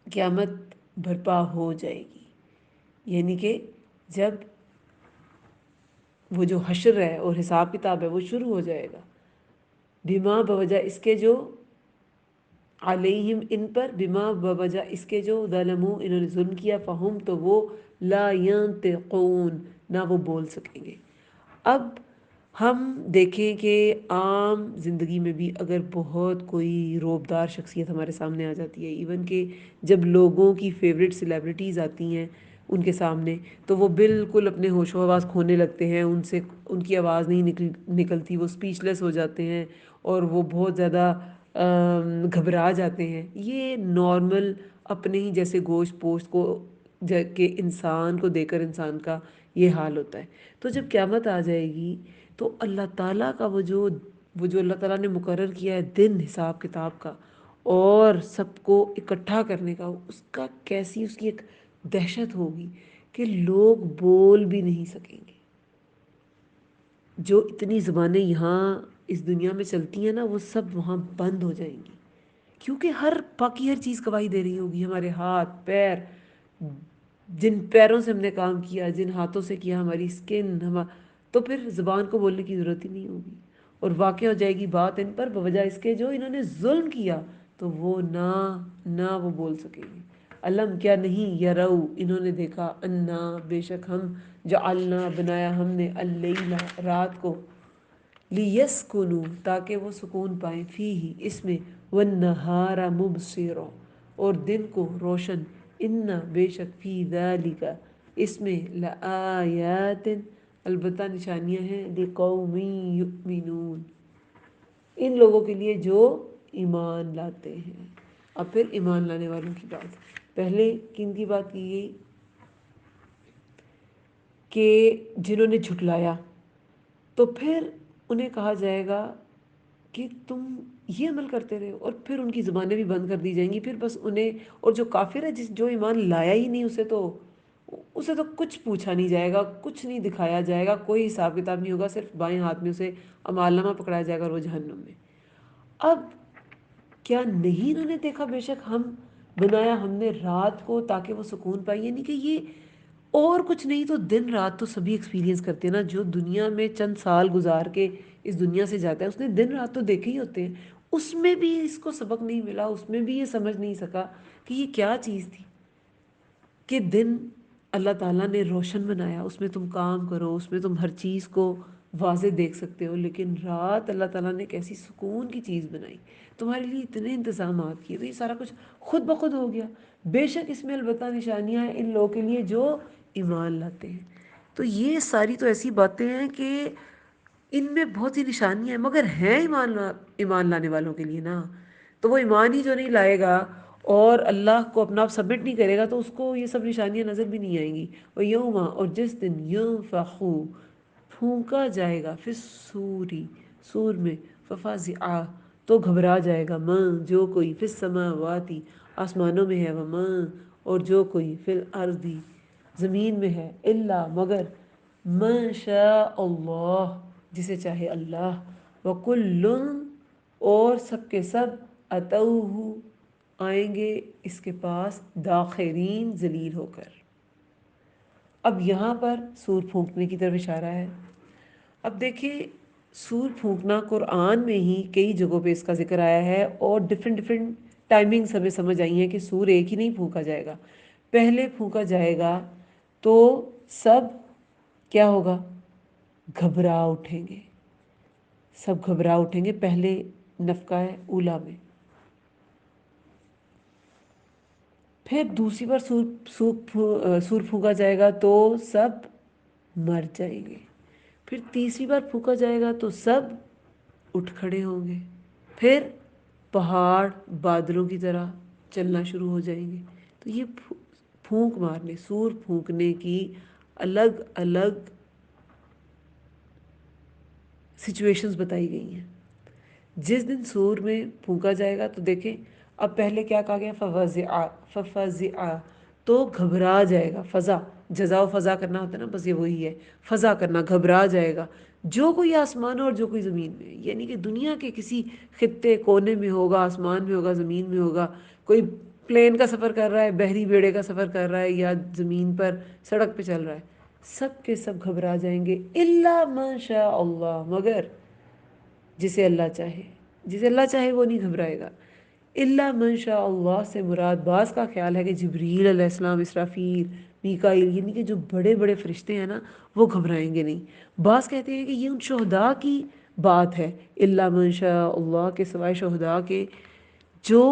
قیامت برپا ہو جائے گی، یعنی کہ جب وہ جو حشر ہے اور حساب کتاب ہے وہ شروع ہو جائے گا، بما بوجہ اس کے جو علیہم ان پر، بما بوجہ اس کے جو ظلموا انہوں نے ظلم کیا، فہم تو وہ لا ینطقون نہ وہ بول سکیں گے۔ اب ہم دیکھیں کہ عام زندگی میں بھی اگر بہت کوئی روبدار شخصیت ہمارے سامنے آ جاتی ہے، ایون کہ جب لوگوں کی فیوریٹ سیلیبریٹیز آتی ہیں ان کے سامنے، تو وہ بالکل اپنے ہوش و حواس کھونے لگتے ہیں، ان کی آواز نہیں نکلتی، وہ اسپیچ لیس ہو جاتے ہیں اور وہ بہت زیادہ گھبرا جاتے ہیں۔ یہ نارمل اپنے ہی جیسے گوشت پوشت کو کہ انسان کو دے کر انسان کا یہ حال ہوتا ہے۔ تو جب قیامت آ جائے گی تو اللہ تعالیٰ کا وہ جو اللہ تعالیٰ نے مقرر کیا ہے دن حساب کتاب کا اور سب کو اکٹھا کرنے کا، اس کا کیسی اس کی ایک دہشت ہوگی کہ لوگ بول بھی نہیں سکیں گے. جو اتنی زبانیں یہاں اس دنیا میں چلتی ہیں نا وہ سب وہاں بند ہو جائیں گی، کیونکہ باقی ہر چیز گواہی دے رہی ہوگی. ہمارے ہاتھ پیر، جن پیروں سے ہم نے کام کیا، جن ہاتھوں سے کیا، ہماری اسکن، تو پھر زبان کو بولنے کی ضرورت ہی نہیں ہوگی. اور واقع ہو جائے گی بات ان پر بوجہ اس کے جو انہوں نے ظلم کیا، تو وہ نہ وہ بول سکیں گے. علم کیا نہیں یرو، انہوں نے دیکھا، انا بے شک ہم، جعلنا بنایا ہم نے، اللیل رات کو، لیسکنوا تاکہ وہ سکون پائیں، فیہ اس میں، والنہار مبصرا اور دن کو روشن، انا بے شک فی ذالک اس میں، لآیات البتہ نشانیاں ہیں، لقوم یؤمنون ان لوگوں کے لیے جو ایمان لاتے ہیں. اب پھر ایمان لانے والوں کی بات. پہلے کن کی بات کی گئی؟ کہ جنہوں نے جھٹلایا، تو پھر انہیں کہا جائے گا کہ تم یہ عمل کرتے رہے، اور پھر ان کی زبانیں بھی بند کر دی جائیں گی. پھر بس انہیں، اور جو کافر ہے، جو ایمان لایا ہی نہیں، اسے تو کچھ پوچھا نہیں جائے گا، کچھ نہیں دکھایا جائے گا، کوئی حساب کتاب نہیں ہوگا، صرف بائیں ہاتھ میں اسے اعمال نامہ پکڑایا جائے گا اور وہ جہنم میں. اب کیا نہیں انہوں نے دیکھا، بے شک ہم بنایا ہم نے رات کو تاکہ وہ سکون پائے. یعنی کہ یہ اور کچھ نہیں تو دن رات تو سبھی ایکسپیرینس کرتے ہیں نا. جو دنیا میں چند سال گزار کے اس دنیا سے جاتا ہے، اس نے دن رات تو دیکھے ہی ہوتے ہیں. اس میں بھی اس کو سبق نہیں ملا، اس میں بھی یہ سمجھ نہیں سکا کہ یہ کیا چیز تھی کہ دن اللہ تعالیٰ نے روشن بنایا، اس میں تم کام کرو، اس میں تم ہر چیز کو واضح دیکھ سکتے ہو. لیکن رات اللہ تعالیٰ نے کیسی سکون کی چیز بنائی، تمہارے لیے اتنے انتظامات کیے، تو یہ سارا کچھ خود بخود ہو گیا. بے شک اس میں البتہ نشانیاں ہیں ان لوگوں کے لیے جو ایمان لاتے ہیں. تو یہ ساری تو ایسی باتیں ہیں کہ ان میں بہت سی نشانیاں ہیں، مگر ہیں ایمان لانے والوں کے لیے نا. تو وہ ایمان ہی جو نہیں لائے گا اور اللہ کو اپنا آپ سبمٹ نہیں کرے گا، تو اس کو یہ سب نشانیاں نظر بھی نہیں آئیں گی. وَيَوْمَ اور جس دن يُنفَخُ پھونکا جائے گا، پھر سور میں، فَفَزِعَ تو گھبرا جائے گا، ماں جو کوئی، فی السماوات آسمانوں میں ہے، وماں اور جو کوئی، فی الارض زمین میں ہے، الا مگر، من شاء اللہ جسے چاہے اللہ، وکل اور سب کے سب، اتوہ آئیں گے اس کے پاس، داخرین ذلیل ہو کر. اب یہاں پر سور پھونکنے کی طرف اشارہ ہے. اب دیکھیں سور پھونکنا قرآن میں ہی کئی جگہوں پہ اس کا ذکر آیا ہے، اور ڈفرینٹ ٹائمنگز ہمیں سمجھ آئی ہیں کہ سور ایک ہی نہیں پھونکا جائے گا. پہلے پھونکا جائے گا تو سب کیا ہوگا، گھبرا اٹھیں گے، سب گھبرا اٹھیں گے. پہلے نفقہ ہے اولا میں. پھر دوسری بار سور پھونکا جائے گا تو سب مر جائیں گے. پھر تیسری بار پھونکا جائے گا تو سب اٹھ کھڑے ہوں گے. پھر پہاڑ بادلوں کی طرح چلنا شروع ہو جائیں گے. تو یہ پھونک مارنے، سور پھونکنے کی الگ الگ سچویشنز بتائی گئی ہیں. جس دن سور میں پھونکا جائے گا تو دیکھیں، اب پہلے کیا کہا گیا، ففزع تو گھبرا جائے گا. فضا، جزا و فضا کرنا ہوتا ہے نا، بس یہ وہی ہے، فضا کرنا، گھبرا جائے گا. جو کوئی آسمان اور جو کوئی زمین میں، یعنی کہ دنیا کے کسی خطے کونے میں ہوگا، آسمان میں ہوگا، زمین میں ہوگا، کوئی پلین کا سفر کر رہا ہے، بحری بیڑے کا سفر کر رہا ہے، یا زمین پر سڑک پہ چل رہا ہے، سب کے سب گھبرا جائیں گے. الا ما شاء اللہ مگر جسے اللہ چاہے، جسے اللہ چاہے وہ نہیں گھبرائے گا. الا من شاء اللہ سے مراد، بعض کا خیال ہے کہ جبریل علیہ السلام، اسرافیل، میکائیل، یعنی کہ جو بڑے بڑے فرشتے ہیں نا وہ گھبرائیں گے نہیں. بعض کہتے ہیں کہ یہ ان شہداء کی بات ہے، الا من شاء اللہ کے سوائے شہداء کے، جو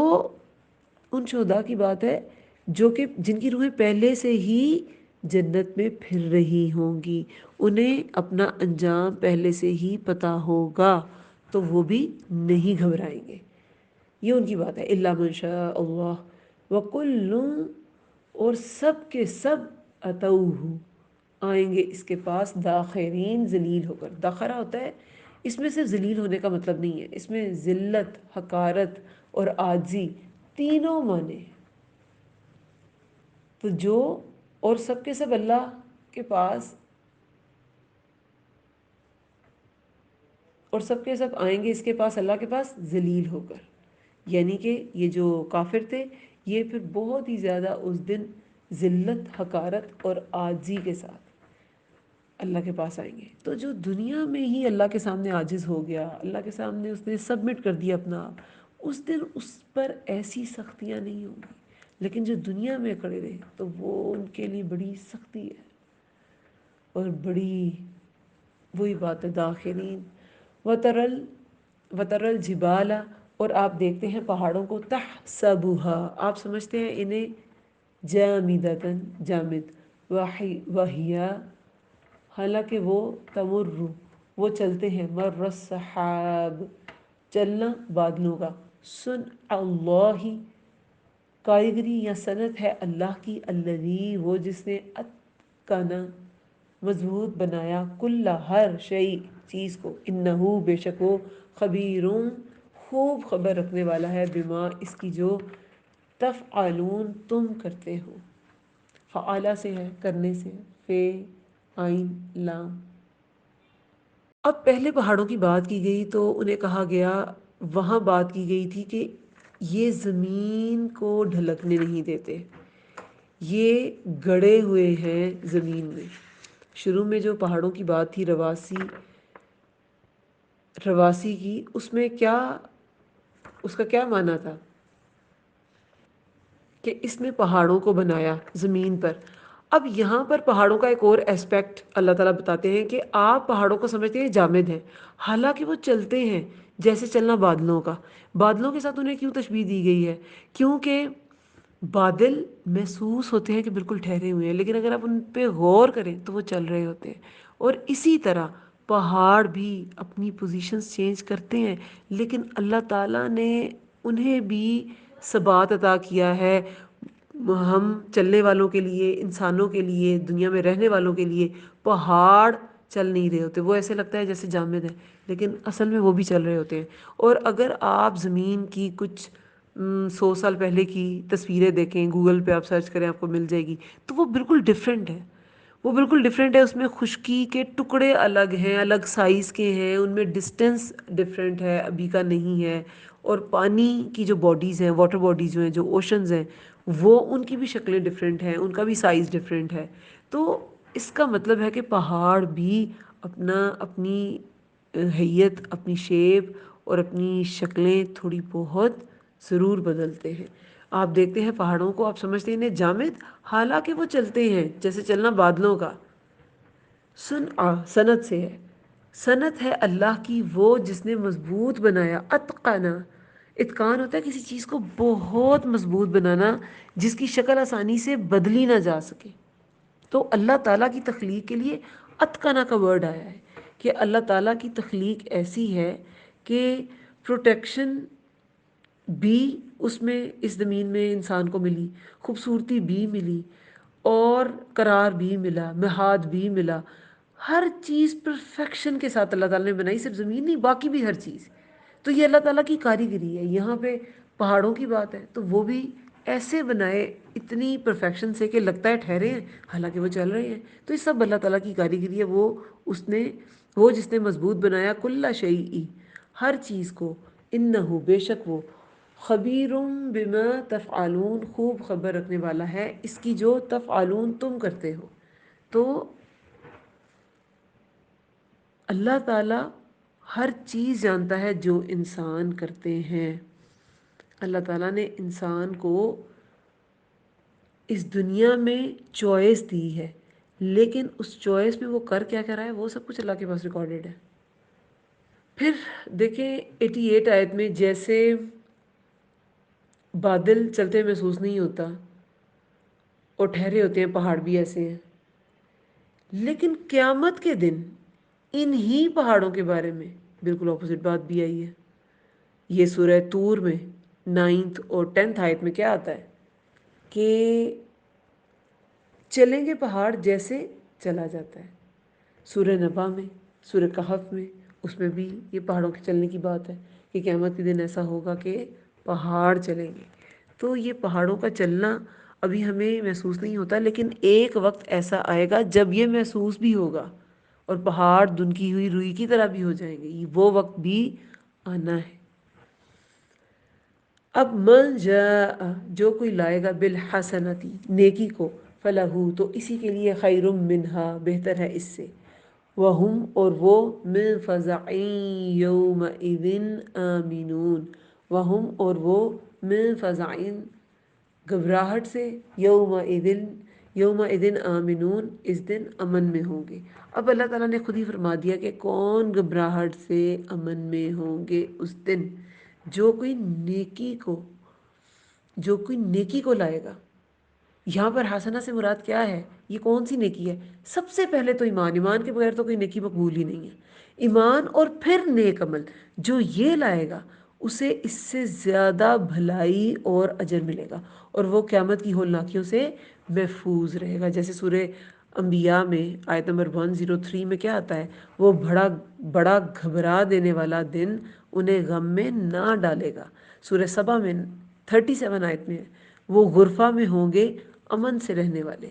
ان شہداء کی بات ہے جو کہ جن کی روحیں پہلے سے ہی جنت میں پھر رہی ہوں گی، انہیں اپنا انجام پہلے سے ہی پتہ ہوگا، تو وہ بھی نہیں گھبرائیں گے. یہ ان کی بات ہے، الا من شاء اللہ. وکل اور سب کے سب، اتوہ آئیں گے اس کے پاس، داخرین ذلیل ہو کر. داخرہ ہوتا ہے، اس میں صرف ذلیل ہونے کا مطلب نہیں ہے، اس میں ذلت، حقارت اور عاجزی تینوں معنی ہیں. تو جو اور سب کے سب اللہ کے پاس، اور سب کے سب آئیں گے اس کے پاس، اللہ کے پاس ذلیل ہو کر. یعنی کہ یہ جو کافر تھے یہ پھر بہت ہی زیادہ اس دن ذلت، حقارت اور عاجزی کے ساتھ اللہ کے پاس آئیں گے. تو جو دنیا میں ہی اللہ کے سامنے عاجز ہو گیا، اللہ کے سامنے اس نے سبمٹ کر دیا اپنا آپ، اس دن اس پر ایسی سختیاں نہیں ہوں گی. لیکن جو دنیا میں کھڑے رہے تو وہ ان کے لیے بڑی سختی ہے اور بڑی، وہی بات ہے داخرین وترل وترل جبالا، اور آپ دیکھتے ہیں پہاڑوں کو، تحسبها، آپ سمجھتے ہیں انہیں جامدتن، جامد، وحیا، حالانکہ وہ تمر، وہ چلتے ہیں، مر السحاب، چلنا بادلوں کا، سن اللہ، کاریگری یا صنعت ہے اللہ کی، الذی، وہ جس نے، اتقنا، مضبوط بنایا، کل، ہر، شیء، چیز کو، انہو، بے شک وہ، خبیرون، خوب خبر رکھنے والا ہے، بما، اس کی جو، تفعلون، تم کرتے ہو. فعالہ سے ہے، کرنے سے، فے، آئین، لام. اب پہلے پہاڑوں کی بات کی گئی تو انہیں کہا گیا، وہاں بات کی گئی تھی کہ یہ زمین کو ڈھلکنے نہیں دیتے، یہ گڑے ہوئے ہیں زمین میں. شروع میں جو پہاڑوں کی بات تھی، رواسی، رواسی کی، اس میں کیا، اس کا کیا معنی تھا کہ اس نے پہاڑوں کو بنایا زمین پر. اب یہاں پر پہاڑوں کا ایک اور اسپیکٹ اللہ تعالیٰ بتاتے ہیں کہ آپ پہاڑوں کو سمجھتے ہیں جامد ہیں، حالانکہ وہ چلتے ہیں جیسے چلنا بادلوں کا. بادلوں کے ساتھ انہیں کیوں تشبیہ دی گئی ہے؟ کیونکہ بادل محسوس ہوتے ہیں کہ بالکل ٹھہرے ہوئے ہیں، لیکن اگر آپ ان پہ غور کریں تو وہ چل رہے ہوتے ہیں. اور اسی طرح پہاڑ بھی اپنی پوزیشنز چینج کرتے ہیں، لیکن اللہ تعالیٰ نے انہیں بھی ثبات عطا کیا ہے. ہم چلنے والوں کے لیے، انسانوں کے لیے، دنیا میں رہنے والوں کے لیے پہاڑ چل نہیں رہے ہوتے، وہ ایسے لگتا ہے جیسے جامد ہیں، لیکن اصل میں وہ بھی چل رہے ہوتے ہیں. اور اگر آپ زمین کی کچھ 100 سال پہلے کی تصویریں دیکھیں، گوگل پہ آپ سرچ کریں، آپ کو مل جائے گی، تو وہ بالکل ڈیفرنٹ ہے. وہ بالکل ڈیفرنٹ ہے. اس میں خشکی کے ٹکڑے الگ ہیں، الگ سائز کے ہیں، ان میں ڈسٹینس ڈیفرنٹ ہے، ابھی کا نہیں ہے. اور پانی کی جو باڈیز ہیں، واٹر باڈیز جو ہیں، جو اوشنز ہیں، وہ ان کی بھی شکلیں ڈیفرنٹ ہیں، ان کا بھی سائز ڈیفرنٹ ہے. تو اس کا مطلب ہے کہ پہاڑ بھی اپنی حیت، اپنی شیپ اور اپنی شکلیں تھوڑی بہت ضرور بدلتے ہیں. آپ دیکھتے ہیں پہاڑوں کو، آپ سمجھتے ہیں انہیں جامد، حالانکہ وہ چلتے ہیں جیسے چلنا بادلوں کا. صنعت سے ہے، صنعت ہے اللہ کی، وہ جس نے مضبوط بنایا، اتقنا، اتقان ہوتا ہے کسی چیز کو بہت مضبوط بنانا جس کی شکل آسانی سے بدلی نہ جا سکے. تو اللہ تعالیٰ کی تخلیق کے لیے اتقنا کا ورڈ آیا ہے کہ اللہ تعالیٰ کی تخلیق ایسی ہے کہ پروٹیکشن بھی اس میں، اس زمین میں انسان کو ملی، خوبصورتی بھی ملی، اور قرار بھی ملا، مہاد بھی ملا. ہر چیز پرفیکشن کے ساتھ اللہ تعالیٰ نے بنائی، صرف زمین نہیں، باقی بھی ہر چیز. تو یہ اللہ تعالیٰ کی کاریگری ہے. یہاں پہ پہاڑوں کی بات ہے تو وہ بھی ایسے بنائے اتنی پرفیکشن سے کہ لگتا ہے ٹھہرے ہیں، حالانکہ وہ چل رہے ہیں. تو یہ سب اللہ تعالیٰ کی کاریگری ہے. وہ جس نے مضبوط بنایا، کل شیء، ہر چیز کو، انہو، بے شک وہ، خبیر بما تفعلون، خوب خبر رکھنے والا ہے اس کی جو تفعلون، تم کرتے ہو. تو اللہ تعالیٰ ہر چیز جانتا ہے جو انسان کرتے ہیں. اللہ تعالیٰ نے انسان کو اس دنیا میں چوائس دی ہے، لیکن اس چوائس میں وہ کر کیا رہا ہے وہ سب کچھ اللہ کے پاس ریکارڈڈ ہے. پھر دیکھیں 88 آیت میں، جیسے بادل چلتے محسوس نہیں ہوتا اور ٹھہرے ہوتے ہیں، پہاڑ بھی ایسے ہیں. لیکن قیامت کے دن انہی پہاڑوں کے بارے میں بالکل اپوزٹ بات بھی آئی ہے. یہ سورہ طور میں 9 اور 10 آیت میں کیا آتا ہے کہ چلیں گے پہاڑ جیسے چلا جاتا ہے. سورہ نبا میں، سورہ کہف میں، اس میں بھی یہ پہاڑوں کے چلنے کی بات ہے کہ قیامت کے دن ایسا ہوگا کہ پہاڑ چلیں گے. تو یہ پہاڑوں کا چلنا ابھی ہمیں محسوس نہیں ہوتا، لیکن ایک وقت ایسا آئے گا جب یہ محسوس بھی ہوگا، اور پہاڑ دھنکی ہوئی روئی کی طرح بھی ہو جائیں گے، وہ وقت بھی آنا ہے۔ اب من جاء، جو کوئی لائے گا بالحسنتی، نیکی کو، فلہو، تو اسی کے لیے خیر منہا، بہتر ہے اس سے، وہم، اور وہ، من فزع یومئذ آمنون، وہم، اور وہ، من فزع، گھبراہٹ سے، یومئذ آمنون، اس دن امن میں ہوں گے۔ اب اللہ تعالیٰ نے خود ہی فرما دیا کہ کون گھبراہٹ سے امن میں ہوں گے اس دن، جو کوئی نیکی کو لائے گا۔ یہاں پر حسنہ سے مراد کیا ہے؟ یہ کون سی نیکی ہے؟ سب سے پہلے تو ایمان کے بغیر تو کوئی نیکی مقبول ہی نہیں ہے۔ ایمان اور پھر نیک عمل، جو یہ لائے گا اسے اس سے زیادہ بھلائی اور اجر ملے گا، اور وہ قیامت کی ہولناکیوں سے محفوظ رہے گا۔ جیسے سورہ انبیاء میں آیت نمبر 103 میں کیا آتا ہے؟ وہ بڑا گھبرا دینے والا دن انہیں غم میں نہ ڈالے گا۔ سورہ سبا میں 37 آیت میں وہ غرفہ میں ہوں گے امن سے رہنے والے،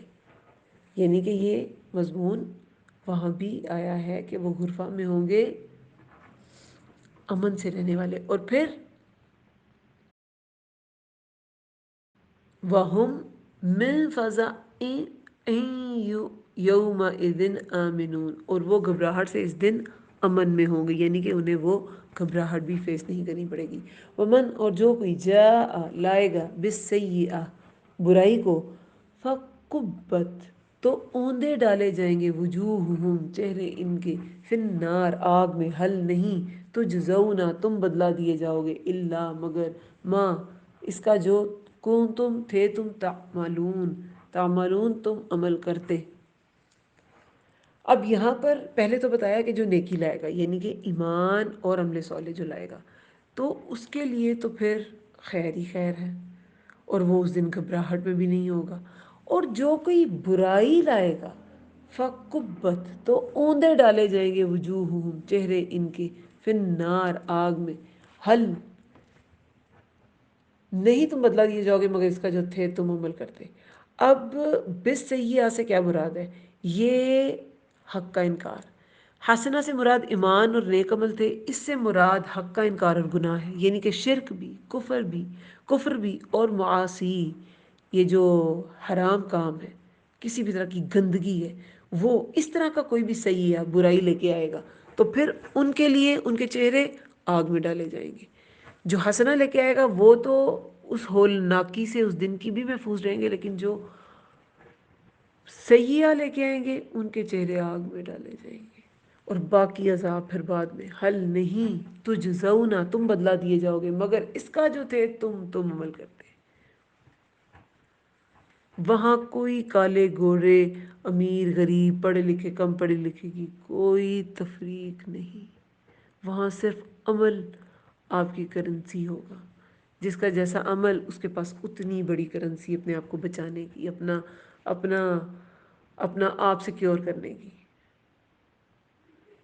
یعنی کہ یہ مضمون وہاں بھی آیا ہے کہ وہ غرفہ میں ہوں گے امن سے رہنے والے، اور پھر وَهُمْ مِنْ فَزَعٍ يَوْمَئِذٍ آمِنُونَ، اور وہ گھبراہٹ سے اس دن امن میں ہوں گے، یعنی کہ انہیں وہ گھبراہٹ بھی فیس نہیں کرنی پڑے گی۔ وَمَنْ، اور جو کوئی جاء، لائے گا، بِالسَّیِّئَةِ، برائی کو، فَكُبَّتْ، تو اوندے ڈالے جائیں گے، وجوہہم، چہرے ان کے، فی النار، آگ میں، حل نہیں، تجزون، تم بدلہ دیے جاؤ گے، الا، مگر، ما، اس کا جو، کنتم، تھے تم، تعملون، تم عمل کرتے۔ اب یہاں پر پہلے تو بتایا کہ جو نیکی لائے گا، یعنی کہ ایمان اور عمل صالح جو لائے گا، تو اس کے لیے تو پھر خیر ہی خیر ہے، اور وہ اس دن گھبراہٹ میں بھی نہیں ہوگا۔ اور جو کوئی برائی لائے گا، فَكُبَّتْ، تو اوندے ڈالے جائیں گے، وجوہہم، چہرے ان کے، فی النار، آگ میں، حل نہیں، تم بدلا دیے جاؤ گے مگر اس کا جو تھے تم عمل کرتے۔ اب بالسیئہ سے کیا مراد ہے؟ یہ حق کا انکار۔ حسنہ سے مراد ایمان اور نیک عمل تھے، اس سے مراد حق کا انکار اور گناہ ہے، یعنی کہ شرک بھی، کفر بھی اور معاصی، یہ جو حرام کام ہے، کسی بھی طرح کی گندگی ہے، وہ اس طرح کا کوئی بھی سیئہ، برائی لے کے آئے گا تو پھر ان کے لیے ان کے چہرے آگ میں ڈالے جائیں گے۔ جو حسنہ لے کے آئے گا وہ تو اس ہولناکی سے اس دن کی بھی محفوظ رہیں گے، لیکن جو سیئہ لے کے آئیں گے ان کے چہرے آگ میں ڈالے جائیں گے، اور باقی عذاب پھر بعد میں، حل نہیں، تجزونا، تم بدلہ دیے جاؤ گے، مگر اس کا جو تھے تم عمل کرتے۔ وہاں کوئی کالے گورے، امیر غریب، پڑھے لکھے کم پڑھے لکھے کی کوئی تفریق نہیں، وہاں صرف عمل آپ کی کرنسی ہوگا، جس کا جیسا عمل اس کے پاس اتنی بڑی کرنسی اپنے آپ کو بچانے کی، اپنا اپنا آپ سیکیور کرنے کی۔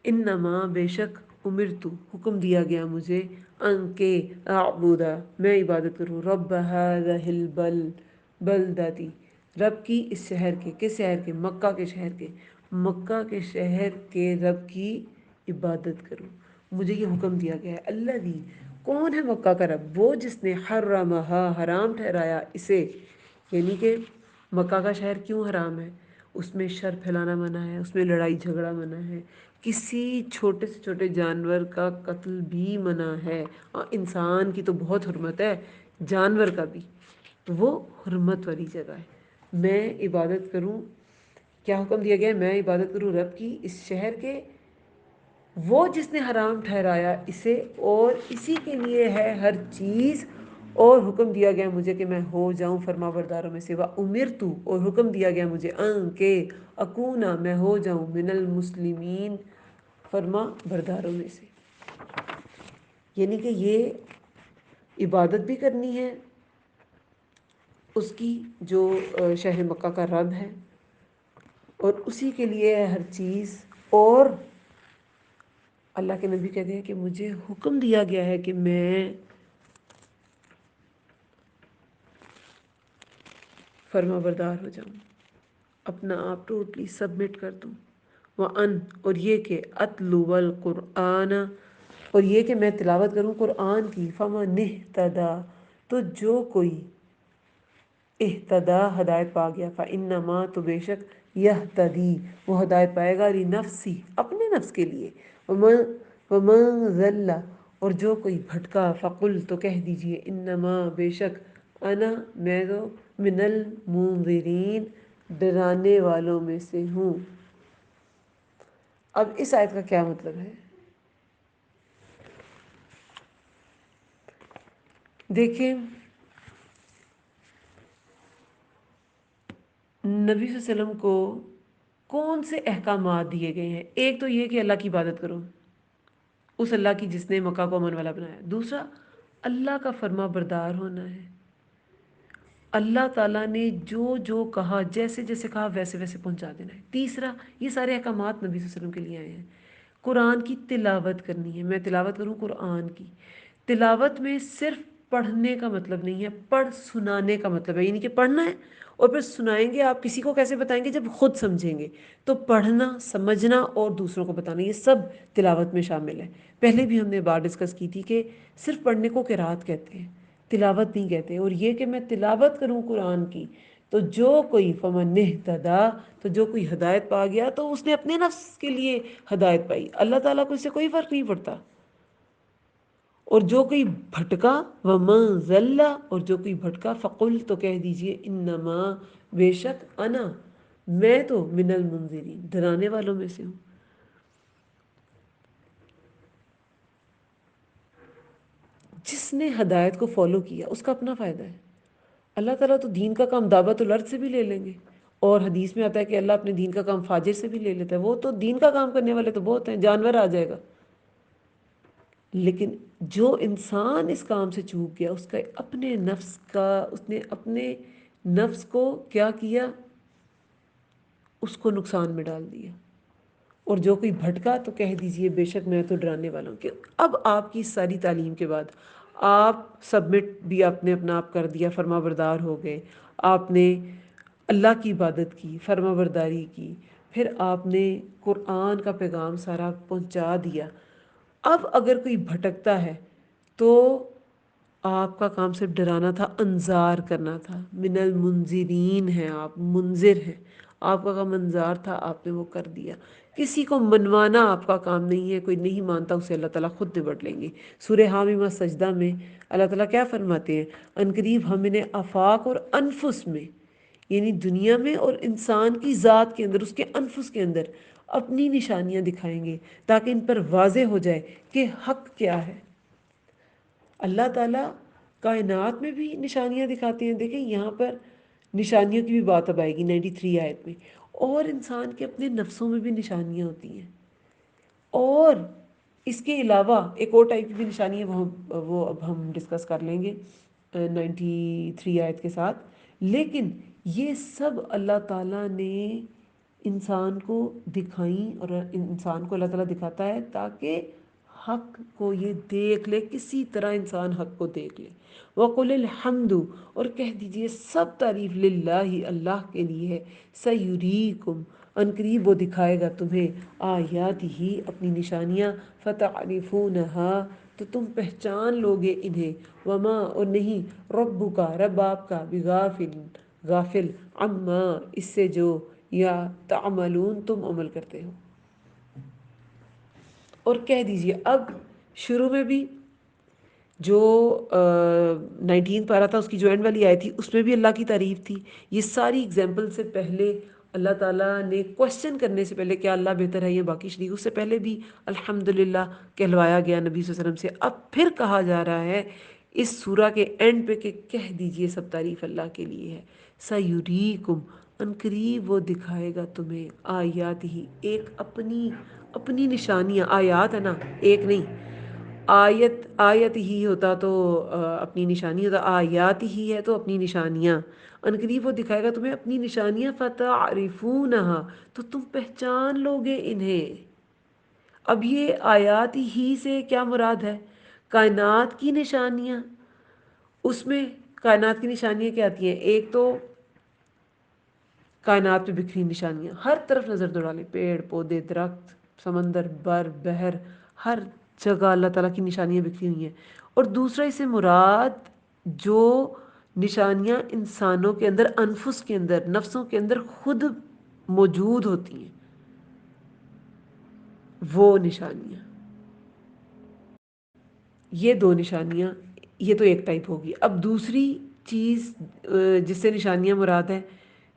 انما، بے شک، امرتو، حکم دیا گیا مجھے، ان کے، اعبدا، میں عبادت کروں، رب هذه البلدتی، رب کی اس شہر کے، کس شہر کے؟ مکہ کے شہر کے، مکہ کے شہر کے رب کی عبادت کروں، مجھے یہ حکم دیا گیا ہے۔ الذی، کون ہے مکہ کا رب؟ وہ جس نے حرمہا، حرام ٹھہرایا اسے، یعنی کہ مکہ کا شہر کیوں حرام ہے؟ اس میں شر پھیلانا منع ہے، اس میں لڑائی جھگڑا منع ہے، کسی چھوٹے سے چھوٹے جانور کا قتل بھی منع ہے، اور انسان کی تو بہت حرمت ہے، جانور کا بھی، تو وہ حرمت والی جگہ ہے۔ میں عبادت کروں، کیا حکم دیا گیا ہے؟ میں عبادت کروں رب کی اس شہر کے، وہ جس نے حرام ٹھہرایا اسے، اور اسی کے لیے ہے ہر چیز، اور حکم دیا گیا مجھے کہ میں ہو جاؤں فرما برداروں میں سے، وَأُمِرْتُ، اور حکم دیا گیا مجھے، ان کے، اکونا، میں ہو جاؤں، من المسلمین، فرما برداروں میں سے، یعنی کہ یہ عبادت بھی کرنی ہے اس کی جو شہر مکہ کا رب ہے، اور اسی کے لیے ہے ہر چیز، اور اللہ کے نبی کہتے ہیں کہ مجھے حکم دیا گیا ہے کہ میں فرما بردار ہو جاؤں، اپنا آپ ٹوٹلی سبمٹ کر دوں۔ وَأَن، اور یہ کہ أَتْلُوَ الْقُرْآنَ، اور یہ کہ میں تلاوت کروں قرآن کی، فَمَنِ اهْتَدَىٰ، تو جو کوئی اہتدا ہدایت پا گیا، فَإِنَّمَا، تو بے شک، يَهْتَدِي، وہ ہدایت پائے گا، لِنَفْسِهِ، اپنے نفس کے لیے، وَمَنْ ضَلَّ، اور جو کوئی بھٹکا، فَقُلْ، تو کہہ دیجئے، اِنَّمَا، بے شک، انا، میں تو، من المنذرین، ڈرانے والوں میں سے ہوں۔ اب اس آیت کا کیا مطلب ہے؟ دیکھیں، نبی صلی اللہ علیہ وسلم کو کون سے احکامات دیے گئے ہیں؟ ایک تو یہ کہ اللہ کی عبادت کرو، اس اللہ کی جس نے مکہ کو امن والا بنایا۔ دوسرا، اللہ کا فرما بردار ہونا ہے، اللہ تعالیٰ نے جو جو کہا، جیسے جیسے کہا ویسے ویسے پہنچا دینا ہے۔ تیسرا، یہ سارے احکامات نبی صلی اللہ علیہ وسلم کے لیے آئے ہیں۔ قرآن کی تلاوت کرنی ہے، میں تلاوت کروں قرآن کی۔ تلاوت میں صرف پڑھنے کا مطلب نہیں ہے، پڑھ سنانے کا مطلب ہے، یعنی کہ پڑھنا ہے اور پھر سنائیں گے۔ آپ کسی کو کیسے بتائیں گے؟ جب خود سمجھیں گے۔ تو پڑھنا، سمجھنا اور دوسروں کو بتانا، یہ سب تلاوت میں شامل ہے۔ پہلے بھی ہم نے بات ڈسکس کی تھی کہ صرف پڑھنے کو قرات کہتے ہیں، تلاوت نہیں کہتے۔ اور یہ کہ میں تلاوت کروں قرآن کی، تو جو کوئی فمن اہتدیٰ، تو جو کوئی ہدایت پا گیا تو اس نے اپنے نفس کے لیے ہدایت پائی، اللہ تعالیٰ کو اس سے کوئی فرق نہیں پڑتا۔ اور جو کوئی بھٹکا، وَمَن ضَلَّ، اور جو کوئی بھٹکا، فَقُلْ، تو کہہ دیجئے، اِنَّمَا، بے شک، انا، میں تو، من المنذرین، ڈرانے والوں میں سے ہوں۔ جس نے ہدایت کو فالو کیا اس کا اپنا فائدہ ہے۔ اللہ تعالیٰ تو دین کا کام دعوت الارض سے بھی لے لیں گے، اور حدیث میں آتا ہے کہ اللہ اپنے دین کا کام فاجر سے بھی لے لیتا ہے۔ وہ تو دین کا کام کرنے والے تو بہت ہیں، جانور آ جائے گا، لیکن جو انسان اس کام سے چوک گیا، اس کا اپنے نفس کا، اس نے اپنے نفس کو کیا کیا؟ اس کو نقصان میں ڈال دیا۔ اور جو کوئی بھٹکا تو کہہ دیجئے، بے شک میں تو ڈرانے والا ہوں۔ کہ اب آپ کی ساری تعلیم کے بعد آپ سبمٹ بھی آپ نے اپنا آپ کر دیا، فرما بردار ہو گئے، آپ نے اللہ کی عبادت کی، فرما برداری کی، پھر آپ نے قرآن کا پیغام سارا پہنچا دیا۔ اب اگر کوئی بھٹکتا ہے تو آپ کا کام صرف ڈرانا تھا، انذار کرنا تھا۔ من المنذرین ہیں آپ، منذر ہیں، آپ کا کام انذار تھا، آپ نے وہ کر دیا۔ کسی کو منوانا آپ کا کام نہیں ہے، کوئی نہیں مانتا اسے اللہ تعالیٰ خود نبٹ لیں گے۔ سورہ حامیم سجدہ میں اللہ تعالیٰ کیا فرماتے ہیں؟ عنقریب ہم انہیں آفاق اور انفس میں، یعنی دنیا میں اور انسان کی ذات کے اندر، اس کے انفس کے اندر اپنی نشانیاں دکھائیں گے، تاکہ ان پر واضح ہو جائے کہ حق کیا ہے۔ اللہ تعالیٰ کائنات میں بھی نشانیاں دکھاتے ہیں۔ دیکھیں یہاں پر نشانیوں کی بھی بات اب آئے گی 93 آیت میں، اور انسان کے اپنے نفسوں میں بھی نشانیاں ہوتی ہیں۔ اور اس کے علاوہ ایک اور ٹائپ کی بھی نشانی ہے، وہ اب ہم ڈسکس کر لیں گے 93 آیت کے ساتھ۔ لیکن یہ سب اللہ تعالیٰ نے انسان کو دکھائیں، اور انسان کو اللہ تعالیٰ دکھاتا ہے تاکہ حق کو یہ دیکھ لے، کسی طرح انسان حق کو دیکھ لے۔ وَقُلِ الْحَمْدُ، اور کہہ دیجئے سب تعریف للہ، اللہ کے لیے ہے۔ سَيُرِيكُمْ، عنقریب وہ دکھائے گا تمہیں، آیات ہی، اپنی نشانیاں، فَتَعْرِفُونَهَا، تو تم پہچان لوگے انہیں، وما، اور نہیں، ربک، رب آپ کا، بغافل، غافل، عما، اس سے جو، یا تعملون، تم عمل کرتے ہو۔ اور کہہ دیجئے، اب شروع میں بھی جو 19 پارہ تھا، اس کی جو اینڈ والی آئی تھی، اس میں بھی اللہ کی تعریف تھی۔ یہ ساری اگزامپل سے پہلے اللہ تعالیٰ نے کوشچن کرنے سے پہلے، کیا اللہ بہتر ہے یا باقی شریک، اس سے پہلے بھی الحمدللہ کہلوایا گیا نبی صلی اللہ علیہ وسلم سے۔ اب پھر کہا جا رہا ہے اس سورہ کے اینڈ پہ کہ کہہ دیجئے سب تعریف اللہ کے لیے ہے۔ سَيُرِيكُمْ، عنقریب وہ دکھائے گا تمہیں، آیات ہی، ایک اپنی نشانیاں، آیات ہے نا، ایک نہیں، آیت ہی ہوتا تو اپنی نشانی ہوتا، آیات ہی ہے تو اپنی نشانیاں۔ عنقریب وہ دکھائے گا تمہیں اپنی نشانیاں، فَتَعْرِفُونَهَا، تو تم پہچان لوگے انہیں۔ اب یہ آیات ہی سے کیا مراد ہے؟ کائنات کی نشانیاں۔ اس میں کائنات کی نشانیاں کیا آتی ہیں؟ ایک تو کائنات میں بکھری نشانیاں، ہر طرف نظر دوڑا لیں، پیڑ پودے درخت سمندر بر بحر، ہر جگہ اللہ تعالیٰ کی نشانیاں بکھری ہوئی ہیں۔ اور دوسرا اس سے مراد جو نشانیاں انسانوں کے اندر، انفس کے اندر، نفسوں کے اندر خود موجود ہوتی ہیں، وہ نشانیاں، یہ دو نشانیاں، یہ تو ایک ٹائپ ہوگی۔ اب دوسری چیز جس سے نشانیاں مراد ہے،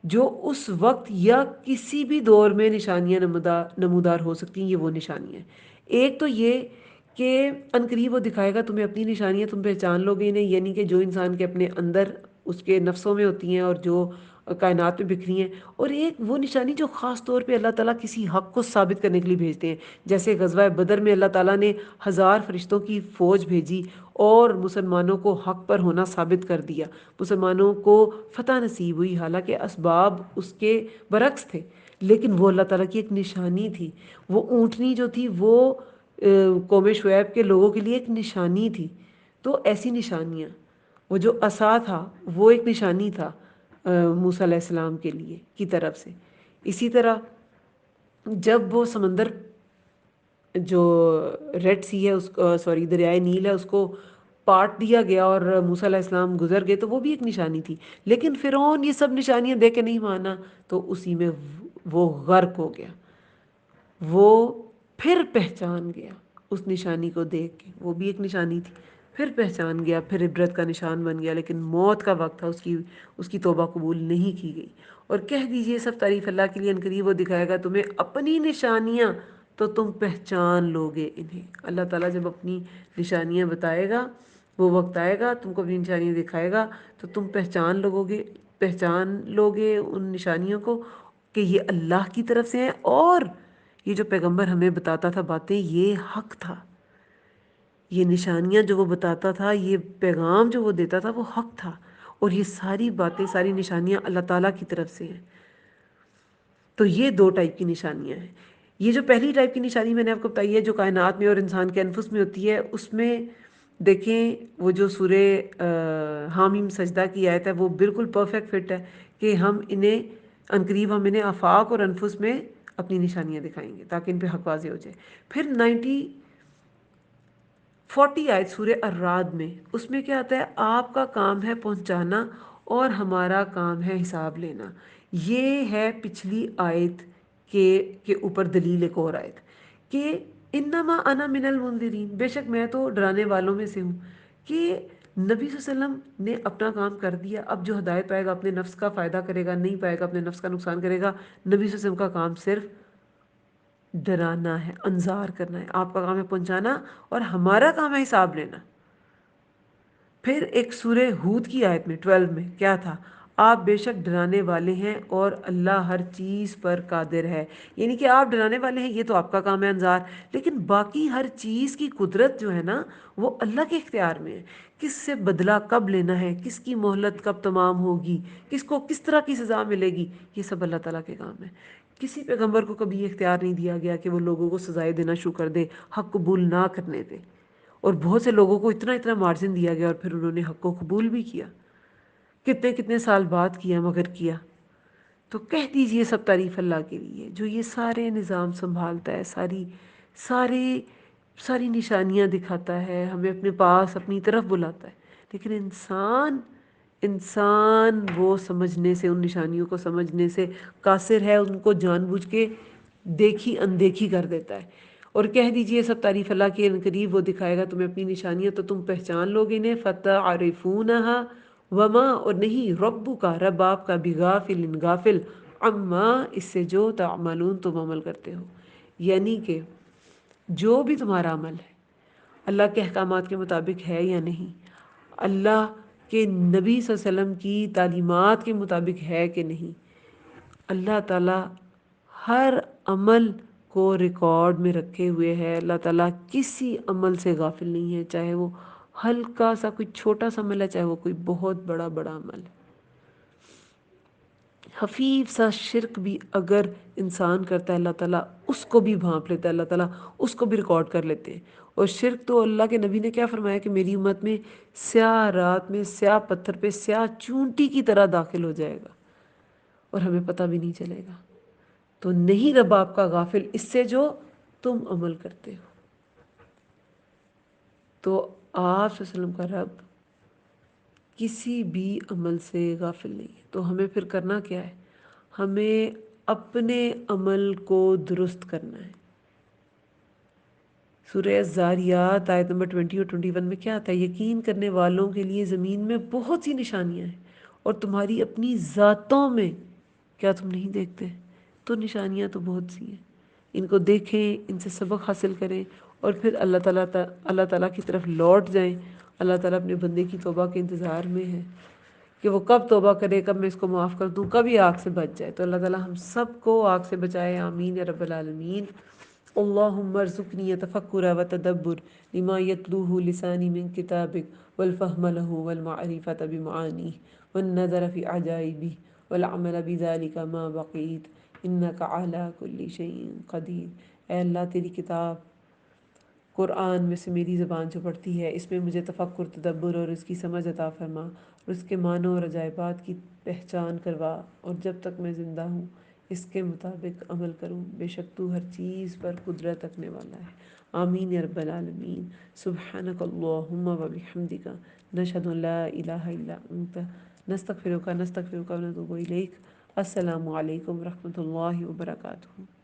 جو اس وقت یا کسی بھی دور میں نشانیاں نمودار ہو سکتی ہیں، یہ وہ نشانیاں ہیں۔ ایک تو یہ کہ عنقریب وہ دکھائے گا تمہیں اپنی نشانیاں، تم پہچان لو گے انہیں، یعنی کہ جو انسان کے اپنے اندر اس کے نفسوں میں ہوتی ہیں اور جو کائنات میں بکھری ہیں۔ اور ایک وہ نشانی جو خاص طور پہ اللہ تعالیٰ کسی حق کو ثابت کرنے کے لیے بھیجتے ہیں، جیسے غزوہ بدر میں اللہ تعالیٰ نے 1000 فرشتوں کی فوج بھیجی اور مسلمانوں کو حق پر ہونا ثابت کر دیا، مسلمانوں کو فتح نصیب ہوئی، حالانکہ اسباب اس کے برعکس تھے، لیکن وہ اللہ تعالیٰ کی ایک نشانی تھی۔ وہ اونٹنی جو تھی وہ قوم شعیب کے لوگوں کے لیے ایک نشانی تھی۔ تو ایسی نشانیاں، وہ جو عصا تھا وہ ایک نشانی تھا موسیٰ علیہ السلام کے لیے کی طرف سے۔ اسی طرح جب وہ سمندر جو ریڈ سی ہے، اس سوری دریائے نیل ہے، اس کو پاٹ دیا گیا اور موسیٰ علیہ السلام گزر گئے، تو وہ بھی ایک نشانی تھی۔ لیکن فرعون یہ سب نشانیاں دے کے نہیں مانا، تو اسی میں وہ غرق ہو گیا۔ وہ پھر پہچان گیا اس نشانی کو دیکھ کے، وہ بھی ایک نشانی تھی، پھر پہچان گیا، پھر عبرت کا نشان بن گیا، لیکن موت کا وقت تھا، اس کی توبہ قبول نہیں کی گئی۔ اور کہہ دیجئے سب تعریف اللہ کے لیے، عنقریب وہ دکھائے گا تمہیں اپنی نشانیاں، تو تم پہچان لو گے انہیں۔ اللہ تعالیٰ جب اپنی نشانیاں بتائے گا، وہ وقت آئے گا، تم کو اپنی نشانیاں دکھائے گا، تو تم پہچان لو گے ان نشانیوں کو کہ یہ اللہ کی طرف سے ہیں، اور یہ جو پیغمبر ہمیں بتاتا تھا باتیں، یہ حق تھا۔ یہ نشانیاں جو وہ بتاتا تھا، یہ پیغام جو وہ دیتا تھا، وہ حق تھا، اور یہ ساری باتیں، ساری نشانیاں اللہ تعالیٰ کی طرف سے ہیں۔ تو یہ دو ٹائپ کی نشانیاں ہیں۔ یہ جو پہلی ٹائپ کی نشانی میں نے آپ کو بتائی ہے، جو کائنات میں اور انسان کے انفس میں ہوتی ہے، اس میں دیکھیں وہ جو سورہ حامیم سجدہ کی آیت ہے، وہ بالکل پرفیکٹ فٹ ہے کہ ہم عنقریب ہم انہیں آفاق اور انفس میں اپنی نشانیاں دکھائیں گے تاکہ ان پہ حق واضح ہو جائے۔ پھر 40 آیت سورہ الرعد میں، اس میں کیا آتا ہے؟ آپ کا کام ہے پہنچانا اور ہمارا کام ہے حساب لینا۔ یہ ہے پچھلی آیت کے اوپر دلیل ایک اور آیت کہ انما انا من المنذرین، بے شک میں تو ڈرانے والوں میں سے ہوں، کہ نبی صلی اللہ علیہ وسلم نے اپنا کام کر دیا، اب جو ہدایت پائے گا اپنے نفس کا فائدہ کرے گا، نہیں پائے گا اپنے نفس کا نقصان کرے گا۔ نبی صلی اللہ علیہ وسلم کا کام صرف ڈرانا ہے، انذار کرنا ہے، آپ کا کام ہے پہنچانا اور ہمارا کام ہے حساب لینا۔ پھر ایک سورہ ہود کی آیت میں 12 میں کیا تھا؟ آپ بے شک ڈرانے والے ہیں اور اللہ ہر چیز پر قادر ہے، یعنی کہ آپ ڈرانے والے ہیں، یہ تو آپ کا کام ہے انذار، لیکن باقی ہر چیز کی قدرت جو ہے نا، وہ اللہ کے اختیار میں ہے۔ کس سے بدلہ کب لینا ہے، کس کی مہلت کب تمام ہوگی، کس کو کس طرح کی سزا ملے گی، یہ سب اللہ تعالیٰ کے کام ہے۔ کسی پیغمبر کو کبھی یہ اختیار نہیں دیا گیا کہ وہ لوگوں کو سزائے دینا شروع کر دے، حق قبول نہ کرنے دے۔ اور بہت سے لوگوں کو اتنا اتنا مارجن دیا گیا اور پھر انہوں نے حق کو قبول بھی کیا، کتنے کتنے سال بعد کیا، مگر کیا۔ تو کہہ دیجئے سب تعریف اللہ کے لیے جو یہ سارے نظام سنبھالتا ہے، ساری نشانیاں دکھاتا ہے، ہمیں اپنے پاس اپنی طرف بلاتا ہے، لیکن انسان وہ سمجھنے سے، ان نشانیوں کو سمجھنے سے قاصر ہے، ان کو جان بوجھ کے دیکھی اندیکھی کر دیتا ہے۔ اور کہہ دیجئے سب تعریف اللہ کی، عنقریب وہ دکھائے گا تمہیں اپنی نشانیاں، تو تم پہچان لوگے انہیں، فتعرفونہا، وما اور نہیں ربک کا رب آپ کا بغافل غافل عما اس سے جو تعملون تم عمل کرتے ہو، یعنی کہ جو بھی تمہارا عمل ہے اللہ کے احکامات کے مطابق ہے یا نہیں، اللہ کے نبی صلی اللہ علیہ وسلم کی تعلیمات کے مطابق ہے کہ نہیں، اللہ تعالیٰ ہر عمل کو ریکارڈ میں رکھے ہوئے ہے۔ اللہ تعالیٰ کسی عمل سے غافل نہیں ہے، چاہے وہ ہلکا سا کوئی چھوٹا سا عمل ہے، چاہے وہ کوئی بہت بڑا عمل ہے۔ خفیف سا شرک بھی اگر انسان کرتا ہے، اللہ تعالیٰ اس کو بھی بھانپ لیتا ہے، اللہ تعالیٰ اس کو بھی ریکارڈ کر لیتے ہیں۔ اور شرک تو اللہ کے نبی نے کیا فرمایا کہ میری امت میں سیاہ رات میں سیاہ پتھر پہ سیاہ چونٹی کی طرح داخل ہو جائے گا، اور ہمیں پتہ بھی نہیں چلے گا۔ تو نہیں رب آپ کا غافل اس سے جو تم عمل کرتے ہو۔ تو آپ صلی اللہ علیہ وسلم کا رب کسی بھی عمل سے غافل نہیں ہے۔ تو ہمیں پھر کرنا کیا ہے؟ ہمیں اپنے عمل کو درست کرنا ہے۔ سورہ زاریات آیت نمبر 20 اور 21 میں کیا آتا ہے؟ یقین کرنے والوں کے لیے زمین میں بہت سی نشانیاں ہیں، اور تمہاری اپنی ذاتوں میں کیا تم نہیں دیکھتے؟ تو نشانیاں تو بہت سی ہیں، ان کو دیکھیں، ان سے سبق حاصل کریں، اور پھر اللہ تعالیٰ کی طرف لوٹ جائیں۔ اللہ تعالیٰ اپنے بندے کی توبہ کے انتظار میں ہے کہ وہ کب توبہ کرے، کب میں اس کو معاف کر دوں، کب یہ آگ سے بچ جائے۔ تو اللہ تعالیٰ ہم سب کو آگ سے بچائے، آمین یا رب العالمین۔ اللہم ارزقنی تفکر و تدبر لما یتلوہ لسانی من کتابک والفہم لہ والمعرفۃ بمعانیہ والنظر فی عجائبہ والعمل بذلک ما بقیت انک علی کل شیء قدیر۔ اے اللہ تیری کتاب قرآن میں سے میری زبان جو پڑھتی ہے، اس میں مجھے تفکر، تدبر اور اس کی سمجھ عطا فرما، اور اس کے معنی اور عجائبات کی پہچان کروا، اور جب تک میں زندہ ہوں اس کے مطابق عمل کروں، بے شک تو ہر چیز پر قدرت رکھنے والا ہے۔ آمین یا رب العالمین۔ سبحانک اللہم و بحمدک، نشہد ان لا الہ الا انت، نستغفرک و نتوب الیک۔ السلام علیکم ورحمۃ اللہ وبرکاتہ۔